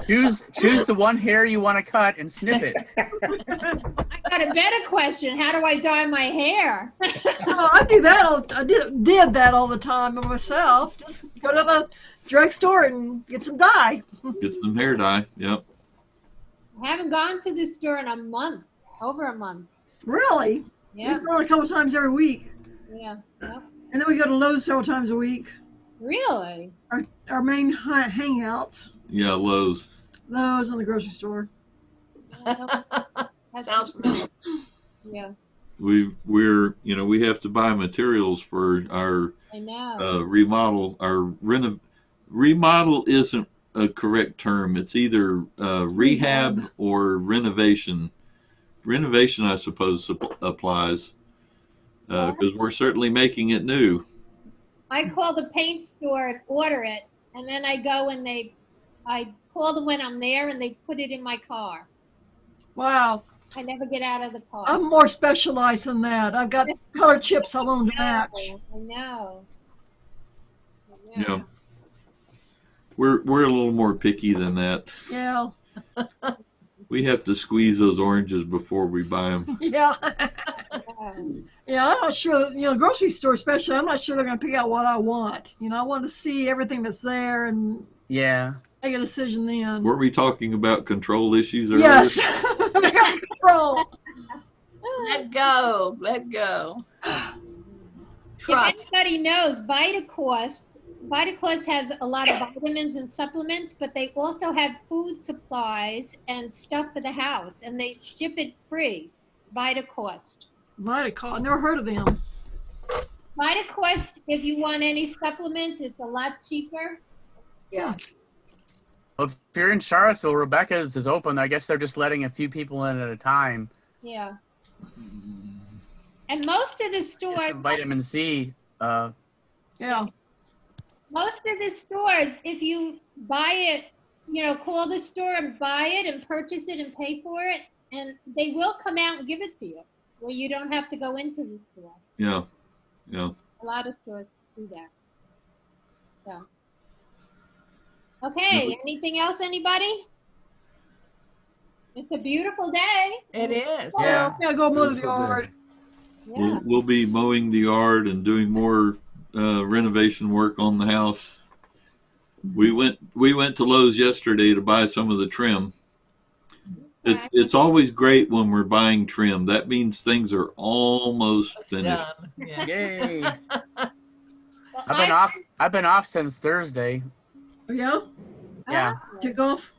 Choose the one hair you want to cut and snip it. I got a better question. How do I dye my hair? Oh, I do that. I did that all the time by myself. Just go to the drugstore and get some dye. Get some hair dye. Yep. I haven't gone to the store in a month. Over a month. Really? Yeah. We go a couple times every week. Yeah. Yep. And then we go to Lowe's several times a week. Really? Our main hangouts. Yeah, Lowe's. Lowe's and the grocery store. Sounds familiar. Yeah. We're we have to buy materials for our I know. remodel. Our remodel isn't a correct term. It's either rehab or renovation. Renovation, I suppose, applies because we're certainly making it new. I call the paint store and order it, and then I go and I call them when I'm there, and they put it in my car. Wow. I never get out of the car. I'm more specialized than that. I've got color chips I want to match. I know. Yeah. We're a little more picky than that. Yeah. We have to squeeze those oranges before we buy them. Yeah. Yeah, I'm not sure, grocery store especially, I'm not sure they're going to pick out what I want. I want to see everything that's there and Yeah. make a decision then. Weren't we talking about control issues earlier? Yes. I got control. Let go. Let go. Trust. If anybody knows, VitaCost has a lot of vitamins and supplements, but they also have food supplies and stuff for the house, and they ship it free. VitaCost. VitaCost, I never heard of them. VitaCost, if you want any supplements, it's a lot cheaper. Yeah. Well, if you're in Charlottesville, Rebecca's is open. I guess they're just letting a few people in at a time. Yeah. And most of the Get stores, some vitamin C. Yeah. most of the stores, if you buy it, call the store and buy it and purchase it and pay for it, and they will come out and give it to you, where you don't have to go into the store. Yeah. Yeah. A lot of stores do that. So. Okay, anything else, anybody? It's a beautiful day. It is. Yeah. Yeah, go mow the yard. Yeah. We'll be mowing the yard and doing more renovation work on the house. We went to Lowe's yesterday to buy some of the trim. It's always great when we're buying trim. That means things are almost finished. Done. Yeah. Yay. Well, I've been off since Thursday. Yeah? Yeah. Took off?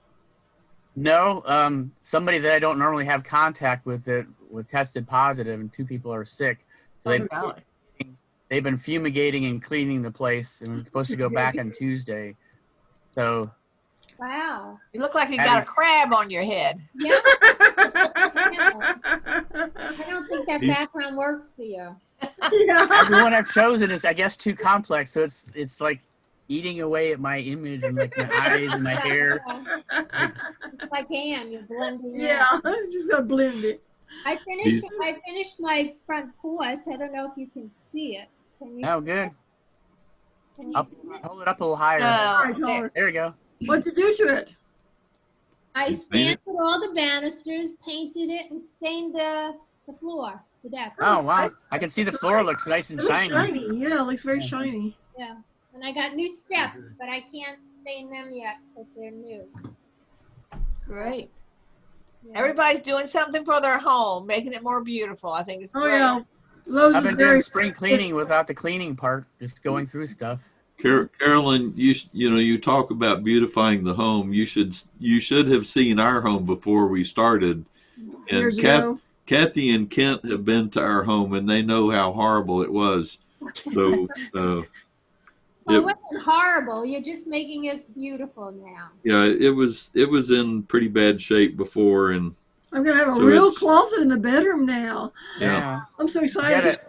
No, somebody that I don't normally have contact with that was tested positive, and 2 people are sick. So they've been fumigating and cleaning the place, and we're supposed to go back on Tuesday. So Wow. You look like you got a crab on your head. Yeah. I don't think that background works for you. everyone I've chosen is, I guess, too complex. So it's like eating away at my image and like my eyes and my hair. It's like Anne, you're blending in. Yeah, just gotta blend it. I finished my front porch. I don't know if you can see it. Can you Oh, see good. it? Can you I'll see it? hold it up a little higher. No. There you go. What'd you do to it? I sanded all the banisters, painted it, and stained the floor, the deck. Oh, wow. I can see the floor looks nice and It looks shiny. shiny. Yeah, it looks very shiny. Yeah. And I got new steps, but I can't stain them yet because they're new. Great. Yeah. Everybody's doing something for their home, making it more beautiful. I think it's Oh great. yeah, Lowe's I've is been very. doing spring cleaning without the cleaning part, just going through stuff. Carolyn, you talk about beautifying the home. You should have seen our home before we started. And Years ago. Kathy and Kent have been to our home, and they know how horrible it was. So Well, it wasn't horrible. You're just making us beautiful now. yeah, it was in pretty bad shape before, and I'm gonna have a So real it's- closet in the bedroom now. Yeah. I'm so You excited.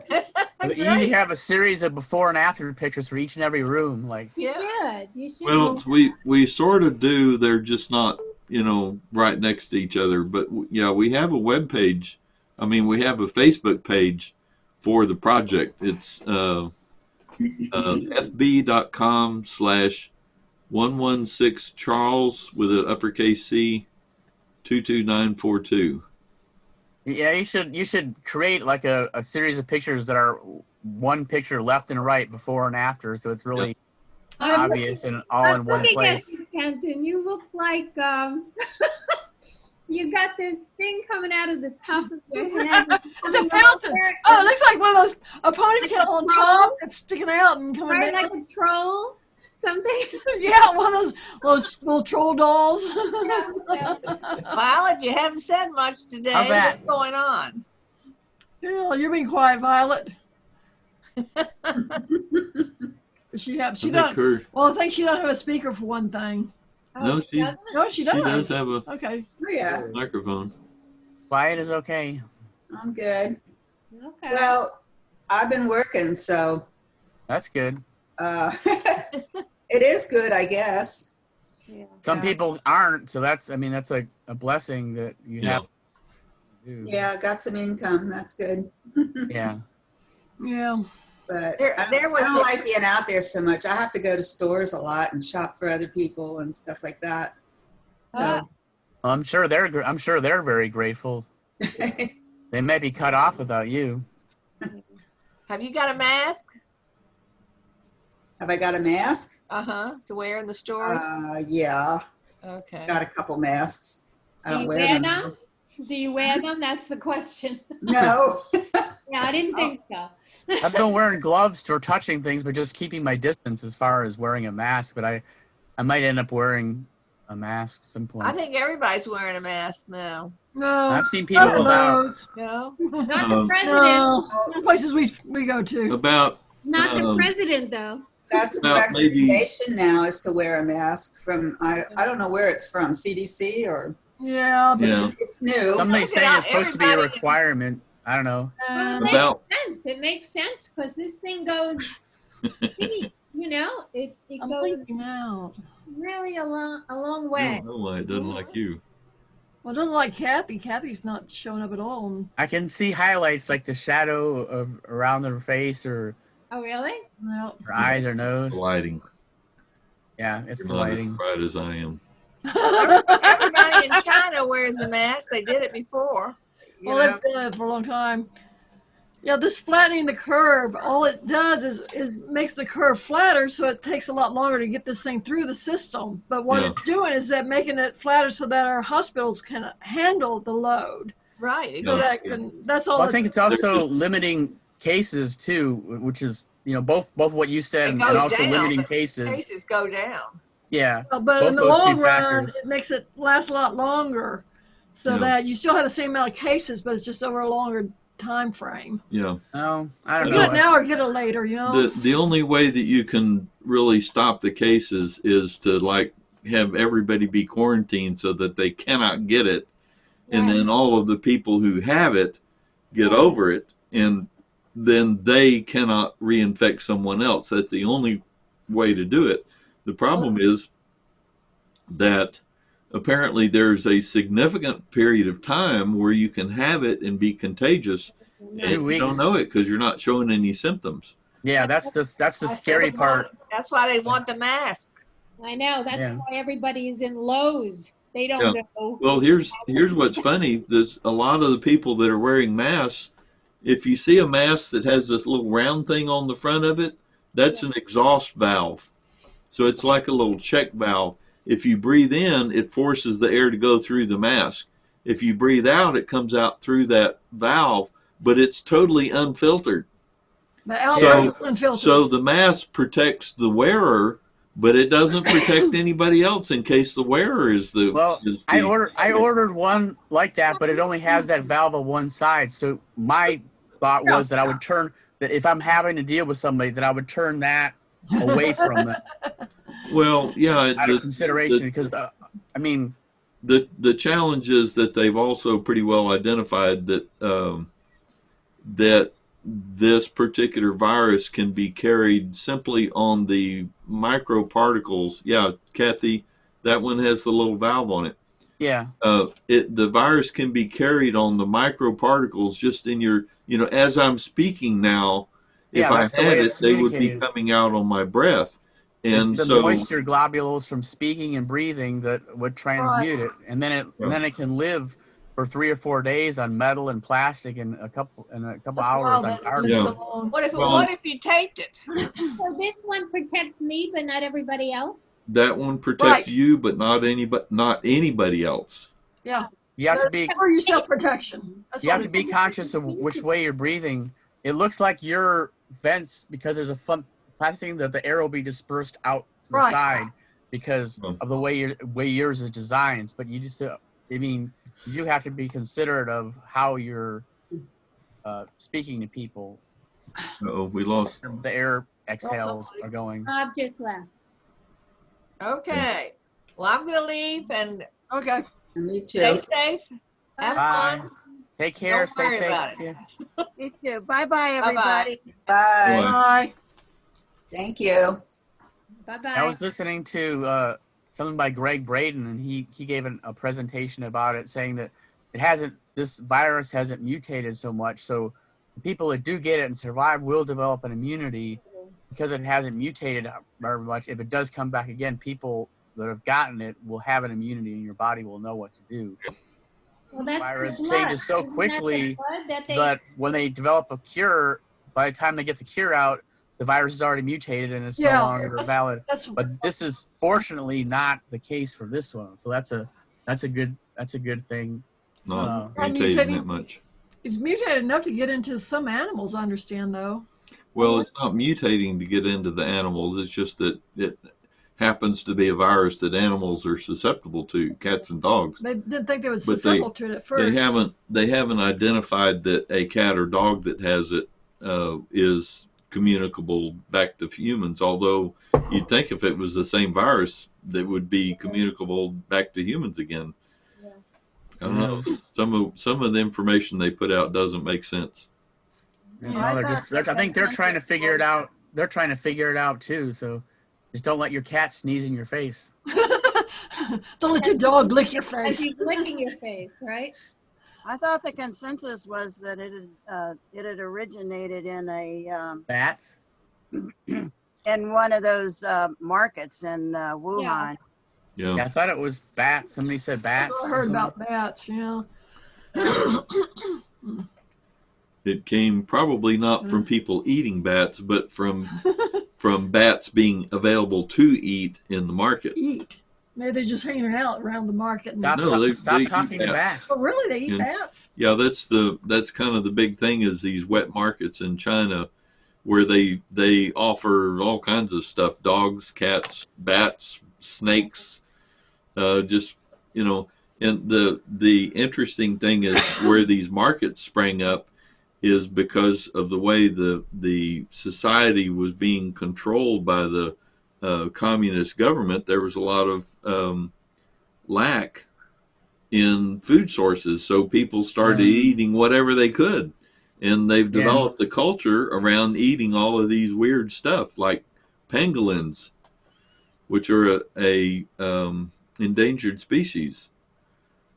You need to have a series of before and after pictures for each and every room. Like, Yeah. You should. well, we sort of do. They're just not right next to each other. But yeah, we have a web page. I mean, we have a Facebook page for the project. It's fb.com/116Charles with an uppercase C 22942. Yeah, you should create like a series of pictures that are one picture left and right, before and after, so it's really obvious and all in one looking place. at you, Kenton. You look like you got this thing coming out of the top of your head. It's a fountain. Oh, it looks like one of those, a ponytail on top that's sticking out and coming Right, down. like a troll, something. Yeah, one of those little troll dolls. Violet, you haven't said much today. How's that? What's going on? Yeah, you're being quiet, Violet. She don't. Well, I think she doesn't have a speaker for one thing. No, she No, she does. She does have a Okay. Oh, yeah, microphone. Quiet is okay. I'm good. Okay. Well, I've been working, so That's good. it is good, I guess. Some people aren't, so that's like a blessing that you have to do. Yeah, got some income. That's good. Yeah. Yeah. But There I was don't a- like being out there so much. I have to go to stores a lot and shop for other people and stuff like that. So, I'm sure they're very grateful. They may be cut off without you. Have you got a mask? have I got a mask? To wear in the store? Yeah. Okay. Got a couple masks. I Do don't you wear wear them. them? Do you wear them? That's the question. No. Yeah, I didn't think so. I've been wearing gloves for touching things, but just keeping my distance as far as wearing a mask. But I might end up wearing a mask at some point. I think everybody's wearing a mask now. No. I've seen people not without. those. No? Not the president. No. Some places we go to. About Not the president, though. That's the Well, maybe- recommendation now is to wear a mask from, I don't know where it's from, CDC or, Yeah. But Yeah. it's new. Somebody's Look at saying it's supposed to be a everybody- requirement. I don't know. Well, it About- makes sense. It makes sense because this thing goes deep, you know? It I'm goes thinking out. really a long I way. don't know why it doesn't like you. Well, it doesn't like Kathy. Kathy's not showing up at all. I can see highlights like the shadow of around her face or Oh, really? Well, her eyes or nose. The lighting. Yeah, it's You're the not as lighting. bright as I am. Everybody in China wears a mask. They did it before. You Well, know? they've done it for a long time. Yeah, this flattening the curve, all it does is makes the curve flatter, so it takes a lot longer to get this thing through the system. But what Yeah. it's doing is that making it flatter so that our hospitals can handle the load. Right. So Exactly. that's all. Well, I think it's also limiting cases too, which is both what you said It and goes also down, limiting but cases. Cases go down. Yeah. But both in the those two long run, factors. it makes it last a lot longer, so Yeah. that you still have the same amount of cases, but it's just over a longer time frame. Yeah. No, I don't You know. get it now or get it later, you know. The only way that you can really stop the cases is to like have everybody be quarantined so that they cannot get it, and then all of the people who have it get over it, and then they cannot reinfect someone else. That's the only way to do it. The problem is that apparently there's a significant period of time where you can have it and be contagious, and 2 you weeks. don't know it because you're not showing any symptoms. Yeah, that's the scary part. That's why they want the mask. I know. That's Yeah. why everybody is in Lowe's. They don't Yeah. know. Well, here's what's funny. There's a lot of the people that are wearing masks. If you see a mask that has this little round thing on the front of it, that's an exhaust valve. So it's like a little check valve. If you breathe in, it forces the air to go through the mask. If you breathe out, it comes out through that valve, but it's totally unfiltered. The outlet is unfiltered. So the mask protects the wearer, but it doesn't protect anybody else in case the wearer is the. is the- I ordered one like that, but it only has that valve on one side. So my thought was that I would turn that if I'm having to deal with somebody, that I would turn that away from it Well, yeah. out of consideration, because I mean, the challenge is that they've also pretty well identified that that this particular virus can be carried simply on the microparticles. Yeah, Kathy, that one has the little valve on it. yeah, The virus can be carried on the microparticles just in your, as I'm speaking now, Yeah, if I that's the way had it's it, they would be communicated. coming out on my breath. It's And the so, moisture globules from speaking and breathing that would transmute it, and then it can live for 3 or 4 days on metal and plastic, and a couple That's hours wild on that it carbon. lives Yeah. so long. What if you taped it? So this one protects me, but not everybody else? that one protects Right. you, but not anybody else. Yeah. You have to be For your self-protection. That's you have all to it be is. conscious of which way you're breathing. It looks like your vents, because there's a plastic thing, that the air will be dispersed out to the Right. side because of the way yours is designed. But you just, you have to be considerate of how you're speaking to people. Oh, we lost. The air exhales are going. Bob just left. Okay. Well, I'm gonna leave and Okay. Me too. stay safe. Have Bye. fun. Take care. Don't Stay worry safe. about it. Yeah. You too. Bye-bye, Bye-bye. everybody. Bye. Bye. Thank you. Bye-bye. I was listening to something by Greg Braden, and he gave a presentation about it, saying that this virus hasn't mutated so much. So the people that do get it and survive will develop an immunity because it hasn't mutated very much. If it does come back again, people that have gotten it will have an immunity, and your body will know what to do. Well, The that's virus good changes luck. so Isn't that the quickly blood that they- that when they develop a cure, by the time they get the cure out, the virus is already mutated and it's Yeah, no longer that's- valid. that's- But this is fortunately not the case for this one. So that's a good thing. Not Not mutating mutating. that much. It's mutated enough to get into some animals, I understand, though. Well, it's not mutating to get into the animals. It's just that it happens to be a virus that animals are susceptible to, cats and dogs. They didn't think they was But susceptible to it at first. they haven't identified that a cat or dog that has it is communicable back to humans. Although you'd think if it was the same virus, that would be communicable back to humans again. I don't know. Some of the information they put out doesn't make sense. I think they're trying to figure it out. They're trying to figure it out too. So just don't let your cat sneeze in your face. Don't let your dog lick your As face. he's licking your face, right? I thought the consensus was that it had originated in a Bats. in one of those markets in Wuhan. Yeah. I thought it was bats. Somebody said bats. I or heard something. about bats, yeah. It came probably not from people eating bats, but from bats being available to eat in the market. Eat. Maybe they're just hanging out around the market. And Stop eat talking to bats. Oh, really? They eat And- bats? Yeah, that's kind of the big thing is these wet markets in China where they offer all kinds of stuff: dogs, cats, bats, snakes, just And the interesting thing is where these markets sprang up is because of the way the society was being controlled by the communist government. There was a lot of lack in food sources, so people started eating whatever they could, and they've developed a culture around eating all of these weird stuff like pangolins, which are a endangered species.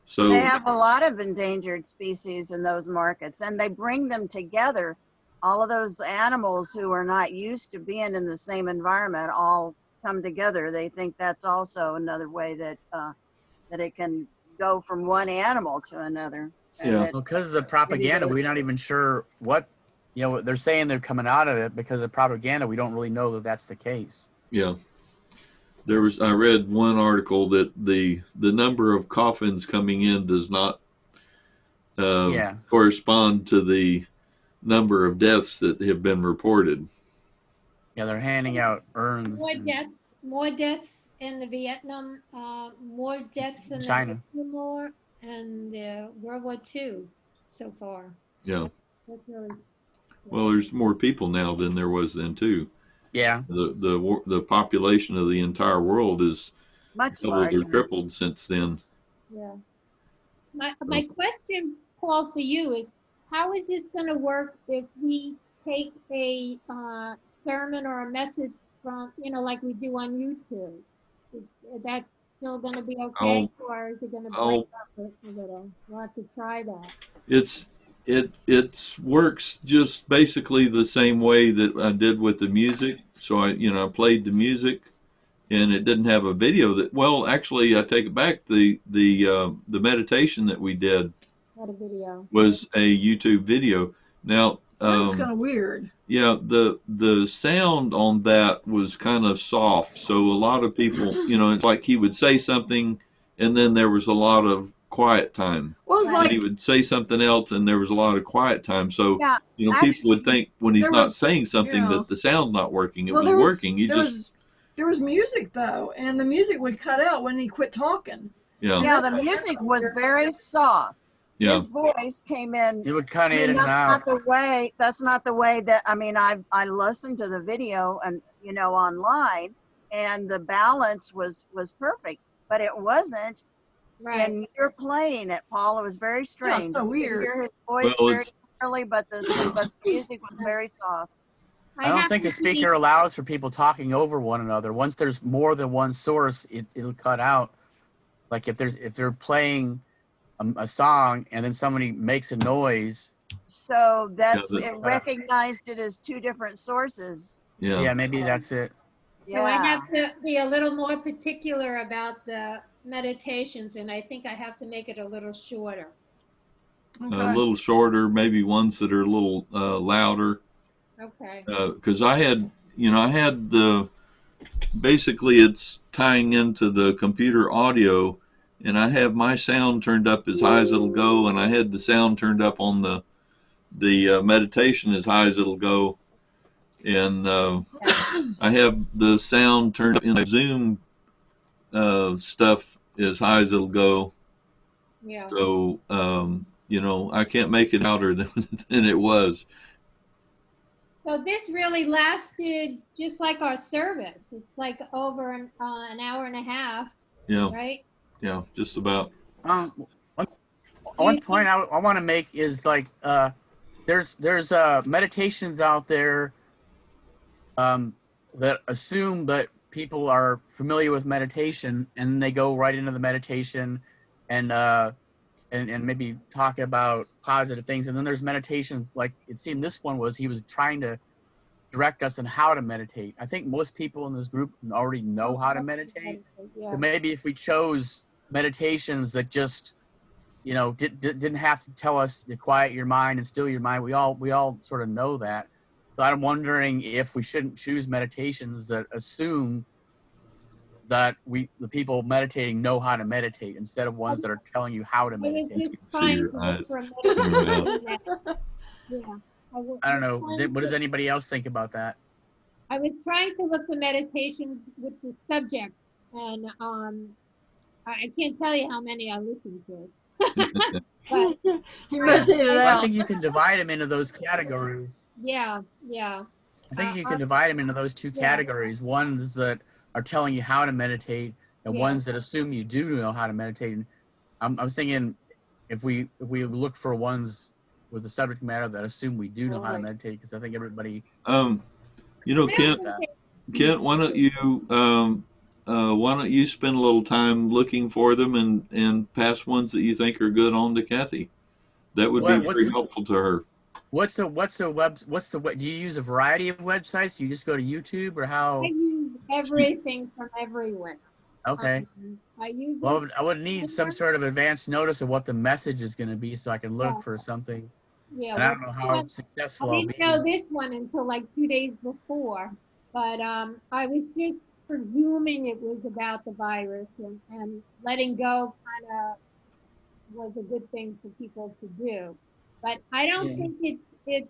So They have a lot of endangered species in those markets, and they bring them together. All of those animals who are not used to being in the same environment all come together. They think that's also another way that that it can go from one animal to another. And Because of the propaganda, we're not even sure what, they're saying they're coming out of it because of propaganda. We don't really know that that's the case. yeah. I read one article that the number of coffins coming in does not correspond to the number of deaths that have been reported. Yeah, they're handing out urns. More deaths in the Vietnam, more deaths in China. the War and World War II so far. Yeah. That's really Well, there's more people now than there was then too. Yeah. The population of the entire world is much doubled or larger. tripled since then. Yeah. My question, Paul, for you is, how is this going to work if we take a sermon or a message from, like we do on YouTube? Is that still going to be okay, or is it going to break up a little? We'll have to try that. it works just basically the same way that I did with the music. So I played the music, and it didn't have a video. Well, actually, I take it back. The meditation that we did What a video. was a YouTube video. Now, That's kind of weird. yeah, the sound on that was kind of soft. So a lot of people, it's like he would say something, and then there was a lot of quiet time. Well, it's And like he would say something else, and there was a lot of quiet time. So Yeah, people would think when he's there not was- saying something yeah. that the sound's not working. It well, was there was working. He there just was music though, and the music would cut out when he quit talking. Yeah, the music was very soft. Yeah. His voice came in. You would cut I in mean, and that's out. not the way. That's not the way that. I mean, I listened to the video and online, and the balance was perfect, but it wasn't. Right. And you're playing it, Paul. It was very strange. so You could weird. hear his voice Well, very it's- clearly, but the music was very soft. I don't think the happen to speaker be- allows for people talking over one another. Once there's more than one source, it'll cut out. Like if they're playing a song and then somebody makes a noise. So that's Yeah, it recognized it as two different sources. Yeah. Yeah, maybe that's it. So I Yeah. have to be a little more particular about the meditations, and I think I have to make it a little shorter. a little shorter, maybe ones that are a little louder. Okay. Because I had the basically it's tying into the computer audio, and I have my sound turned up as high as it'll go, and I had the sound turned up on the meditation as high as it'll go, and I have the sound turned up in the Zoom stuff as high as it'll go. Yeah. So I can't make it louder than it was. So this really lasted just like our service. It's like over an hour and a half, Yeah, right? yeah, just about. One point I want to make is like there's meditations out there that assume that people are familiar with meditation, and they go right into the meditation and maybe talk about positive things. And then there's meditations like it seemed this one was he was trying to direct us on how to meditate. I think most people in this group already know how to meditate. Yeah. But maybe if we chose meditations that just didn't have to tell us to quiet your mind and still your mind, we all sort of know that. So I'm wondering if we shouldn't choose meditations that assume that the people meditating know how to meditate instead of ones that are telling you how to I was meditate. just trying to look for a meditation that- yeah. I don't know. What does anybody else think about that? I was trying to look for meditations with the subject, and I can't tell you how many I listened to. But He meditated I out. think you can divide them into those categories. yeah. I think you can divide them into those two categories. Ones that are telling you how to meditate, and Yeah. ones that assume you do know how to meditate. And I was thinking, if we look for ones with the subject matter that assume we do know how to Right. meditate, because I think everybody. Kent, why don't you spend a little time looking for them and pass ones that you think are good on to Kathy? That would be very helpful to her. Do you use a variety of websites? Do you just go to YouTube, or how? I use everything from everywhere. Okay. I use Well, I would need some sort of advance notice of what the message is going to be, so I can look Yeah. for something. Yeah, And I don't know well, how I successful I'll didn't be. know this one until like 2 days before, but I was just presuming it was about the virus, and letting go kind of was a good thing for people to do. But I don't Yeah. think it's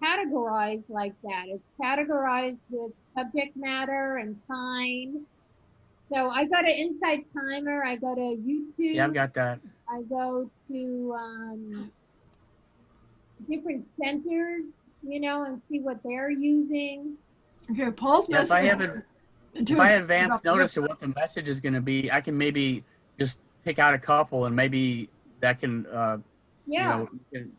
categorized like that. It's categorized with subject matter and time. So I go to Insight Timer, I go to YouTube. Yeah, I've got that. I go to different centers, and see what they're using. Okay, Paul's Yeah, if I have advance about notice of what the message is going to be, I can maybe just pick out a couple, and maybe that can, Yeah. you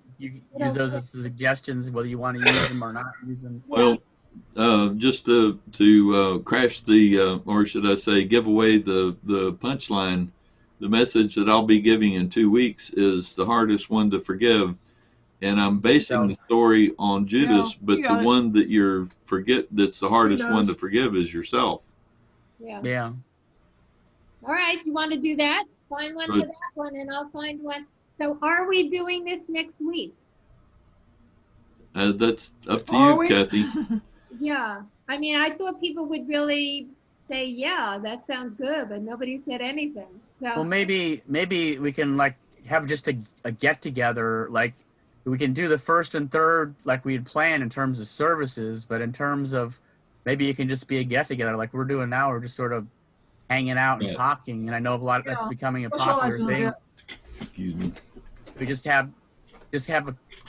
use those as suggestions, whether you want to use them or not use them. Well, just to crash or should I say, give away the punchline, the message that I'll be giving in 2 weeks is the hardest one to forgive. And I'm basing the story on Judas, Yeah, but you the got it. one that you're that's the hardest one to knows? forgive is yourself. Yeah. Yeah. All right, you want to do that? Find one for Good. that one, and I'll find one. So are we doing this next week? That's up to Are you, we? Kathy. Yeah. I mean, I thought people would really say, yeah, that sounds good, but nobody said anything. So Well, maybe we can like have just a get together. Like we can do the first and third like we had planned in terms of services, but in terms of maybe it can just be a get together like we're doing now. We're just sort of hanging out and Yeah. talking. And I know a lot that's Yeah. becoming a popular Socializing a thing. bit. Excuse me. We just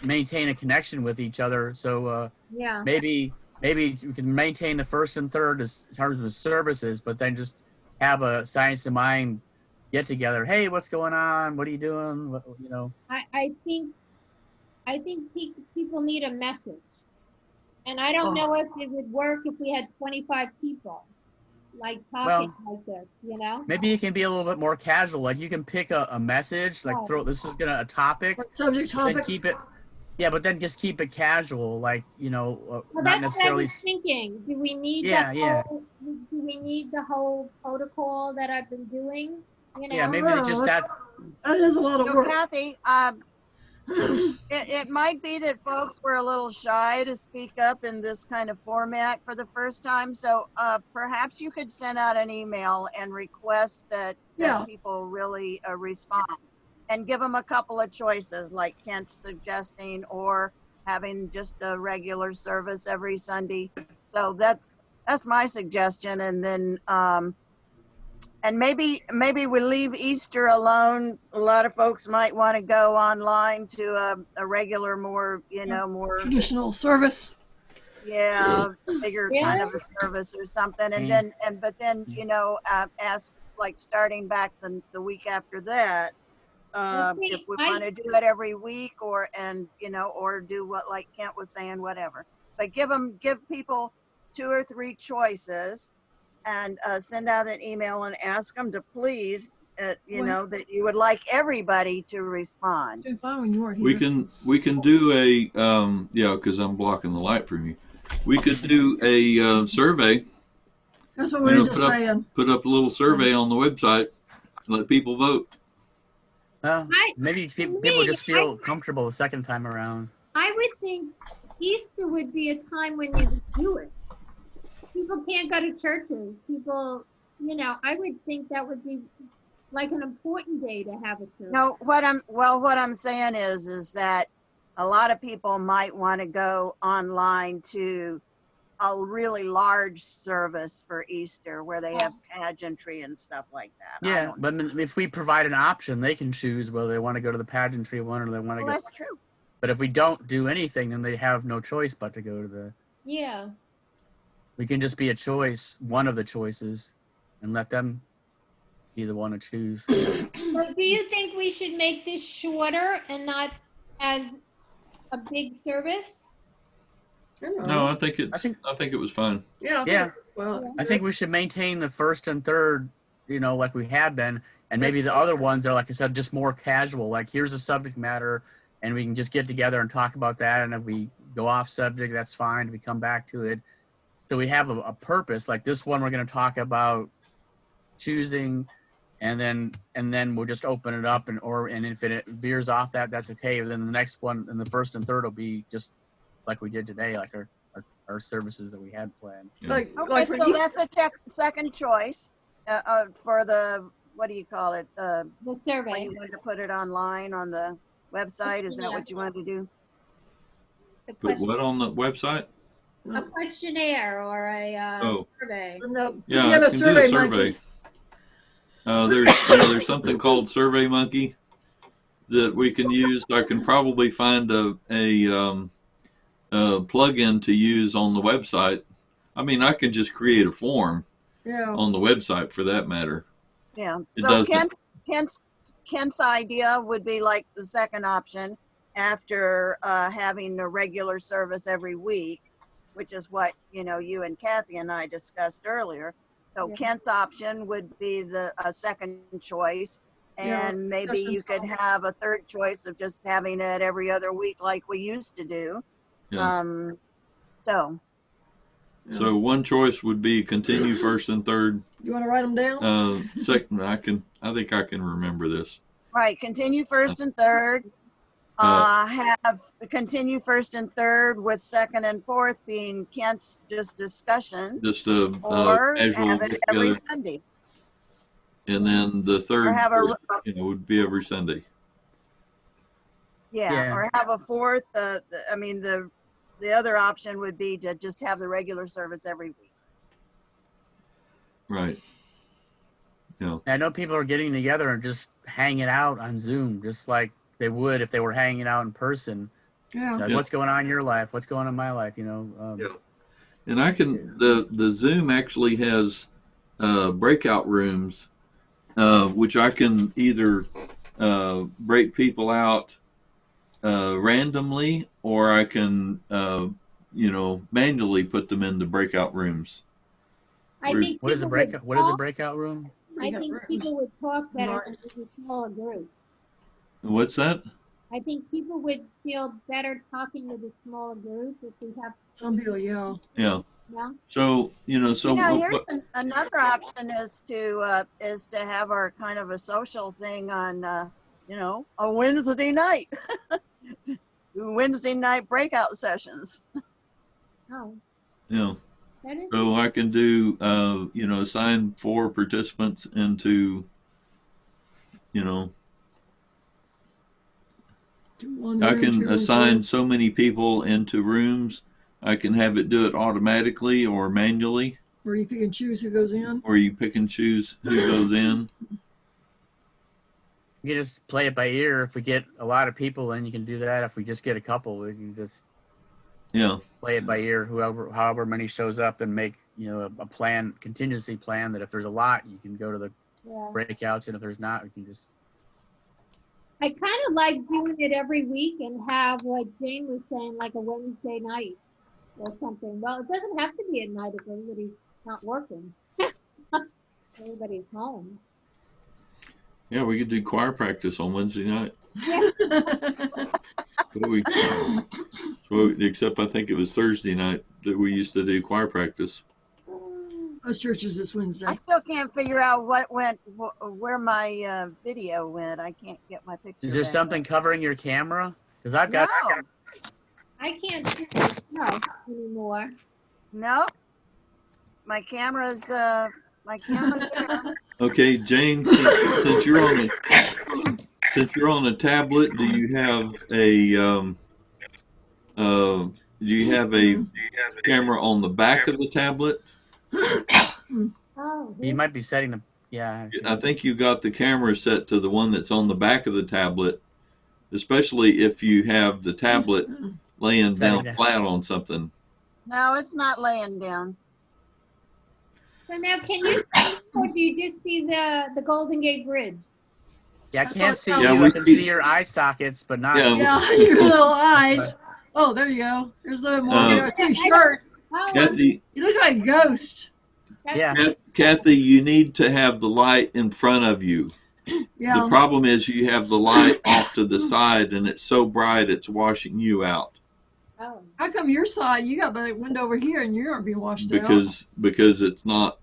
maintain a connection with each other. So yeah. maybe we can maintain the first and third as in terms of services, but then just have a Science of Mind get together. Hey, what's going on? What are you doing? What, you know? I think people need a message. And I don't know if it would work if we had 25 people like talking like this, you know? Maybe it can be a little bit more casual. Like you can pick a message, like throw this is a topic, subject then topic. keep it. Yeah, but then just keep it casual, like Well, not that's necessarily. what I was thinking. Do we need do we need the whole protocol that I've been doing? You know? Yeah, maybe just that. That is a lot of So work. Kathy, it might be that folks were a little shy to speak up in this kind of format for the first time. So perhaps you could send out an email and request that people really respond and give them a couple of choices like Kent's suggesting or having just a regular service every Sunday. So that's my suggestion. And then and maybe we leave Easter alone. A lot of folks might want to go online to a regular, more, more traditional service. Yeah, bigger kind of a service or something. And but then, ask like starting back the week after that, if we want to do it every week or do what like Kent was saying, whatever. But give people 2 or 3 choices. And send out an email and ask them to please, that you would like everybody to respond. We can do a because I'm blocking the light from you. We could do a survey. That's what we were just saying. Put up a little survey on the website. Let people vote. Maybe people just feel comfortable the second time around. I would think Easter would be a time when you would do it. People can't go to churches. People, I would think that would be like an important day to have a service. No, what I'm saying is that a lot of people might want to go online to a really large service for Easter where they have pageantry and stuff like that. Yeah, but if we provide an option, they can choose whether they want to go to the pageantry one or they want to go. That's true. But if we don't do anything, then they have no choice but to go to the. Yeah. We can just be a choice, one of the choices, and let them be the one to choose. So do you think we should make this shorter and not as a big service? No, I think it was fine. Yeah. I think we should maintain the first and third, like we had been, and maybe the other ones are, like I said, just more casual. Like here's a subject matter, and we can just get together and talk about that. And if we go off subject, that's fine. If we come back to it. So we have a purpose. Like this one, we're going to talk about choosing, and then we'll just open it up, and if it veers off that's okay. Then the next one, and the first and third will be just like we did today, like our services that we had planned. Yeah. So that's a second choice for the, what do you call it? The survey. You wanted to put it online on the website. Is that what you wanted to do? Put what on the website? A questionnaire or a survey. Yeah, I can do a survey. There's something called SurveyMonkey that we can use. I can probably find a plug-in to use on the website. I mean, I can just create a form on the website for that matter. Yeah. So Kent's idea would be like the second option after having a regular service every week, which is what, you and Kathy and I discussed earlier. So Kent's option would be a second choice. Yeah, And maybe you could have a third choice of just having it every other week like we used to do. Yeah. So So one choice would be continue first and third. You want to write them down? Second, I think I can remember this. right, continue first and third. Have continue first and third with second and fourth being Kent's just discussion, Just a or casual have it get every together. Sunday. And then the third, have a- would be every Sunday. Yeah, Yeah. or have a fourth. I mean, the other option would be to just have the regular service every week. Right. Yeah. I know people are getting together and just hanging out on Zoom, just like they would if they were hanging out in person. Yeah. Like, Yeah. what's going on in your life? What's going on in my life? You know. Yeah. And I can the Zoom actually has breakout rooms, which I can either break people out randomly, or I can manually put them into breakout rooms. I think What is a people breakout? would What is a talk- breakout room? I think people would talk better Mark. with a smaller group. What's that? I think people would feel better talking with a smaller group if we have. Some people, yeah. Yeah. Yeah. So Here's another option is to have our kind of a social thing on a Wednesday night. Wednesday night breakout sessions. Oh, yeah. that is. So I can do assign 4 participants into One I room, can 2 rooms, assign so many people into rooms. I can have it do it automatically or manually, where you pick and choose who goes in. or you pick and choose who goes in. You can just play it by ear. If we get a lot of people, then you can do that. If we just get a couple, we can just play it by ear. However many shows up, and make a plan, contingency plan that if there's a lot, you can go to the Yeah. breakouts, and if there's not, we can just. I kind of like doing it every week and have, like Jane was saying, like a Wednesday night or something. Well, it doesn't have to be at night if everybody's not working. Everybody's home. Yeah, we could do choir practice on Wednesday night. Except I think it was Thursday night that we used to do choir practice. Most churches this Wednesday. I still can't figure out where my video went. I can't get my picture. Is there back. something covering your camera? Because I've got. No. I can't see it anymore. No. My camera's there. Okay, Jane, since you're on a tablet, do you have a camera on the back of the tablet? Oh, You might be setting the. Yeah. I think you got the camera set to the one that's on the back of the tablet, especially if you have the tablet laying down flat on something. No, it's not laying down. So now, can you see, or do you just see the Golden Gate Bridge? Yeah, I can't see Yeah, you. we I can see- see your eye sockets, but not. Yeah, your little eyes. Oh, there you go. There's the one there too. Shirt. Oh, Kathy, You look like a ghost. Yeah. Kathy, you need to have the light in front of you. Yeah. The problem is you have the light off to the side, and it's so bright it's washing you out. Oh. How come your side, you got the window over here and you aren't being washed out? Because it's not,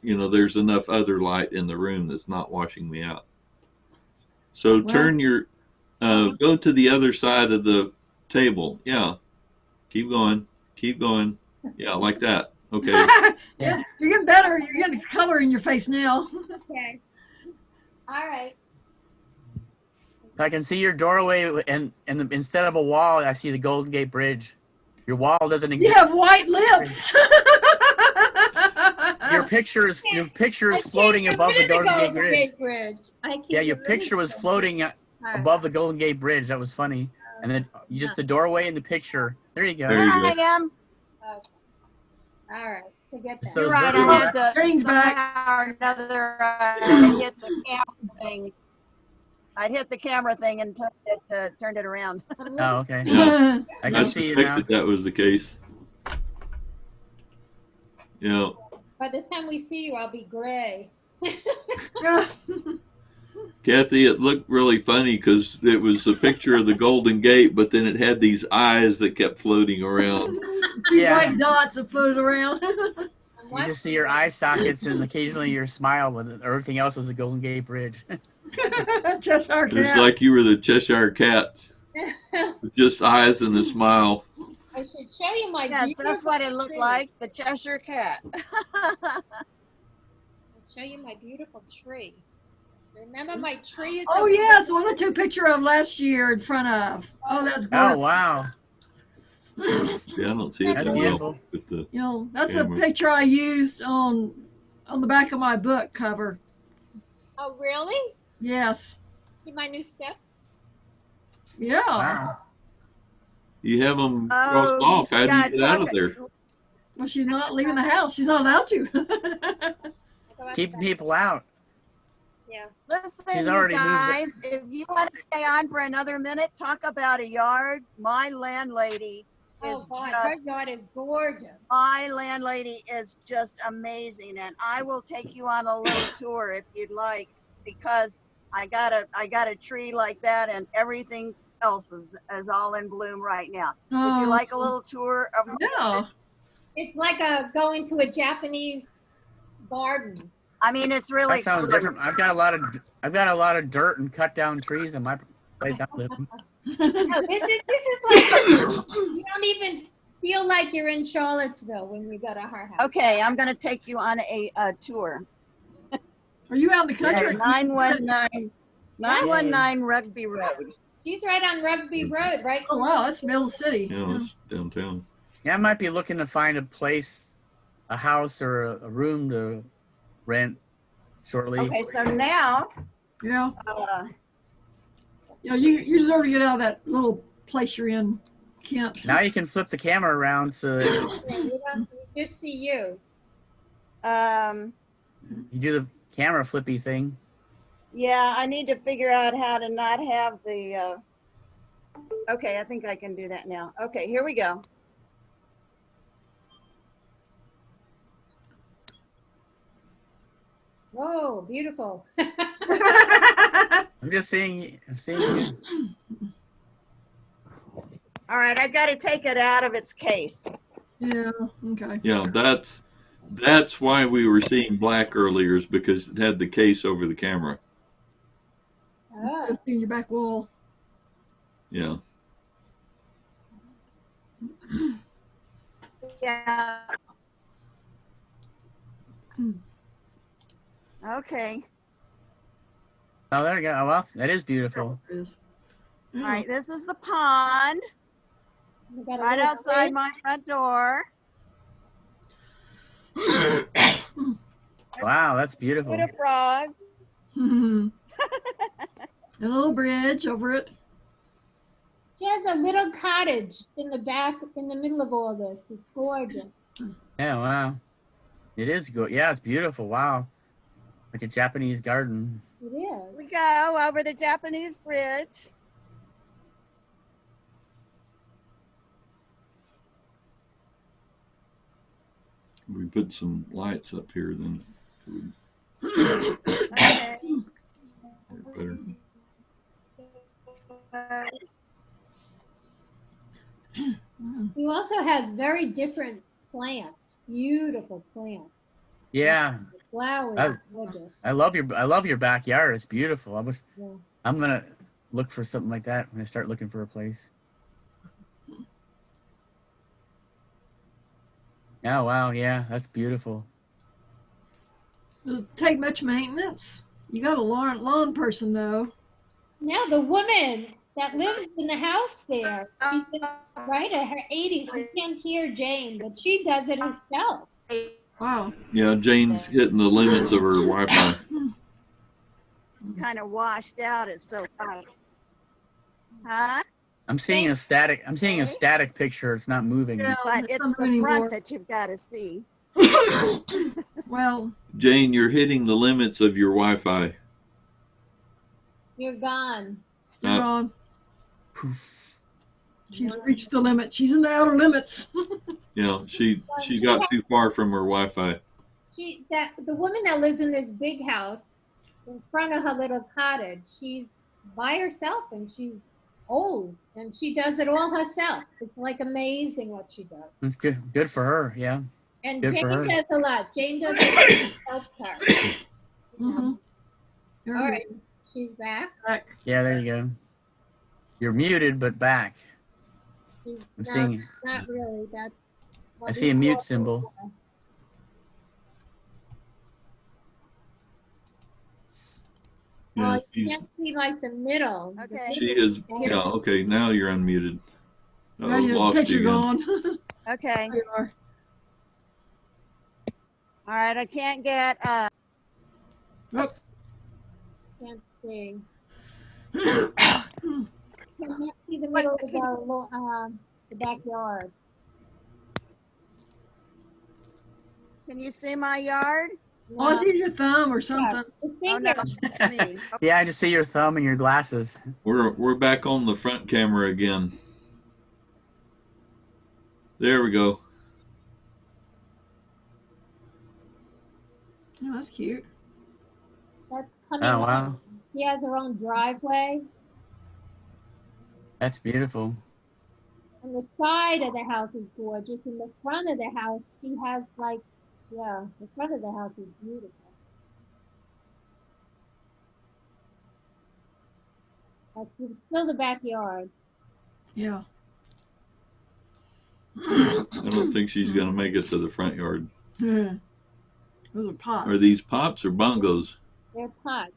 there's enough other light in the room that's not washing me out. So Well- turn your, go to the other side of the table. Yeah. Keep going. Keep going. Yeah, like that. Okay. Yeah, you're getting better. You're getting color in your face now. Okay. All right. I can see your doorway, and instead of a wall, I see the Golden Gate Bridge. Your wall doesn't exist. You have white lips. Your picture is floating above the Golden Gate Bridge. Bridge. I can't Yeah, your get rid picture of was it. floating All right. above the Golden Gate Bridge. That was funny. And then you just the doorway and the picture. There you go. There you go. I am. Okay. All right. Forget that. So You're right. Zoom- I had to Screen's back. somehow or another hit the camera thing. I'd hit the camera thing and turned it around. Oh, okay. Yeah. I I can see you now. suspected that was the case. Yeah. By the time we see you, I'll be gray. Kathy, it looked really funny because it was a picture of the Golden Gate, but then it had these eyes that kept floating around. Two Yeah. white dots that floated around. You just see your eye sockets and occasionally your smile, but everything else was the Golden Gate Bridge. Cheshire It was Cat. like you were the Cheshire Cat with just eyes and a smile. I should show you my Yes, beautiful that's what it looked tree. like, the Cheshire Cat. I'll show you my beautiful tree. Remember my tree is Oh yes, the one I took a picture of last year in front of. Oh, that's Oh, gorgeous. wow. Yeah, I don't see it That's that beautiful. well with the You know, that's camera. a picture I used on the back of my book cover. Oh, really? Yes. See my new steps? Yeah. Wow. You have them Oh, crossed off. How do God, you get out of look there? Well, she's not leaving the house. She's not allowed to. Keeping people out. Yeah. Listen, She's you already moved it. guys, if you want to stay on for another minute, talk about a yard. My landlady is Oh, God, her just, yard is gorgeous. my landlady is just amazing, and I will take you on a little tour if you'd like, because I got a tree like that, and everything else is all in bloom right now. Would you Oh. like a little tour of? Yeah. It's like going to a Japanese garden. I mean, it's really That sounds exquisite. different. I've got a lot of dirt and cut down trees in my place I live in. No, this is like you don't even feel like you're in Charlottesville when we go to her house. Okay, I'm going to take you on a tour. Are you out in the Yeah, country? 919 Rugby Road. She's right on Rugby Road, right? Oh wow, that's Middle City. Yeah, it's downtown. Yeah, I might be looking to find a place, a house or a room to rent shortly. Okay, so now, Yeah. uh, You know, you deserve to get out of that little place you're in, Kent. Now you can flip the camera around so that We just see you. you do the camera flippy thing. yeah, I need to figure out how to not have the, okay, I think I can do that now. Okay, here we go. Whoa, beautiful. I'm just seeing you. All right, I got to take it out of its case. Yeah. Okay. Yeah, that's why we were seeing black earlier, is because it had the case over the camera. Oh. Just in your back wall. Yeah. Yeah. Okay. Oh, there you go. Oh, well, that is beautiful. It is. All right, this is the pond We got a right little outside bridge. my front door. Wow, that's beautiful. Put a frog. A little bridge over it. She has a little cottage in the back, in the middle of all this. It's gorgeous. Yeah, wow. It is good. Yeah, it's beautiful. Wow. Like a Japanese garden. It is. We go over the Japanese bridge. We put some lights up here, then Okay. work better. He also has very different plants, beautiful plants. Yeah. Flowers, I- gorgeous. I love your backyard. It's beautiful. Yeah. I'm gonna look for something like that when I start looking for a place. Oh wow, yeah, that's beautiful. Does it take much maintenance? You got a lawn person though. Now the woman that lives in the house there, she's in, right at her 80s. We can't hear Jane, but she does it herself. Wow. Yeah, Jane's hitting the limits of her Wi-Fi. It's kind of washed out. It's so hot. Huh? I'm seeing a static picture. It's not moving. Yeah, But it's not the anymore. front that you've got to see. Well, Jane, you're hitting the limits of your Wi-Fi. You're gone. you're Uh, gone. She's reached the limit. She's in the outer limits. You know, she got too far from her Wi-Fi. The woman that lives in this big house, in front of her little cottage. She's by herself and she's old and she does it all herself. It's like amazing what she does. It's good. Good for her. Yeah. And Good Jane for her. does a lot. Jane does a lot. Helps her. Mhm. All right, she's back. Yeah. There you go. You're muted, but back. She's I'm not, seeing. not really. That's what I see a we mute call symbol. before. Yeah, Oh, you she's, can't see like the middle. The Okay. she middle is. Yeah. Okay. Now you're unmuted. Now Oh, your lost you picture again. gone. Okay. There you are. All right. I can't get. Oops. Can't see. Can you see the middle of the backyard? Can you see my yard? Oh, I see your thumb or something. Oh no, it's me. Yeah, I just see your thumb and your glasses. We're back on the front camera again. There we go. Oh, that's cute. That's coming Oh up. wow, She has her own driveway. that's beautiful. And the side of the house is gorgeous. In the front of the house, she has like, yeah, the front of the house is beautiful. That's still the backyard. Yeah. I don't think she's gonna make it to the front yard. Yeah. Those are pots. Are these pops or bongos? They're pots.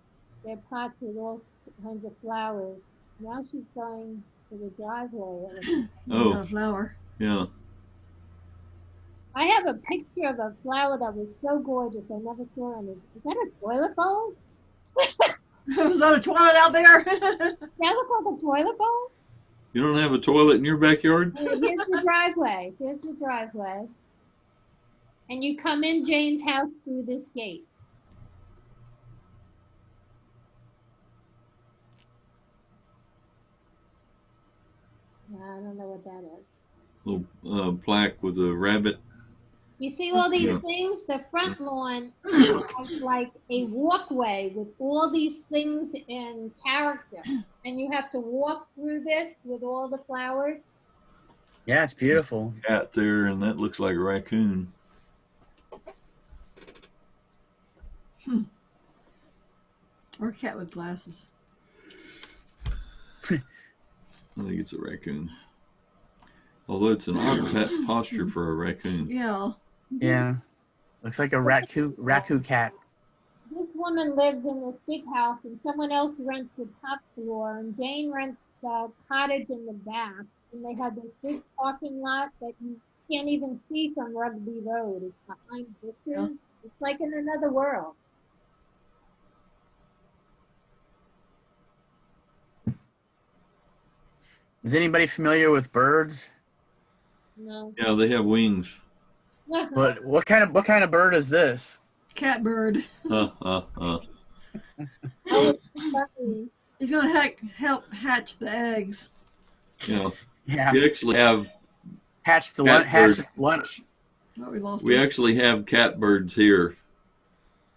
They're pots with all kinds of flowers. Now she's going to the driveway. Oh. Got a flower. Yeah. I have a picture of a flower that was so gorgeous. I never saw any. Is that a toilet bowl? Was that a toilet out there? That look like a toilet bowl? You don't have a toilet in your backyard? Here's the driveway. Here's the driveway. And you come in Jane's house through this gate. I don't know what that is. Little plaque with a rabbit. You see all these Yeah. things? The front lawn has like a walkway with all these things in character. And you have to walk through this with all the flowers. Yeah, it's beautiful. Cat there, and that looks like a raccoon. Or a cat with glasses. I think it's a raccoon. Although it's an odd pet posture for a raccoon. Yeah. Yeah, looks like a raccoon cat. This woman lives in this big house and someone else rents the top floor and Jane rents the cottage in the back. And they have this big parking lot that you can't even see from Rugby Road. It's behind bushes. Yeah. It's like in another world. Is anybody familiar with birds? No. Yeah, they have wings. What kind of bird is this? Catbird. Oh, He's gonna help hatch the eggs. Yeah. Yeah. We actually have Hatch the catbirds. lunch. Oh, we lost We him. actually have catbirds here.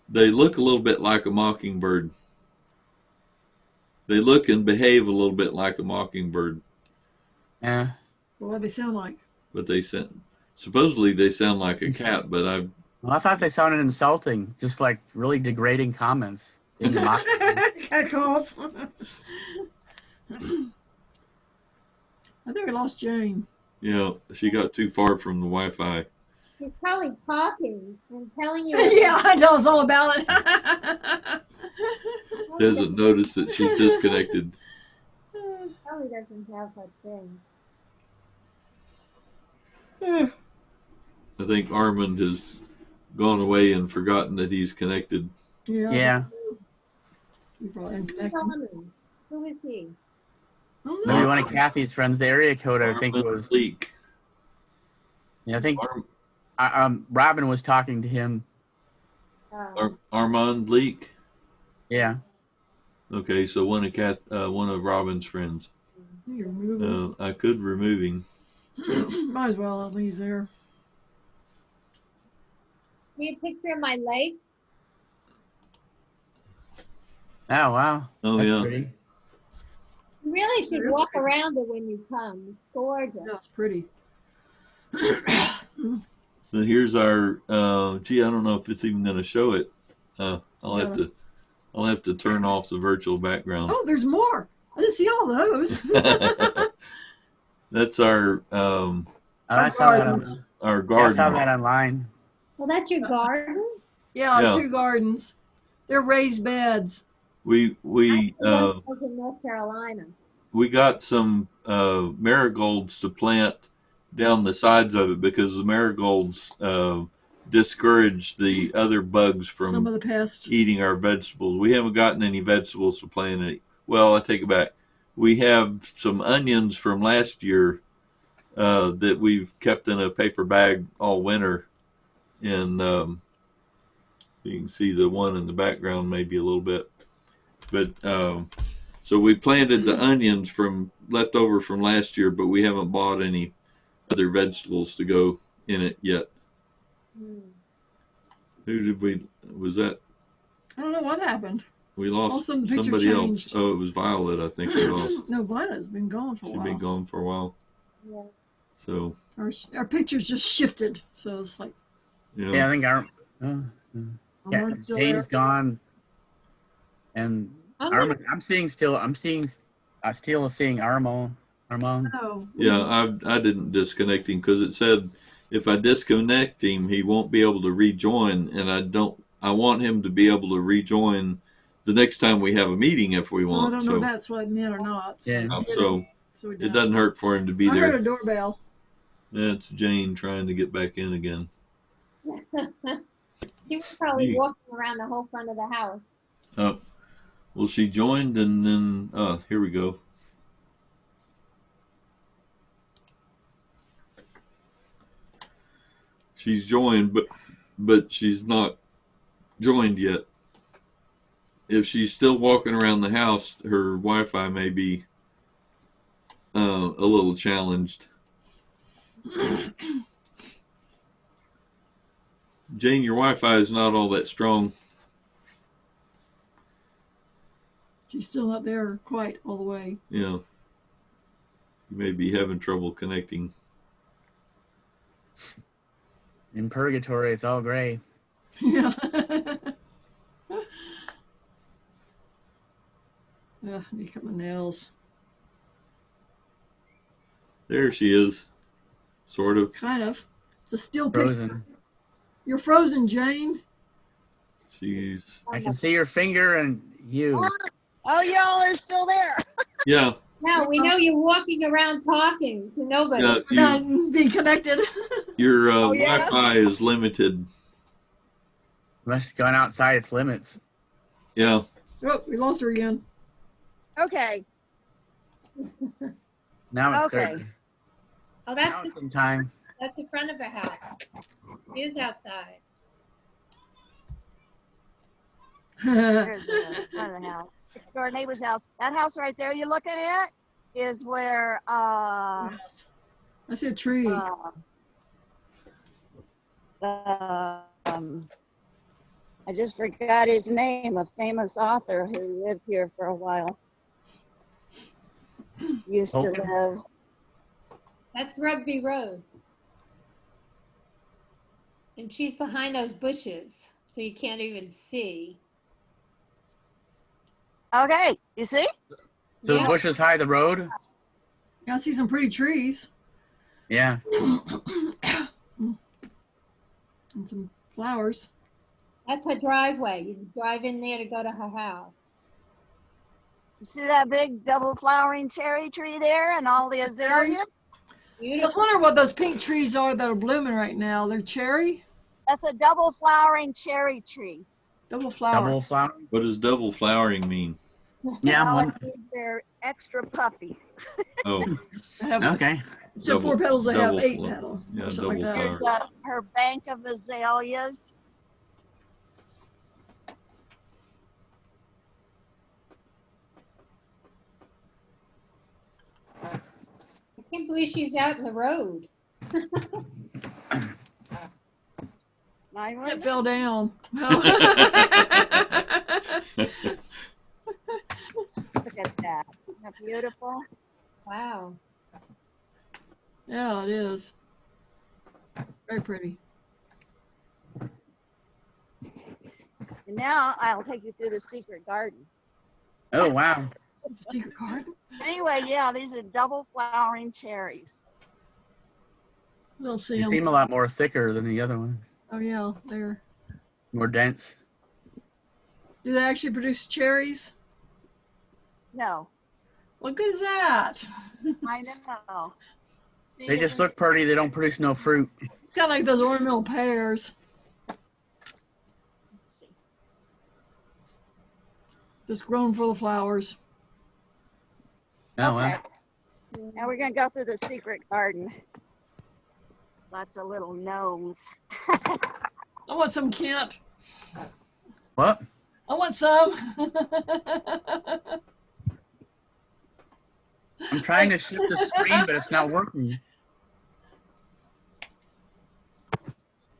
They look a little bit like a mockingbird. They look and behave a little bit like a mockingbird, Yeah. What do they sound like? but supposedly they sound like a cat. But I've Well, I thought they sounded insulting, just like really degrading comments. Being mocked. Cat calls. I think we lost Jane. she got too far from the Wi-Fi. She's probably talking and telling you. Yeah, tell us all about it. Doesn't notice that she's disconnected. Probably doesn't have that thing. I think Armand has gone away and forgotten that he's connected. Yeah. We brought him Who's connected. Armin? Who is he? Maybe one of Kathy's friends. The area code, I think, Armand was. Leak. Yeah, I think. Robin was talking to him. Armand Leak. Yeah. Okay, so one of Robin's friends. You're moving. I could remove him. Might as well. He's there. See a picture of my lake? Oh, wow. Oh, That's yeah. pretty. You really should walk around it when you come. It's gorgeous. Yeah, it's pretty. So here's our, gee, I don't know if it's even going to show it. I'll have to turn off the virtual background. Oh, there's more. I didn't see all those. That's our, I saw that. our I garden. saw that online. Well, that's your garden? Yeah, Yeah. 2 gardens. They're raised beds. We That's in North Carolina. we got some marigolds to plant down the sides of it because the marigolds discourage the other bugs Some from of the pests. eating our vegetables. We haven't gotten any vegetables to plant it. Well, I take it back. We have some onions from last year that we've kept in a paper bag all winter, and you can see the one in the background maybe a little bit. But so we planted the onions from leftover from last year, but we haven't bought any other vegetables to go in it yet. Who did we? Was that? I don't know what happened. We All of lost a sudden the picture somebody changed. else. Oh, it was Violet. I think we lost. No, Violet's been gone for a She's while. been gone for a while. Yeah. So Our pictures just shifted. So it's like, you know, Yeah, I think yeah, Mark's still Jane's there. gone, and I'm seeing still seeing Armand. Oh. yeah. I didn't disconnect him because it said if I disconnect him, he won't be able to rejoin, and I want him to be able to rejoin the next time we have a meeting if we So I want. don't know if that's what I meant or not. So, Yeah. So we it don't. doesn't hurt for him to be I heard a there. doorbell. That's Jane trying to get back in again. She was probably Yeah. walking around the whole front of the house. Oh, well, she joined, and then here we go. She's joined, but she's not joined yet. If she's still walking around the house, her Wi-Fi may be a little challenged. Jane, your Wi-Fi is not all that strong. She's still not there quite all the way. Yeah. You may be having trouble connecting. In purgatory, it's all gray. Yeah. Yeah, I need to cut my nails. There she is. Sort of. Kind of. It's a still picture. Frozen. You're frozen, Jane. She's. I can see your finger and you. Oh, y'all are still there. Yeah. No, we know you're walking around talking to nobody. Yeah, We're not being connected. Your Oh, yeah? Wi-Fi is limited. Must have gone outside its limits. Yeah. Oh, we lost her again. Okay. Now it's Okay. 30. Oh, Now that's it's the, in time. that's the front of the house. It is outside. There's the front of the house. Next door neighbor's house. That house right there you're looking at is where I see a tree. I just forgot his name, a famous author who lived here for a while. Used to Tolkien? live. That's Rugby Road. And she's behind those bushes, so you can't even see. Okay, you see? So Yeah. the bushes hide the road? Yeah, I see some pretty trees. Yeah. And some flowers. That's her driveway. You drive in there to go to her house. You see that big double flowering cherry tree there and all the azaleas? I was wondering what those pink trees are that are blooming right now. They're cherry? That's a double flowering cherry tree. Double flower. Double flower? What does double flowering mean? Yeah, I'm Well, one. it means they're extra puffy. Oh, I have, Okay. Instead of 4 Double- petals, they have double 8 flo- petals. yeah, Or something like double that. flower. Here's her bank of azaleas. I can't believe she's out in the road. My It one. fell down. No. that beautiful? Wow. Yeah, it is. Very pretty. And now I'll take you through the secret garden. Oh, wow. Secret garden? Anyway, yeah, these are double flowering cherries. We'll see They 'em. seem a lot more thicker than the other one. Oh yeah, there. More dense. Do they actually produce cherries? No, What good is that? I know. They just look pretty. They don't produce no fruit. Kind of like those ornamental pears. Just grown full of flowers. Oh, wow. Now we're gonna go through the secret garden. Lots of little gnomes. I want some, Kent. What? I want some. I'm trying to shift the screen, but it's not working.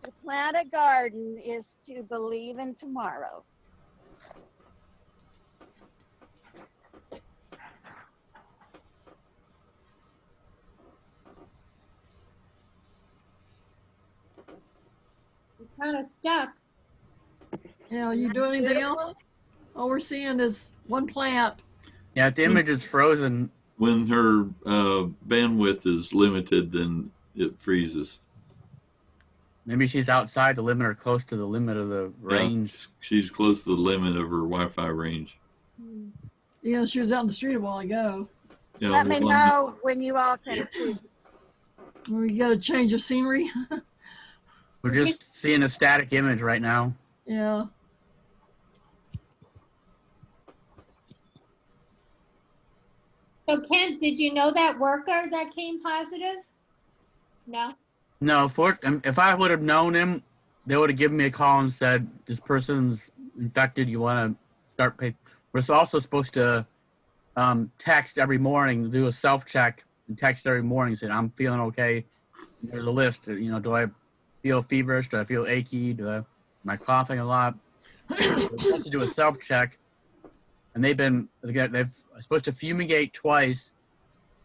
To plant a garden is to believe in tomorrow. You're kind of stuck. Yeah, you doing anything else? All we're seeing is one plant. Yeah, if the image is frozen. When her bandwidth is limited, then it freezes. Maybe she's outside the limit or close to the limit of the range. Yeah, she's close to the limit of her Wi-Fi range. Yeah, she was out in the street a while ago. Yeah, Let me know when you all can see. We got a change of scenery. We're just seeing a static image right now. Yeah. So Kent, did you know that worker that came positive? No? No, if I would have known him, they would have given me a call and said, this person's infected, you want to start pay. We're also supposed to text every morning, do a self-check and text every morning saying, I'm feeling okay. There's a list, you know, do I feel feverish? Do I feel achy? Am I coughing a lot? We're supposed to do a self-check. And they're supposed to fumigate twice.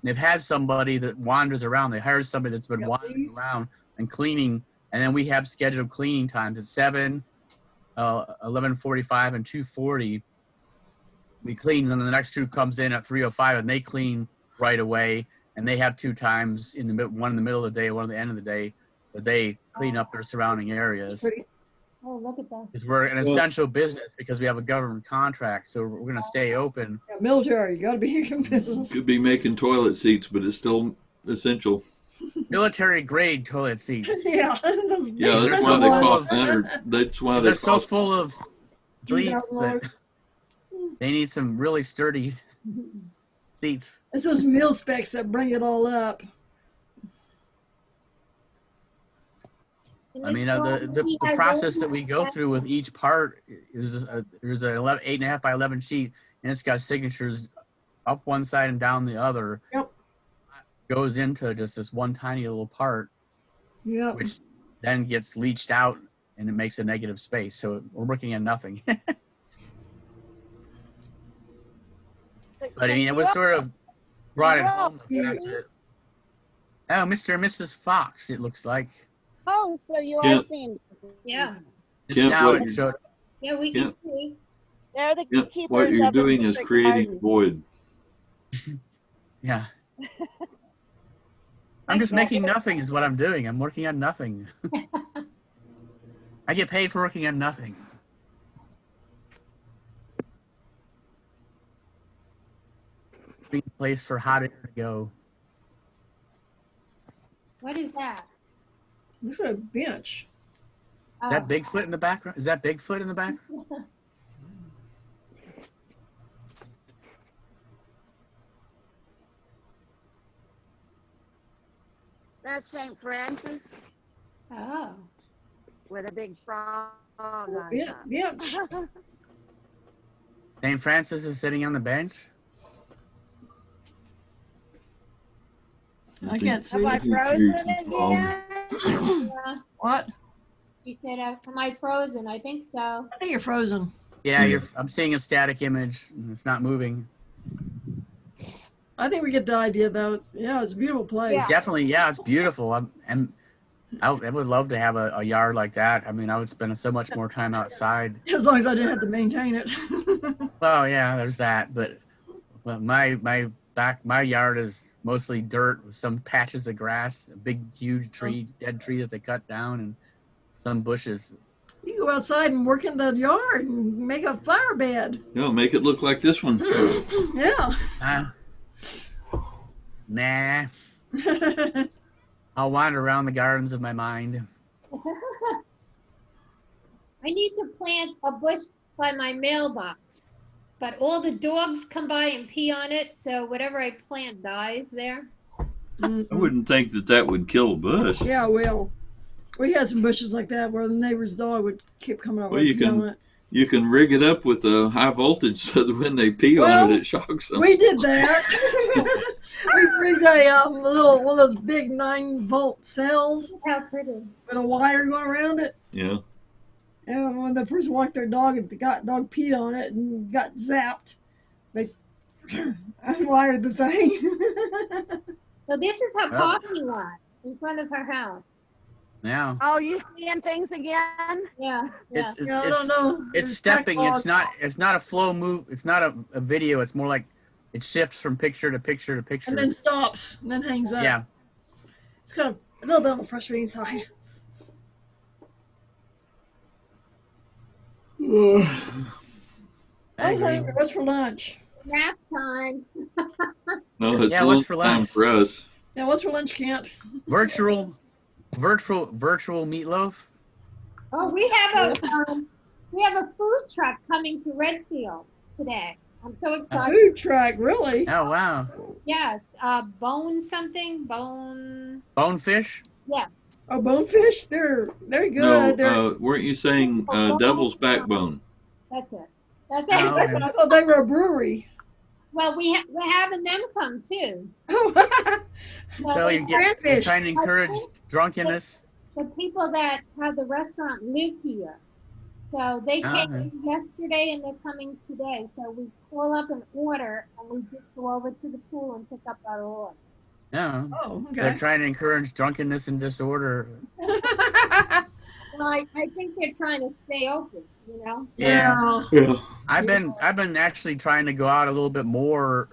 They've had somebody that wanders around. They hired somebody that's been wandering around and cleaning. And then we have scheduled cleaning times at 7, 11:45, and 2:40. We clean, and then the next crew comes in at 3:05, and they clean right away. And they have 2 times one in the middle of the day, one at the end of the day, that they clean up their surrounding areas. Oh, look at that. Because we're an essential business because we have a government contract, so we're going to stay open. Yeah, military, you got to be in business. Could be making toilet seats, but it's still essential. Military grade toilet seats. Yeah, Yeah, that's why they cost that. That's why They're they so cost. full of bleach $2,000. that they need some really sturdy seats. It's those mil specs that bring it all up. I mean, the process that we go through with each part is there's an 8.5 by 11 sheet, and it's got signatures up one side and down the other. Yep. Goes into just this one tiny little part, Yep. which then gets leached out, and it makes a negative space. So we're working on nothing. But I mean, it was sort of brought it home. The fact that, oh, Mr. and Mrs. Fox, it looks like. Oh, so you Yeah. all seen? Yeah. Just Yeah, now what- it showed. Yeah, we Yeah. can see. They're the Yeah, keepers what you're of the doing is secret creating garden. void. Yeah. I'm just making nothing is what I'm doing. I'm working on nothing. I get paid for working on nothing. Being a place for hot air to go. What is that? This is a bench. Is that Bigfoot in the background? Is that Bigfoot in the background? That's St. Francis Oh. with a big frog on Yeah, top. bench. St. Francis is sitting on the bench. I can't see. Have I think frozen you're again? Yeah. What? You said, am I frozen? I think so. I think you're frozen. Yeah, I'm seeing a static image. And it's not moving. I think we get the idea though. It's a beautiful place. Yeah. Definitely, yeah, it's beautiful. I would love to have a yard like that. I mean, I would spend so much more time outside. As long as I didn't have to maintain it. Well, yeah, there's that, but my yard is mostly dirt with some patches of grass, a big, huge tree, dead tree that they cut down, and some bushes. You go outside and work in the yard and make a flower bed. Make it look like this one. Yeah. Nah. I'll wander around the gardens of my mind. I need to plant a bush by my mailbox, but all the dogs come by and pee on it, so whatever I plant dies there. I wouldn't think that would kill a bush. Yeah, well, we had some bushes like that where the neighbor's dog would keep coming over Well, and pee on it. you can rig it up with a high voltage so that when they pee on it, it shocks them. We did that. We rigged a one of those big 9-volt cells How pretty. with a wire going around it. Yeah. And when the person walked their dog and the dog peed on it and got zapped, they unwired the thing. So this is her Well. parking lot in front of her house. Yeah. Oh, you seeing things again? Yeah. It's I don't know. it's There's stepping. It's backlog. not a flow move. It's not a video. It's more like it shifts from picture to picture to picture. And then stops and then hangs up. Yeah. It's kind of a little bit on the frustrating side. I agree. What's for lunch? Nap time. No, it's Yeah, what's for lunchtime lunch? for us. Yeah, what's for lunch, Kent? Virtual meatloaf. Oh, we have a food truck coming to Redfield today. I'm so A excited. food truck, really? Oh wow. Yes, bone. Bonefish. Yes. Oh, bonefish? They're good. No, They're, weren't you saying devil's backbone? That's it. That's it. Oh. I thought they were a brewery. Well, we're having them come too. So you're trying to encourage drunkenness. The people that have the restaurant live here. So they came in yesterday and they're coming today. So we call up an order and we just go over to the pool and pick up our order. No. Oh, okay. They're trying to encourage drunkenness and disorder. Well, I think they're trying to stay open, you know? Yeah. Yeah. I've been actually trying to go out a little bit more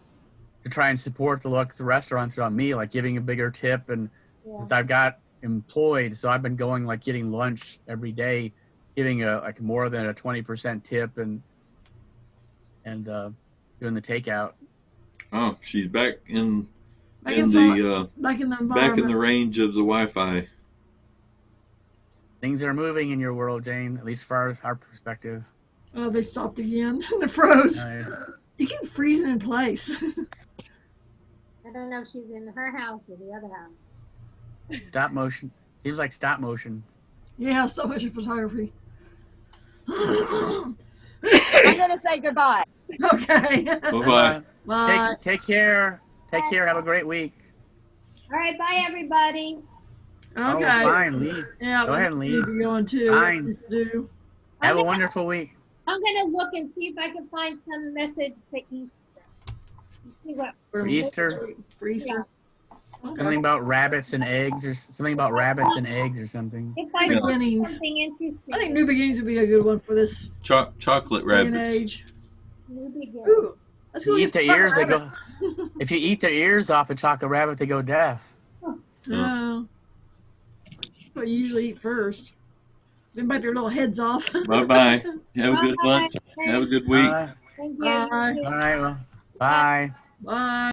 to try and support the local restaurants around me, like giving a bigger tip, and since I've got employed, so I've been going like getting lunch every day, giving a like more than a 20% tip and doing the takeout. Oh, she's back in Back in in the back in the back in environment. the range of the Wi-Fi. Things are moving in your world, Jane, at least far as our perspective. Oh, they stopped again. They froze. Yeah. You keep freezing in place. I don't know if she's in her house or the other house. Stop motion. Seems like stop motion. Yeah, so much in photography. I'm gonna say goodbye. Okay. Bye-bye. Bye. Take care. Take care. Have a great week. All right, bye everybody. Okay. Oh, fine. Leave. Yeah, Go ahead and leave. You're going too. Fine. What to do. Have a wonderful week. I'm gonna look and see if I can find some message for Easter. See what For Easter. For Easter. Something about rabbits and eggs, or something about rabbits and eggs, or something. if I New find beginnings. something interesting. I think New Beginnings would be a good one for this Chocolate day and rabbits. age. New beginnings. Ooh, let's go You get eat their some ears, they go. rabbits. If you eat their ears off the chocolate rabbit, they go deaf. Oh. That's what you usually eat first. Then bite their little heads off. Bye-bye. Have a good lunch. Bye. Have a good week. All Thank you. Bye. right. Well, bye. Bye.